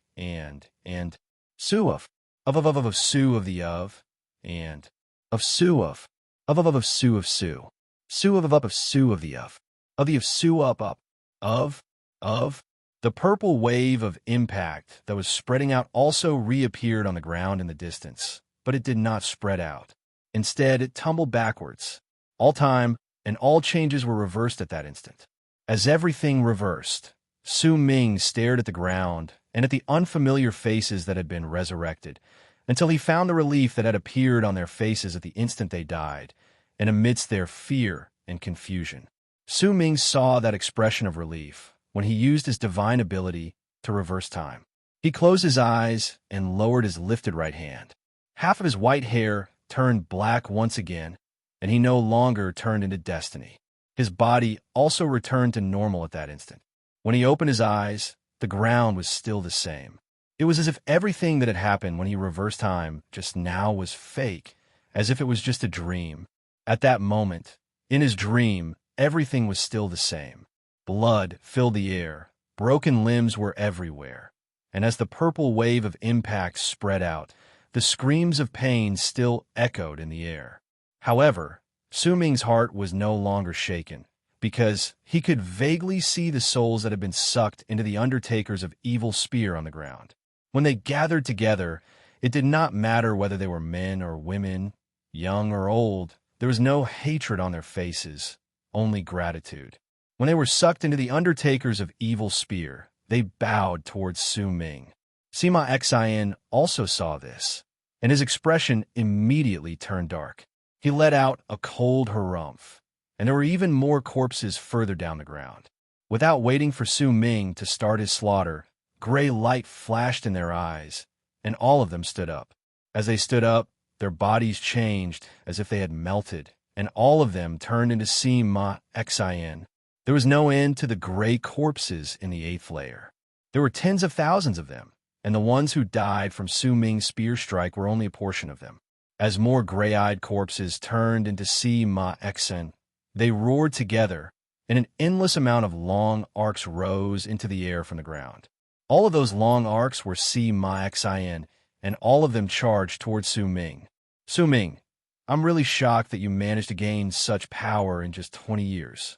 Su of Su of the of and of Su of Su of Su Su of Su of the of Su up of the purple wave of impact that was spreading out also reappeared on the ground in the distance, but it did not spread out. Instead, it tumbled backwards. All time and all changes were reversed at that instant. As everything reversed, Su Ming stared at the ground and at the unfamiliar faces that had been resurrected, until he found the relief that had appeared on their faces at the instant they died, and amidst their fear and confusion. Su Ming saw that expression of relief when he used his divine ability to reverse time. He closed his eyes and lowered his lifted right hand. Half of his white hair turned black once again, and he no longer turned into destiny. His body also returned to normal at that instant. When he opened his eyes, the ground was still the same. It was as if everything that had happened when he reversed time just now was fake, as if it was just a dream. At that moment, in his dream, everything was still the same. Blood filled the air, broken limbs were everywhere, and as the purple wave of impact spread out, the screams of pain still echoed in the air. However, Su Ming's heart was no longer shaken, because he could vaguely see the souls that had been sucked into the Undertakers of Evil Spear on the ground. When they gathered together, it did not matter whether they were men or women, young or old. There was no hatred on their faces, only gratitude. When they were sucked into the Undertakers of Evil Spear, they bowed towards Su Ming. Sima Xian also saw this, and his expression immediately turned dark. He let out a cold harumph, and there were even more corpses further down the ground. Without waiting for Su Ming to start his slaughter, gray light flashed in their eyes, and all of them stood up. As they stood up, their bodies changed as if they had melted, and all of them turned into Sima Xian. There was no end to the gray corpses in the eighth layer. There were tens of thousands of them, and the ones who died from Su Ming's spear strike were only a portion of them. As more gray-eyed corpses turned into Sima Xian, they roared together, and an endless amount of long arcs rose into the air from the ground. All of those long arcs were Sima Xian, and all of them charged towards Su Ming. Su Ming, I'm really shocked that you managed to gain such power in just 20 years.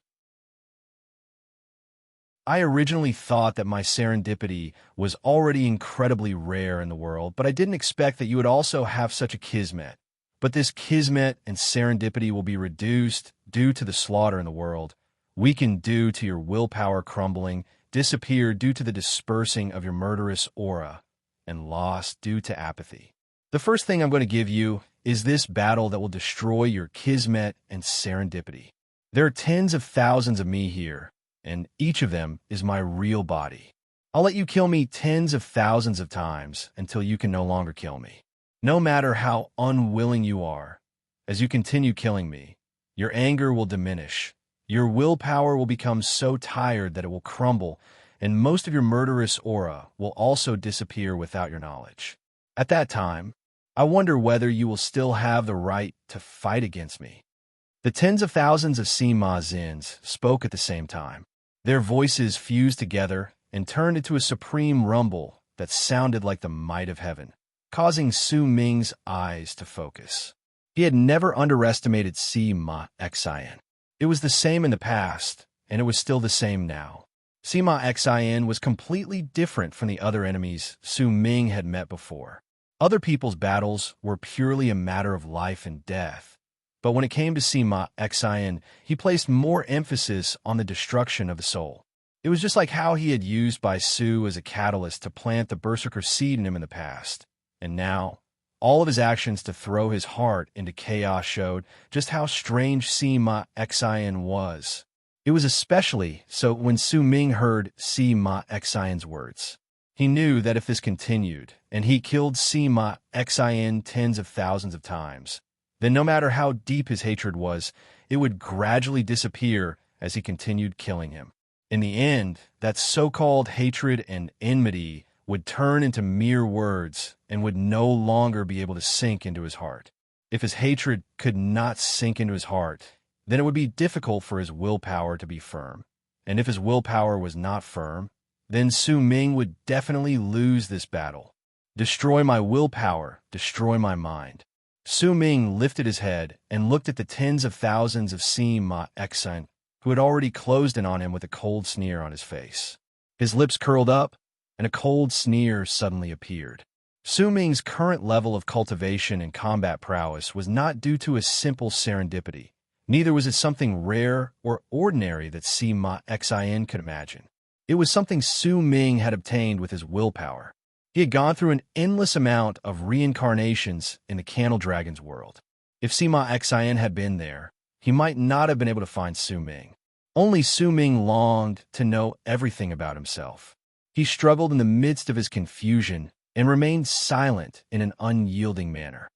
I originally thought that my serendipity was already incredibly rare in the world, but I didn't expect that you would also have such a kismet. But this kismet and serendipity will be reduced due to the slaughter in the world, weakened due to your willpower crumbling, disappeared due to the dispersing of your murderous aura, and lost due to apathy. The first thing I'm going to give you is this battle that will destroy your kismet and serendipity. There are tens of thousands of me here, and each of them is my real body. I'll let you kill me tens of thousands of times until you can no longer kill me. No matter how unwilling you are, as you continue killing me, your anger will diminish. Your willpower will become so tired that it will crumble, and most of your murderous aura will also disappear without your knowledge. At that time, I wonder whether you will still have the right to fight against me. The tens of thousands of Sima Zins spoke at the same time. Their voices fused together and turned into a supreme rumble that sounded like the might of heaven, causing Su Ming's eyes to focus. He had never underestimated Sima Xian. It was the same in the past, and it was still the same now. Sima Xin was completely different from the other enemies Su Ming had met before. Other people's battles were purely a matter of life and death. But when it came to Sima Xin, he placed more emphasis on the destruction of the soul. It was just like how he had used by Su as a catalyst to plant the Berserker seed in him in the past. And now, all of his actions to throw his heart into chaos showed just how strange Sima Xin was. It was especially so when Su Ming heard Sima Xin's words. He knew that if this continued, and he killed Sima Xin tens of thousands of times, then no matter how deep his hatred was, it would gradually disappear as he continued killing him. In the end, that so-called hatred and enmity would turn into mere words and would no longer be able to sink into his heart. If his hatred could not sink into his heart, then it would be difficult for his willpower to be firm. And if his willpower was not firm, then Su Ming would definitely lose this battle. Destroy my willpower, destroy my mind. Su Ming lifted his head and looked at the tens of thousands of Sima Xin, who had already closed in on him with a cold sneer on his face. His lips curled up, and a cold sneer suddenly appeared. Su Ming's current level of cultivation and combat prowess was not due to a simple serendipity. Neither was it something rare or ordinary that Sima Xin could imagine. It was something Su Ming had obtained with his willpower. He had gone through an endless amount of reincarnations in the Candle Dragon's world. If Sima Xin had been there, he might not have been able to find Su Ming. Only Su Ming longed to know everything about himself. He struggled in the midst of his confusion and remained silent in an unyielding manner.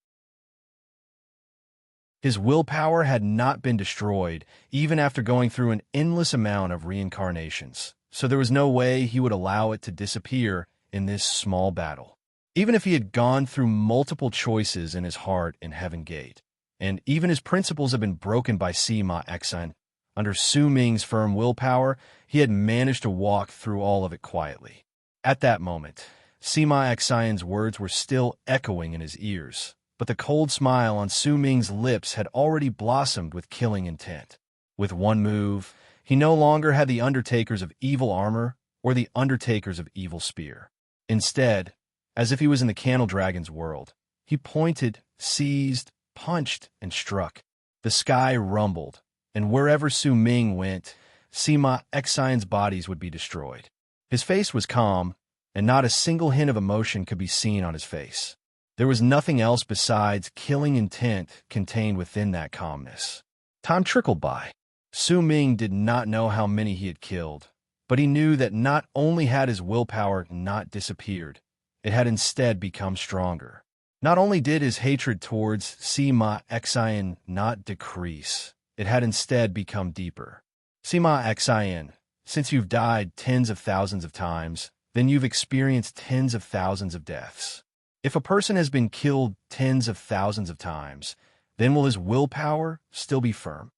His willpower had not been destroyed, even after going through an endless amount of reincarnations, so there was no way he would allow it to disappear in this small battle. Even if he had gone through multiple choices in his heart in Heaven Gate, and even his principles had been broken by Sima Xin, under Su Ming's firm willpower, he had managed to walk through all of it quietly. At that moment, Sima Xin's words were still echoing in his ears, but the cold smile on Su Ming's lips had already blossomed with killing intent. With one move, he no longer had the Undertakers of evil armor or the Undertakers of evil spear. Instead, as if he was in the Candle Dragon's world, he pointed, seized, punched, and struck. The sky rumbled, and wherever Su Ming went, Sima Xin's bodies would be destroyed. His face was calm, and not a single hint of emotion could be seen on his face. There was nothing else besides killing intent contained within that calmness. Time trickled by. Su Ming did not know how many he had killed, but he knew that not only had his willpower not disappeared, it had instead become stronger. Not only did his hatred towards Sima Xin not decrease, it had instead become deeper. Sima Xin, since you've died tens of thousands of times, then you've experienced tens of thousands of deaths. If a person has been killed tens of thousands of times, then will his willpower still be firm?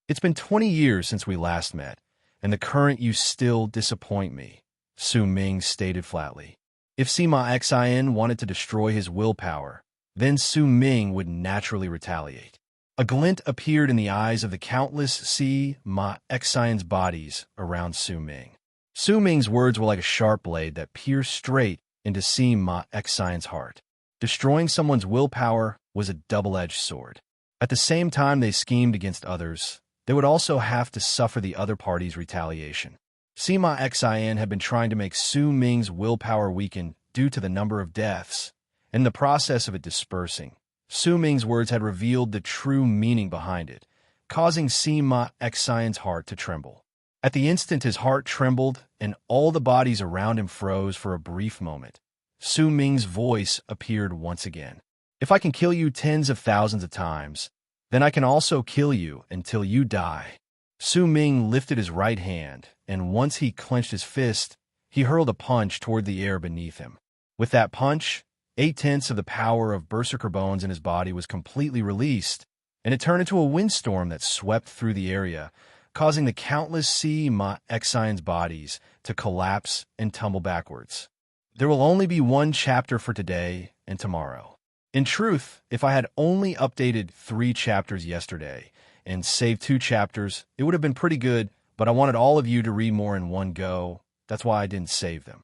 It's been 20 years since we last met, and the current you still disappoint me, Su Ming stated flatly. If Sima Xin wanted to destroy his willpower, then Su Ming would naturally retaliate. A glint appeared in the eyes of the countless Sima Xin's bodies around Su Ming. Su Ming's words were like a sharp blade that pierced straight into Sima Xin's heart. Destroying someone's willpower was a double-edged sword. At the same time they schemed against others, they would also have to suffer the other party's retaliation. Sima Xin had been trying to make Su Ming's willpower weaken due to the number of deaths. In the process of it dispersing, Su Ming's words had revealed the true meaning behind it, causing Sima Xin's heart to tremble. At the instant his heart trembled and all the bodies around him froze for a brief moment, Su Ming's voice appeared once again. If I can kill you tens of thousands of times, then I can also kill you until you die. Su Ming lifted his right hand, and once he clenched his fist, he hurled a punch toward the air beneath him. With that punch, 8/10 of the power of Berserker bones in his body was completely released, and it turned into a windstorm that swept through the area, causing the countless Sima Xin's bodies to collapse and tumble backwards. There will only be one chapter for today and tomorrow. In truth, if I had only updated 3 chapters yesterday and saved 2 chapters, it would have been pretty good, but I wanted all of you to read more in one go. That's why I didn't save them.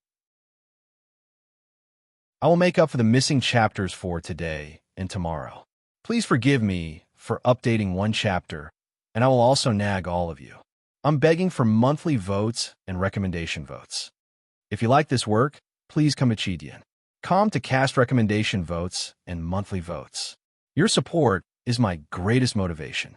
I will make up for the missing chapters for today and tomorrow. Please forgive me for updating one chapter, and I will also nag all of you. I'm begging for monthly votes and recommendation votes. If you like this work, please come to cast recommendation votes and monthly votes. Your support is my greatest motivation.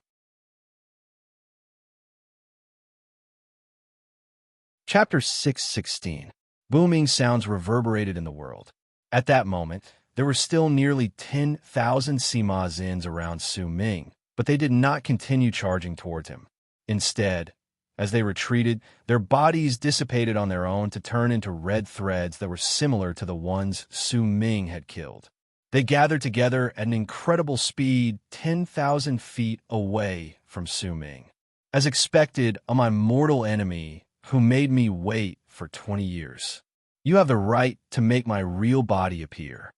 Chapter 616. Booming sounds reverberated in the world. At that moment, there were still nearly 10,000 Sima Zins around Su Ming, but they did not continue charging towards him. Instead, as they retreated, their bodies dissipated on their own to turn into red threads that were similar to the ones Su Ming had killed. They gathered together at an incredible speed 10,000 feet away from Su Ming. As expected, my mortal enemy, who made me wait for 20 years. You have the right to make my real body appear.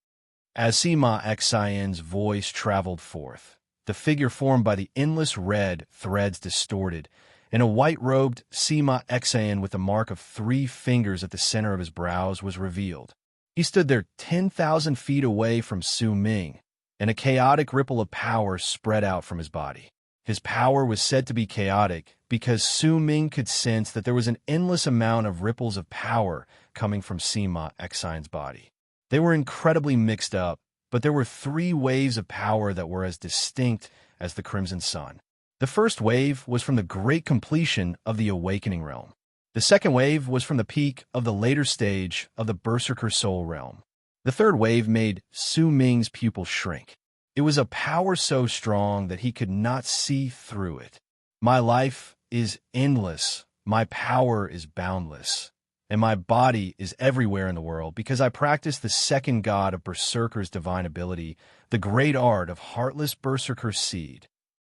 As Sima Xian's voice traveled forth, the figure formed by the endless red threads distorted, and a white-robed Sima Xian with a mark of 3 fingers at the center of his brows was revealed. He stood there 10,000 feet away from Su Ming, and a chaotic ripple of power spread out from his body. His power was said to be chaotic because Su Ming could sense that there was an endless amount of ripples of power coming from Sima Xian's body. They were incredibly mixed up, but there were 3 waves of power that were as distinct as the crimson sun. The first wave was from the great completion of the awakening realm. The second wave was from the peak of the later stage of the berserker soul realm. The third wave made Su Ming's pupil shrink. It was a power so strong that he could not see through it. My life is endless, my power is boundless, and my body is everywhere in the world because I practice the second god of berserker's divine ability, the great art of heartless berserker seed.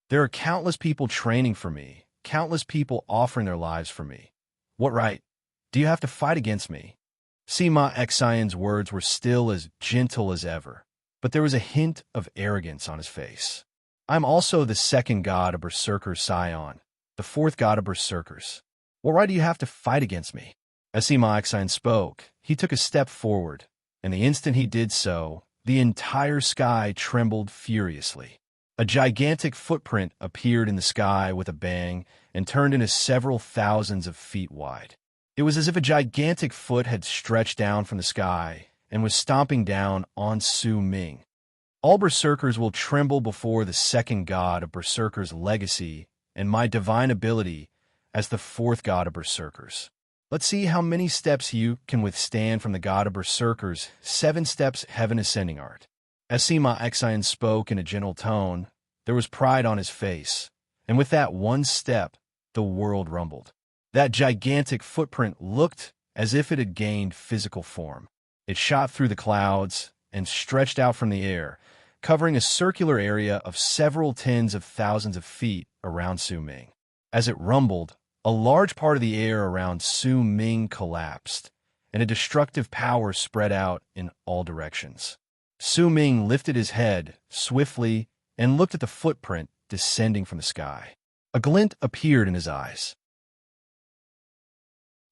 There are countless people training for me, countless people offering their lives for me. What right do you have to fight against me? Sima Xian's words were still as gentle as ever, but there was a hint of arrogance on his face. I'm also the second god of berserkers, Sion, the fourth god of berserkers. What right do you have to fight against me? As Sima Xian spoke, he took a step forward, and the instant he did so, the entire sky trembled furiously. A gigantic footprint appeared in the sky with a bang and turned into several thousands of feet wide. It was as if a gigantic foot had stretched down from the sky and was stomping down on Su Ming. All berserkers will tremble before the second god of berserkers' legacy and my divine ability as the fourth god of berserkers. Let's see how many steps you can withstand from the god of berserkers' 7 steps heaven ascending art. As Sima Xian spoke in a gentle tone, there was pride on his face, and with that one step, the world rumbled. That gigantic footprint looked as if it had gained physical form. It shot through the clouds and stretched out from the air, covering a circular area of several tens of thousands of feet around Su Ming. As it rumbled, a large part of the air around Su Ming collapsed, and a destructive power spread out in all directions. Su Ming lifted his head swiftly and looked at the footprint descending from the sky. A glint appeared in his eyes.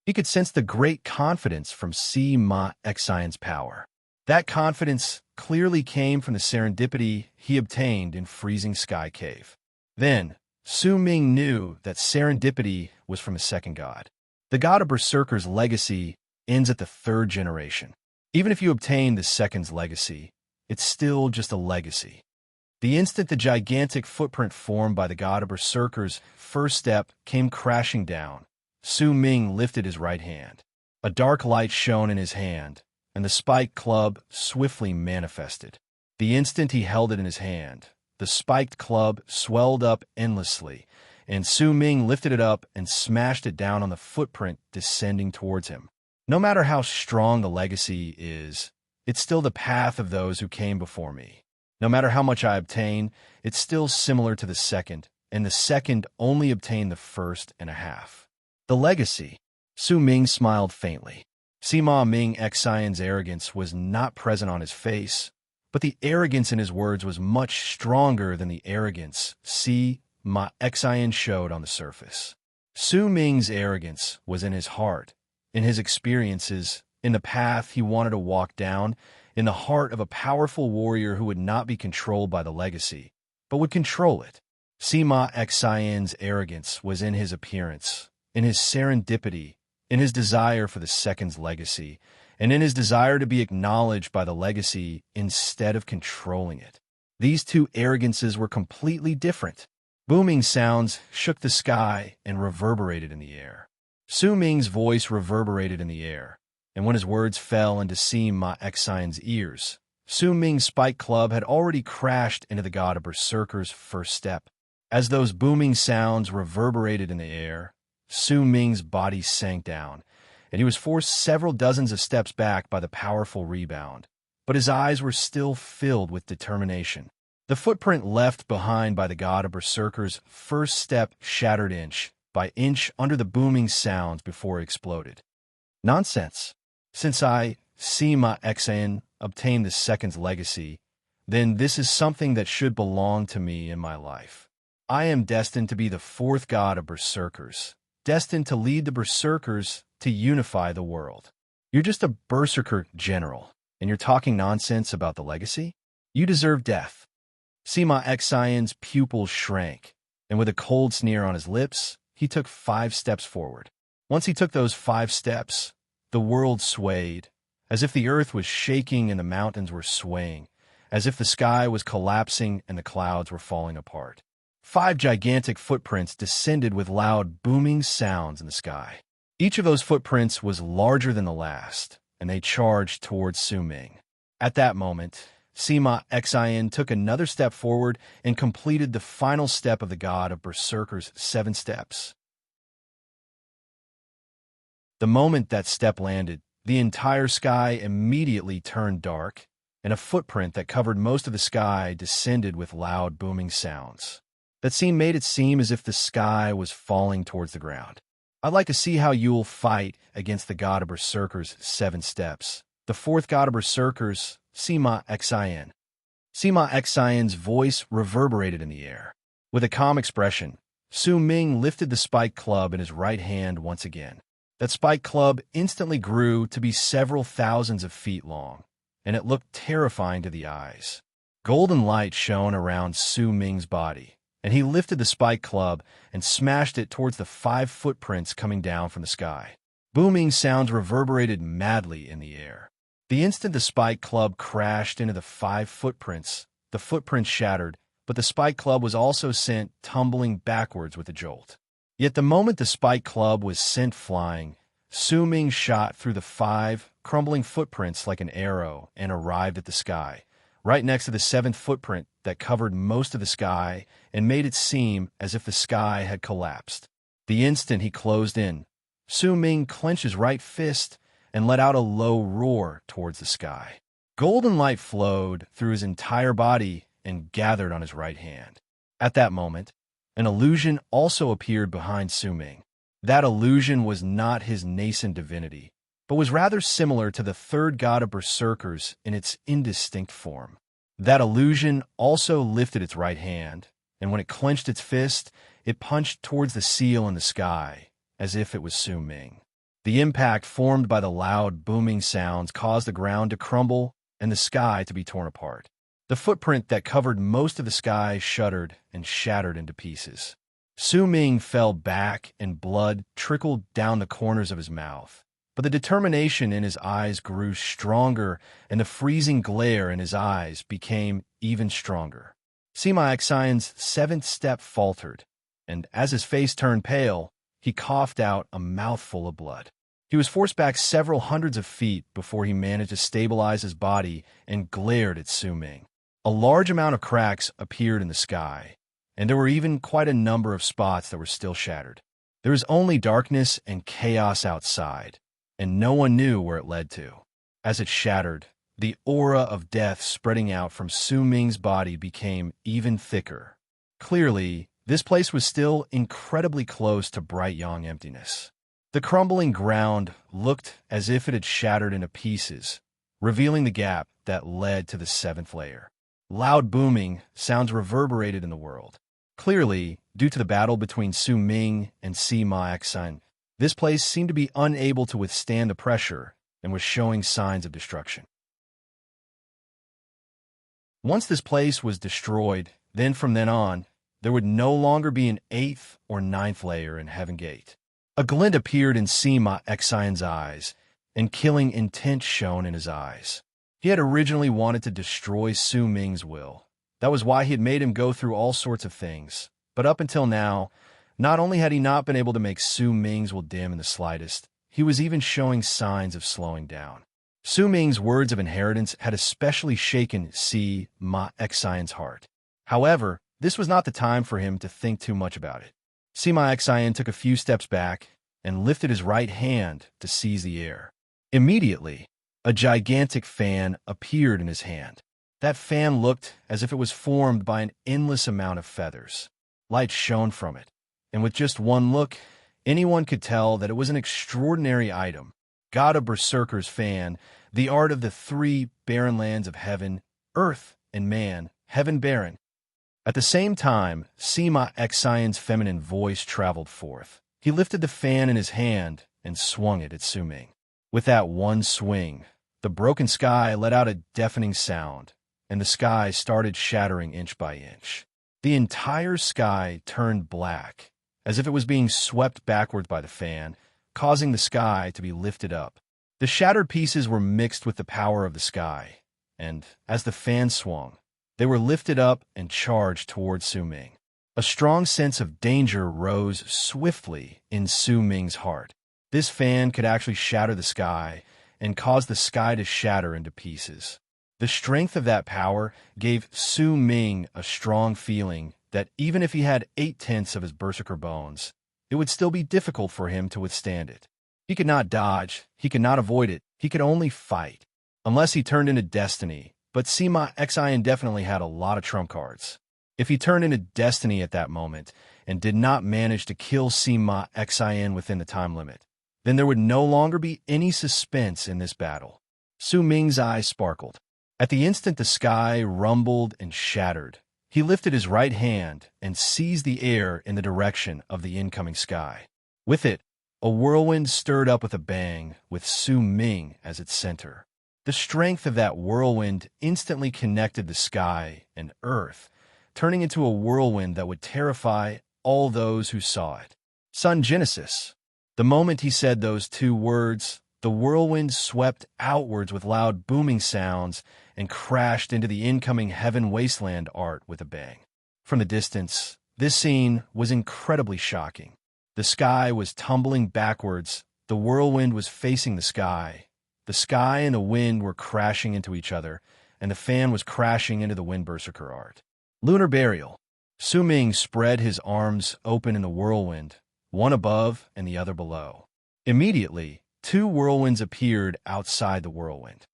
He could sense the great confidence from Sima Xian's power. That confidence clearly came from the serendipity he obtained in Freezing Sky Cave. Then, Su Ming knew that serendipity was from a second god. The god of berserkers' legacy ends at the 3rd generation. Even if you obtain the second's legacy, it's still just a legacy. The instant the gigantic footprint formed by the god of berserkers' first step came crashing down, Su Ming lifted his right hand. A dark light shone in his hand, and the spiked club swiftly manifested. The instant he held it in his hand, the spiked club swelled up endlessly, and Su Ming lifted it up and smashed it down on the footprint descending towards him. No matter how strong the legacy is, it's still the path of those who came before me. No matter how much I obtain, it's still similar to the second, and the second only obtained the first and a half. The legacy. Su Ming smiled faintly. Sima Ming Xian's arrogance was not present on his face, but the arrogance in his words was much stronger than the arrogance Sima Xian showed on the surface. Su Ming's arrogance was in his heart, in his experiences, in the path he wanted to walk down, in the heart of a powerful warrior who would not be controlled by the legacy, but would control it. Sima Xian's arrogance was in his appearance, in his serendipity, in his desire for the second's legacy, and in his desire to be acknowledged by the legacy instead of controlling it. These two arrogances were completely different. Booming sounds shook the sky and reverberated in the air. Su Ming's voice reverberated in the air, and when his words fell into Sima Xian's ears, Su Ming's spike club had already crashed into the god of Berserker's first step. As those booming sounds reverberated in the air, Su Ming's body sank down, and he was forced several dozens of steps back by the powerful rebound. But his eyes were still filled with determination. The footprint left behind by the god of Berserker's first step shattered inch by inch under the booming sounds before it exploded. Nonsense. Since I, Sima Xian, obtained the second's legacy, then this is something that should belong to me in my life. I am destined to be the fourth god of Berserkers, destined to lead the Berserkers to unify the world. You're just a Berserker general, and you're talking nonsense about the legacy? You deserve death. Sima Xian's pupils shrank, and with a cold sneer on his lips, he took 5 steps forward. Once he took those 5 steps, the world swayed, as if the earth was shaking and the mountains were swaying, as if the sky was collapsing and the clouds were falling apart. 5 gigantic footprints descended with loud booming sounds in the sky. Each of those footprints was larger than the last, and they charged towards Su Ming. At that moment, Sima Xian took another step forward and completed the final step of the god of Berserker's 7 steps. The moment that step landed, the entire sky immediately turned dark, and a footprint that covered most of the sky descended with loud booming sounds. That scene made it seem as if the sky was falling towards the ground. I'd like to see how you'll fight against the god of Berserker's 7 steps, the fourth god of Berserkers, Sima Xian. Sima Xian's voice reverberated in the air. With a calm expression, Su Ming lifted the spike club in his right hand once again. That spike club instantly grew to be several thousands of feet long, and it looked terrifying to the eyes. Golden light shone around Su Ming's body, and he lifted the spike club and smashed it towards the 5 footprints coming down from the sky. Booming sounds reverberated madly in the air. The instant the spike club crashed into the 5 footprints, the footprints shattered, but the spike club was also sent tumbling backwards with a jolt. Yet the moment the spike club was sent flying, Su Ming shot through the 5 crumbling footprints like an arrow and arrived at the sky, right next to the 7th footprint that covered most of the sky and made it seem as if the sky had collapsed. The instant he closed in, Su Ming clenched his right fist and let out a low roar towards the sky. Golden light flowed through his entire body and gathered on his right hand. At that moment, an illusion also appeared behind Su Ming. That illusion was not his nascent divinity, but was rather similar to the third god of Berserkers in its indistinct form. That illusion also lifted its right hand, and when it clenched its fist, it punched towards the seal in the sky, as if it was Su Ming. The impact formed by the loud, booming sounds caused the ground to crumble and the sky to be torn apart. The footprint that covered most of the sky shuddered and shattered into pieces. Su Ming fell back and blood trickled down the corners of his mouth. But the determination in his eyes grew stronger, and the freezing glare in his eyes became even stronger. Sima Xian's 7th step faltered, and as his face turned pale, he coughed out a mouthful of blood. He was forced back several hundreds of feet before he managed to stabilize his body and glared at Su Ming. A large amount of cracks appeared in the sky, and there were even quite a number of spots that were still shattered. There was only darkness and chaos outside, and no one knew where it led to. As it shattered, the aura of death spreading out from Su Ming's body became even thicker. Clearly, this place was still incredibly close to bright young emptiness. The crumbling ground looked as if it had shattered into pieces, revealing the gap that led to the 7th layer. Loud booming sounds reverberated in the world. Clearly, due to the battle between Su Ming and Sima Xan, this place seemed to be unable to withstand the pressure and was showing signs of destruction. Once this place was destroyed, then from then on, there would no longer be an 8th or 9th layer in Heaven Gate. A glint appeared in Sima Xan's eyes, and killing intent shone in his eyes. He had originally wanted to destroy Su Ming's will. That was why he had made him go through all sorts of things. But up until now, not only had he not been able to make Su Ming's will dim in the slightest, he was even showing signs of slowing down. Su Ming's words of inheritance had especially shaken Sima Xan's heart. However, this was not the time for him to think too much about it. Sima Xan took a few steps back and lifted his right hand to seize the air. Immediately, a gigantic fan appeared in his hand. That fan looked as if it was formed by an endless amount of feathers. Light shone from it, and with just one look, anyone could tell that it was an extraordinary item. God of Berserker's fan, the art of the 3 barren lands of heaven, earth, and man, heaven barren. At the same time, Sima Xan's feminine voice traveled forth. He lifted the fan in his hand and swung it at Su Ming. With that one swing, the broken sky let out a deafening sound, and the sky started shattering inch by inch. The entire sky turned black, as if it was being swept backwards by the fan, causing the sky to be lifted up. The shattered pieces were mixed with the power of the sky, and as the fan swung, they were lifted up and charged towards Su Ming. A strong sense of danger rose swiftly in Su Ming's heart. This fan could actually shatter the sky and cause the sky to shatter into pieces. The strength of that power gave Su Ming a strong feeling that even if he had 8/10 of his berserker bones, it would still be difficult for him to withstand it. He could not dodge, he could not avoid it, he could only fight. Unless he turned into Destiny, but Sima Xan definitely had a lot of trump cards. If he turned into Destiny at that moment and did not manage to kill Sima Xan within the time limit, then there would no longer be any suspense in this battle. Su Ming's eyes sparkled. At the instant the sky rumbled and shattered, he lifted his right hand and seized the air in the direction of the incoming sky. With it, a whirlwind stirred up with a bang, with Su Ming as its center. The strength of that whirlwind instantly connected the sky and earth, turning into a whirlwind that would terrify all those who saw it. Sun Genesis. The moment he said those 2 words, the whirlwind swept outwards with loud booming sounds and crashed into the incoming heaven wasteland art with a bang. From the distance, this scene was incredibly shocking. The sky was tumbling backwards, the whirlwind was facing the sky and the wind were crashing into each other, and the fan was crashing into the wind berserker art. Lunar Burial. Su Ming spread his arms open in the whirlwind, one above and the other below. Immediately, 2 whirlwinds appeared outside the whirlwind.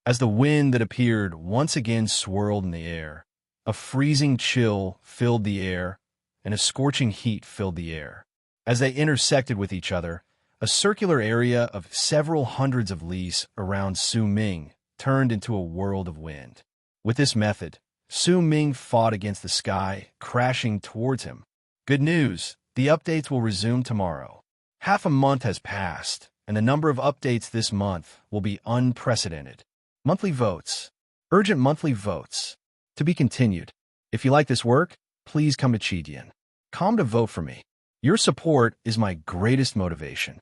As the wind that appeared once again swirled in the air, a freezing chill filled the air, and a scorching heat filled the air. As they intersected with each other, a circular area of several hundreds of lis around Su Ming turned into a world of wind. With this method, Su Ming fought against the sky, crashing towards him. Good news, the updates will resume tomorrow. Half a month has passed, and the number of updates this month will be unprecedented. Monthly votes. Urgent monthly votes. To be continued. If you like this work, please come to Chidian. Come to vote for me. Your support is my greatest motivation.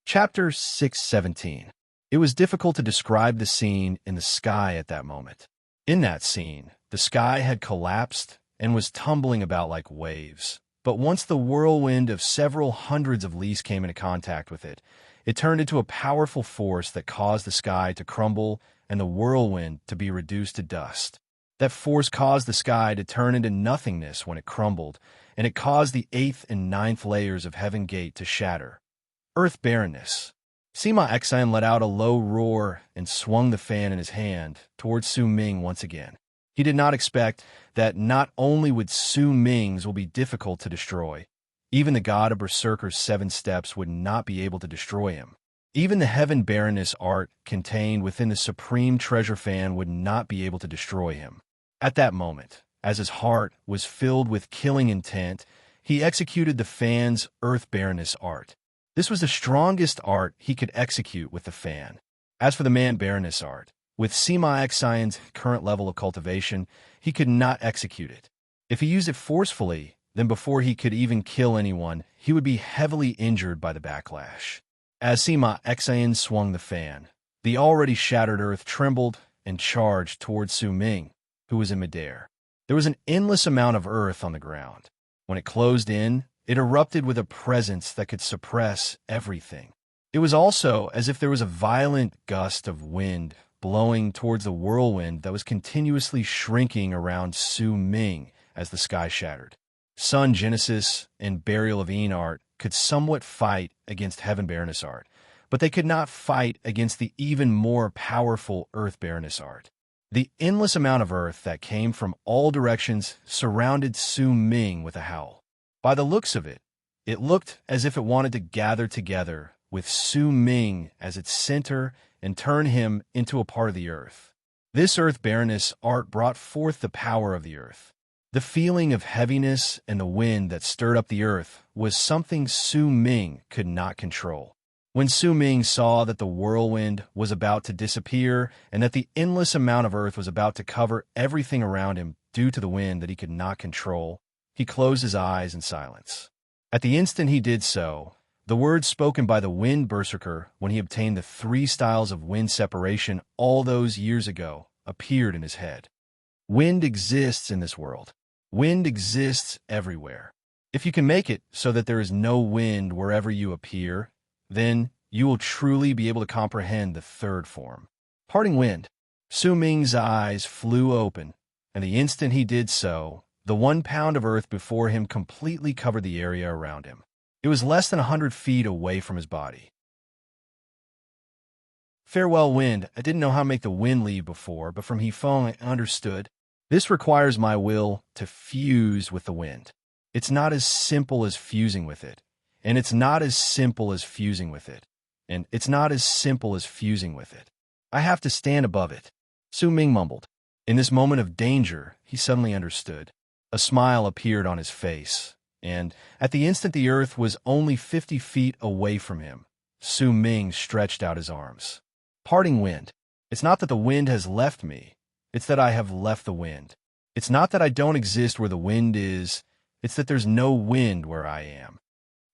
Chapter 617. It was difficult to describe the scene in the sky at that moment. In that scene, the sky had collapsed and was tumbling about like waves. But once the whirlwind of several hundreds of lis came into contact with it, it turned into a powerful force that caused the sky to crumble and the whirlwind to be reduced to dust. That force caused the sky to turn into nothingness when it crumbled, and it caused the 8th and 9th layers of Heaven Gate to shatter. Earth barrenness. Sima Xan let out a low roar and swung the fan in his hand towards Su Ming once again. He did not expect that not only would Su Ming's will be difficult to destroy, even the god of Berserker's 7 steps would not be able to destroy him. Even the heaven barrenness art contained within the supreme treasure fan would not be able to destroy him. At that moment, as his heart was filled with killing intent, he executed the fan's earth barrenness art. This was the strongest art he could execute with the fan. As for the man barrenness art, with Sima Xian's current level of cultivation, he could not execute it. If he used it forcefully, then before he could even kill anyone, he would be heavily injured by the backlash. As Sima Xian swung the fan, the already shattered earth trembled and charged towards Su Ming, who was in midair. There was an endless amount of earth on the ground. When it closed in, it erupted with a presence that could suppress everything. It was also as if there was a violent gust of wind blowing towards the whirlwind that was continuously shrinking around Su Ming as the sky shattered. Sun Genesis and Burial of Eon art could somewhat fight against Heaven Barrenness art, but they could not fight against the even more powerful Earth Barrenness art. The endless amount of earth that came from all directions surrounded Su Ming with a howl. By the looks of it, it looked as if it wanted to gather together with Su Ming as its center and turn him into a part of the earth. This Earth Barrenness art brought forth the power of the earth. The feeling of heaviness and the wind that stirred up the earth was something Su Ming could not control. When Su Ming saw that the whirlwind was about to disappear and that the endless amount of earth was about to cover everything around him due to the wind that he could not control, he closed his eyes in silence. At the instant he did so, the words spoken by the Wind Berserker when he obtained the 3 styles of wind separation all those years ago appeared in his head. Wind exists in this world. Wind exists everywhere. If you can make it so that there is no wind wherever you appear, then you will truly be able to comprehend the third form. Parting wind. Su Ming's eyes flew open, and the instant he did so, the 1 pound of earth before him completely covered the area around him. It was less than 100 feet away from his body. Farewell, wind. I didn't know how to make the wind leave before, but from Hefeng I understood. This requires my will to fuse with the wind. It's not as simple as fusing with it, and it's not as simple as fusing with it, and it's not as simple as fusing with it. I have to stand above it. Su Ming mumbled. In this moment of danger, he suddenly understood. A smile appeared on his face, and at the instant the earth was only 50 feet away from him, Su Ming stretched out his arms. Parting wind. It's not that the wind has left me. It's that I have left the wind. It's not that I don't exist where the wind is. It's that there's no wind where I am.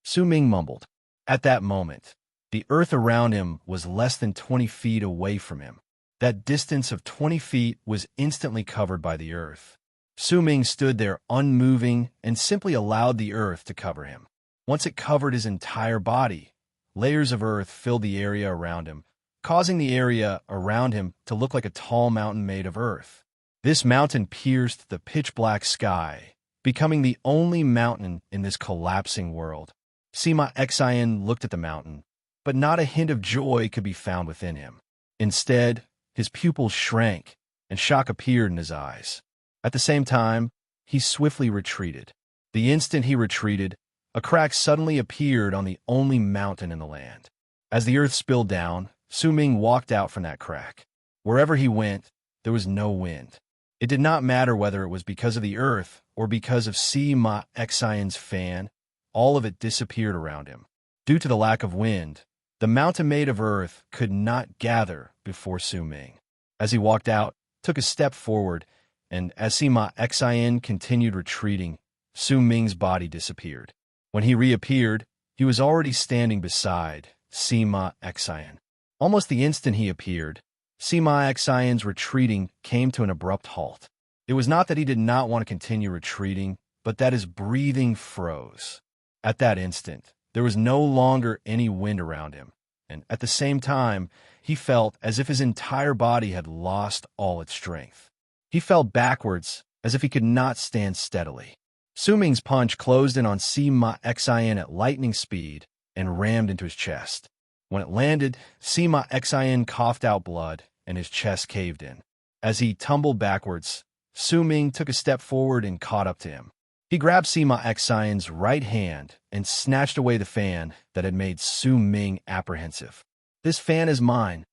Su Ming mumbled. At that moment, the earth around him was less than 20 feet away from him. That distance of 20 feet was instantly covered by the earth. Su Ming stood there unmoving and simply allowed the earth to cover him. Once it covered his entire body, layers of earth filled the area around him, causing the area around him to look like a tall mountain made of earth. This mountain pierced the pitch-black sky, becoming the only mountain in this collapsing world. Sima Xian looked at the mountain, but not a hint of joy could be found within him. Instead, his pupils shrank, and shock appeared in his eyes. At the same time, he swiftly retreated. The instant he retreated, a crack suddenly appeared on the only mountain in the land. As the earth spilled down, Su Ming walked out from that crack. Wherever he went, there was no wind. It did not matter whether it was because of the earth or because of Sima Xian's fan, all of it disappeared around him. Due to the lack of wind, the mountain made of earth could not gather before Su Ming. As he walked out, took a step forward, and as Sima Xian continued retreating, Su Ming's body disappeared. When he reappeared, he was already standing beside Sima Xian. Almost the instant he appeared, Sima Xian's retreating came to an abrupt halt. It was not that he did not want to continue retreating, but that his breathing froze. At that instant, there was no longer any wind around him, and at the same time, he felt as if his entire body had lost all its strength. He fell backwards, as if he could not stand steadily. Su Ming's punch closed in on Sima Xian at lightning speed and rammed into his chest. When it landed, Sima Xian coughed out blood, and his chest caved in. As he tumbled backwards, Su Ming took a step forward and caught up to him. He grabbed Sima Xian's right hand and snatched away the fan that had made Su Ming apprehensive. This fan is mine,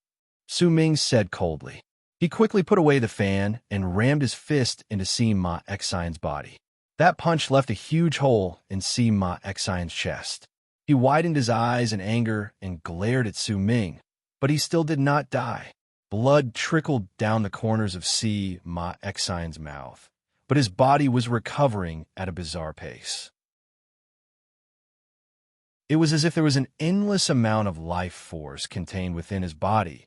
Su Ming said coldly. He quickly put away the fan and rammed his fist into Sima Xian's body. That punch left a huge hole in Sima Xian's chest. He widened his eyes in anger and glared at Su Ming, but he still did not die. Blood trickled down the corners of Sima Xian's mouth, but his body was recovering at a bizarre pace. It was as if there was an endless amount of life force contained within his body,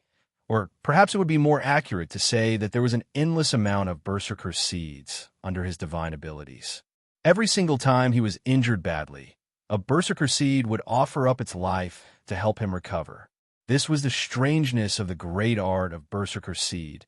or perhaps it would be more accurate to say that there was an endless amount of berserker seeds under his divine abilities. Every single time he was injured badly, a berserker seed would offer up its life to help him recover. This was the strangeness of the great art of berserker seed,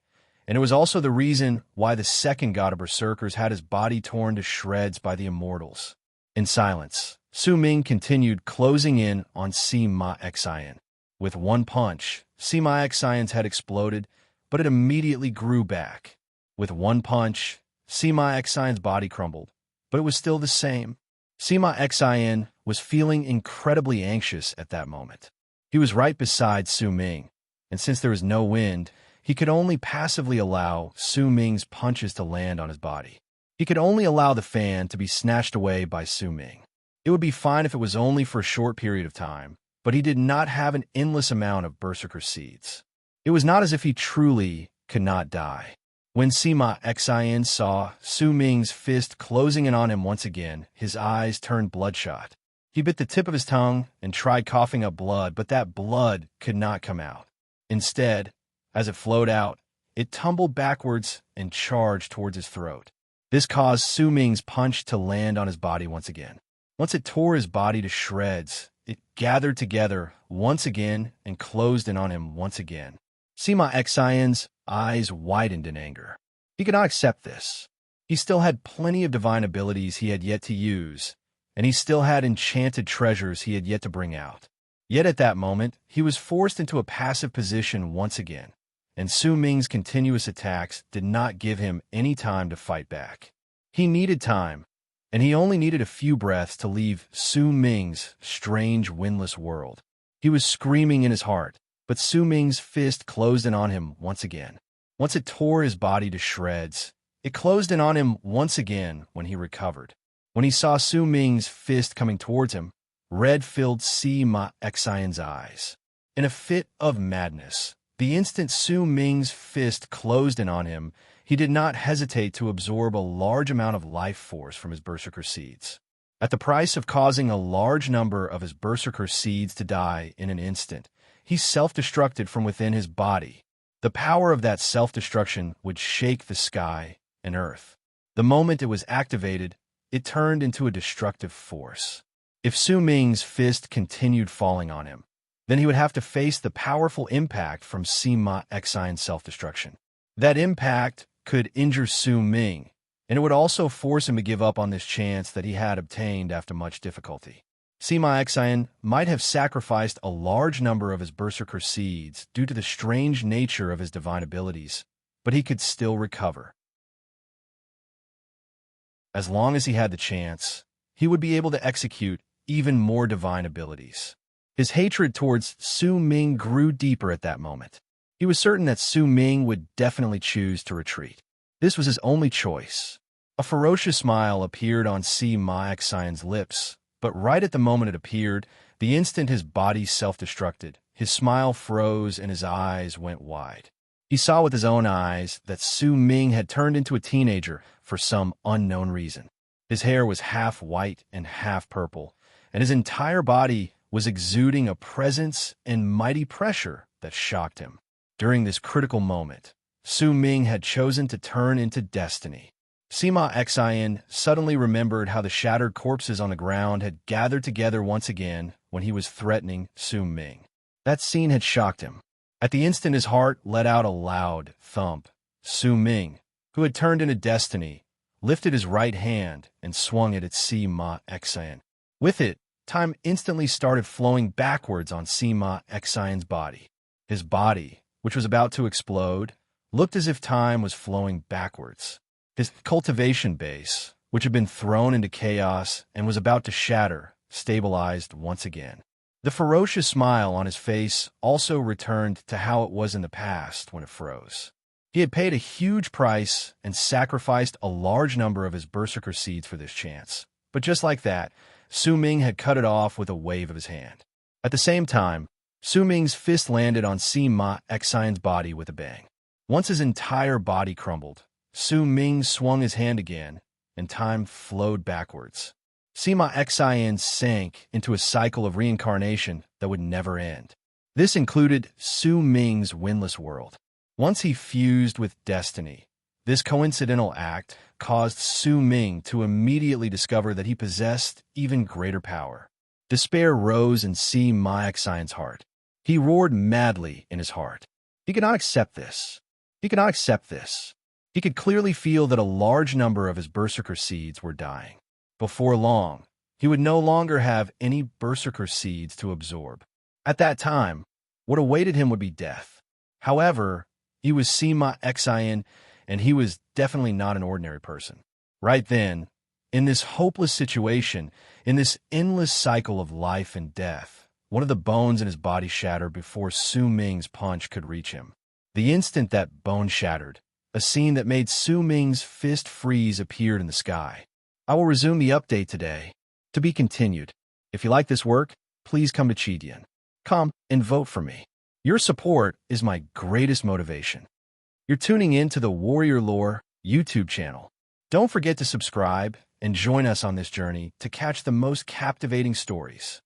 and it was also the reason why the second god of berserkers had his body torn to shreds by the immortals. In silence, Su Ming continued closing in on Sima Xian. With one punch, Sima Xian's head exploded, but it immediately grew back. With one punch, Sima Xian's body crumbled, but it was still the same. Sima Xian was feeling incredibly anxious at that moment. He was right beside Su Ming, and since there was no wind, he could only passively allow Su Ming's punches to land on his body. He could only allow the fan to be snatched away by Su Ming. It would be fine if it was only for a short period of time, but he did not have an endless amount of berserker seeds. It was not as if he truly could not die. When Sima Xian saw Su Ming's fist closing in on him once again, his eyes turned bloodshot. He bit the tip of his tongue and tried coughing up blood, but that blood could not come out. Instead, as it flowed out, it tumbled backwards and charged towards his throat. This caused Su Ming's punch to land on his body once again. Once it tore his body to shreds, it gathered together once again and closed in on him once again. Sima Xian's eyes widened in anger. He could not accept this. He still had plenty of divine abilities he had yet to use, and he still had enchanted treasures he had yet to bring out. Yet at that moment, he was forced into a passive position once again, and Su Ming's continuous attacks did not give him any time to fight back. He needed time, and he only needed a few breaths to leave Su Ming's strange windless world. He was screaming in his heart, but Su Ming's fist closed in on him once again. Once it tore his body to shreds, it closed in on him once again when he recovered. When he saw Su Ming's fist coming towards him, red filled Sima Xian's eyes. In a fit of madness, the instant Su Ming's fist closed in on him, he did not hesitate to absorb a large amount of life force from his berserker seeds. At the price of causing a large number of his berserker seeds to die in an instant, he self-destructed from within his body. The power of that self-destruction would shake the sky and earth. The moment it was activated, it turned into a destructive force. If Su Ming's fist continued falling on him, then he would have to face the powerful impact from Sima Xian's self-destruction. That impact could injure Su Ming, and it would also force him to give up on this chance that he had obtained after much difficulty. Sima Xian might have sacrificed a large number of his berserker seeds due to the strange nature of his divine abilities, but he could still recover. As long as he had the chance, he would be able to execute even more divine abilities. His hatred towards Su Ming grew deeper at that moment. He was certain that Su Ming would definitely choose to retreat. This was his only choice. A ferocious smile appeared on Sima Xian's lips, but right at the moment it appeared, the instant his body self-destructed, his smile froze and his eyes went wide. He saw with his own eyes that Su Ming had turned into a teenager for some unknown reason. His hair was half white and half purple, and his entire body was exuding a presence and mighty pressure that shocked him. During this critical moment, Su Ming had chosen to turn into destiny. Sima Xian suddenly remembered how the shattered corpses on the ground had gathered together once again when he was threatening Su Ming. That scene had shocked him. At the instant his heart let out a loud thump. Su Ming, who had turned into destiny, lifted his right hand and swung it at Sima Xian. With it, time instantly started flowing backwards on Sima Xian's body. His body, which was about to explode, looked as if time was flowing backwards. His cultivation base, which had been thrown into chaos and was about to shatter, stabilized once again. The ferocious smile on his face also returned to how it was in the past when it froze. He had paid a huge price and sacrificed a large number of his berserker seeds for this chance. But just like that, Su Ming had cut it off with a wave of his hand. At the same time, Su Ming's fist landed on Sima Xian's body with a bang. Once his entire body crumbled, Su Ming swung his hand again, and time flowed backwards. Sima Xian sank into a cycle of reincarnation that would never end. This included Su Ming's windless world. Once he fused with destiny, this coincidental act caused Su Ming to immediately discover that he possessed even greater power. Despair rose in Sima Xian's heart. He roared madly in his heart. He could not accept this. He could not accept this. He could clearly feel that a large number of his berserker seeds were dying. Before long, he would no longer have any berserker seeds to absorb. At that time, what awaited him would be death. However, he was Sima Xian, and he was definitely not an ordinary person. Right then, in this hopeless situation, in this endless cycle of life and death, one of the bones in his body shattered before Su Ming's punch could reach him. The instant that bone shattered, a scene that made Su Ming's fist freeze appeared in the sky. I will resume the update today. To be continued. If you like this work, please come to Chidian. Come and vote for me. Your support is my greatest motivation. You're tuning in to the Warrior Lore YouTube channel. Don't forget to subscribe and join us on this journey to catch the most captivating stories.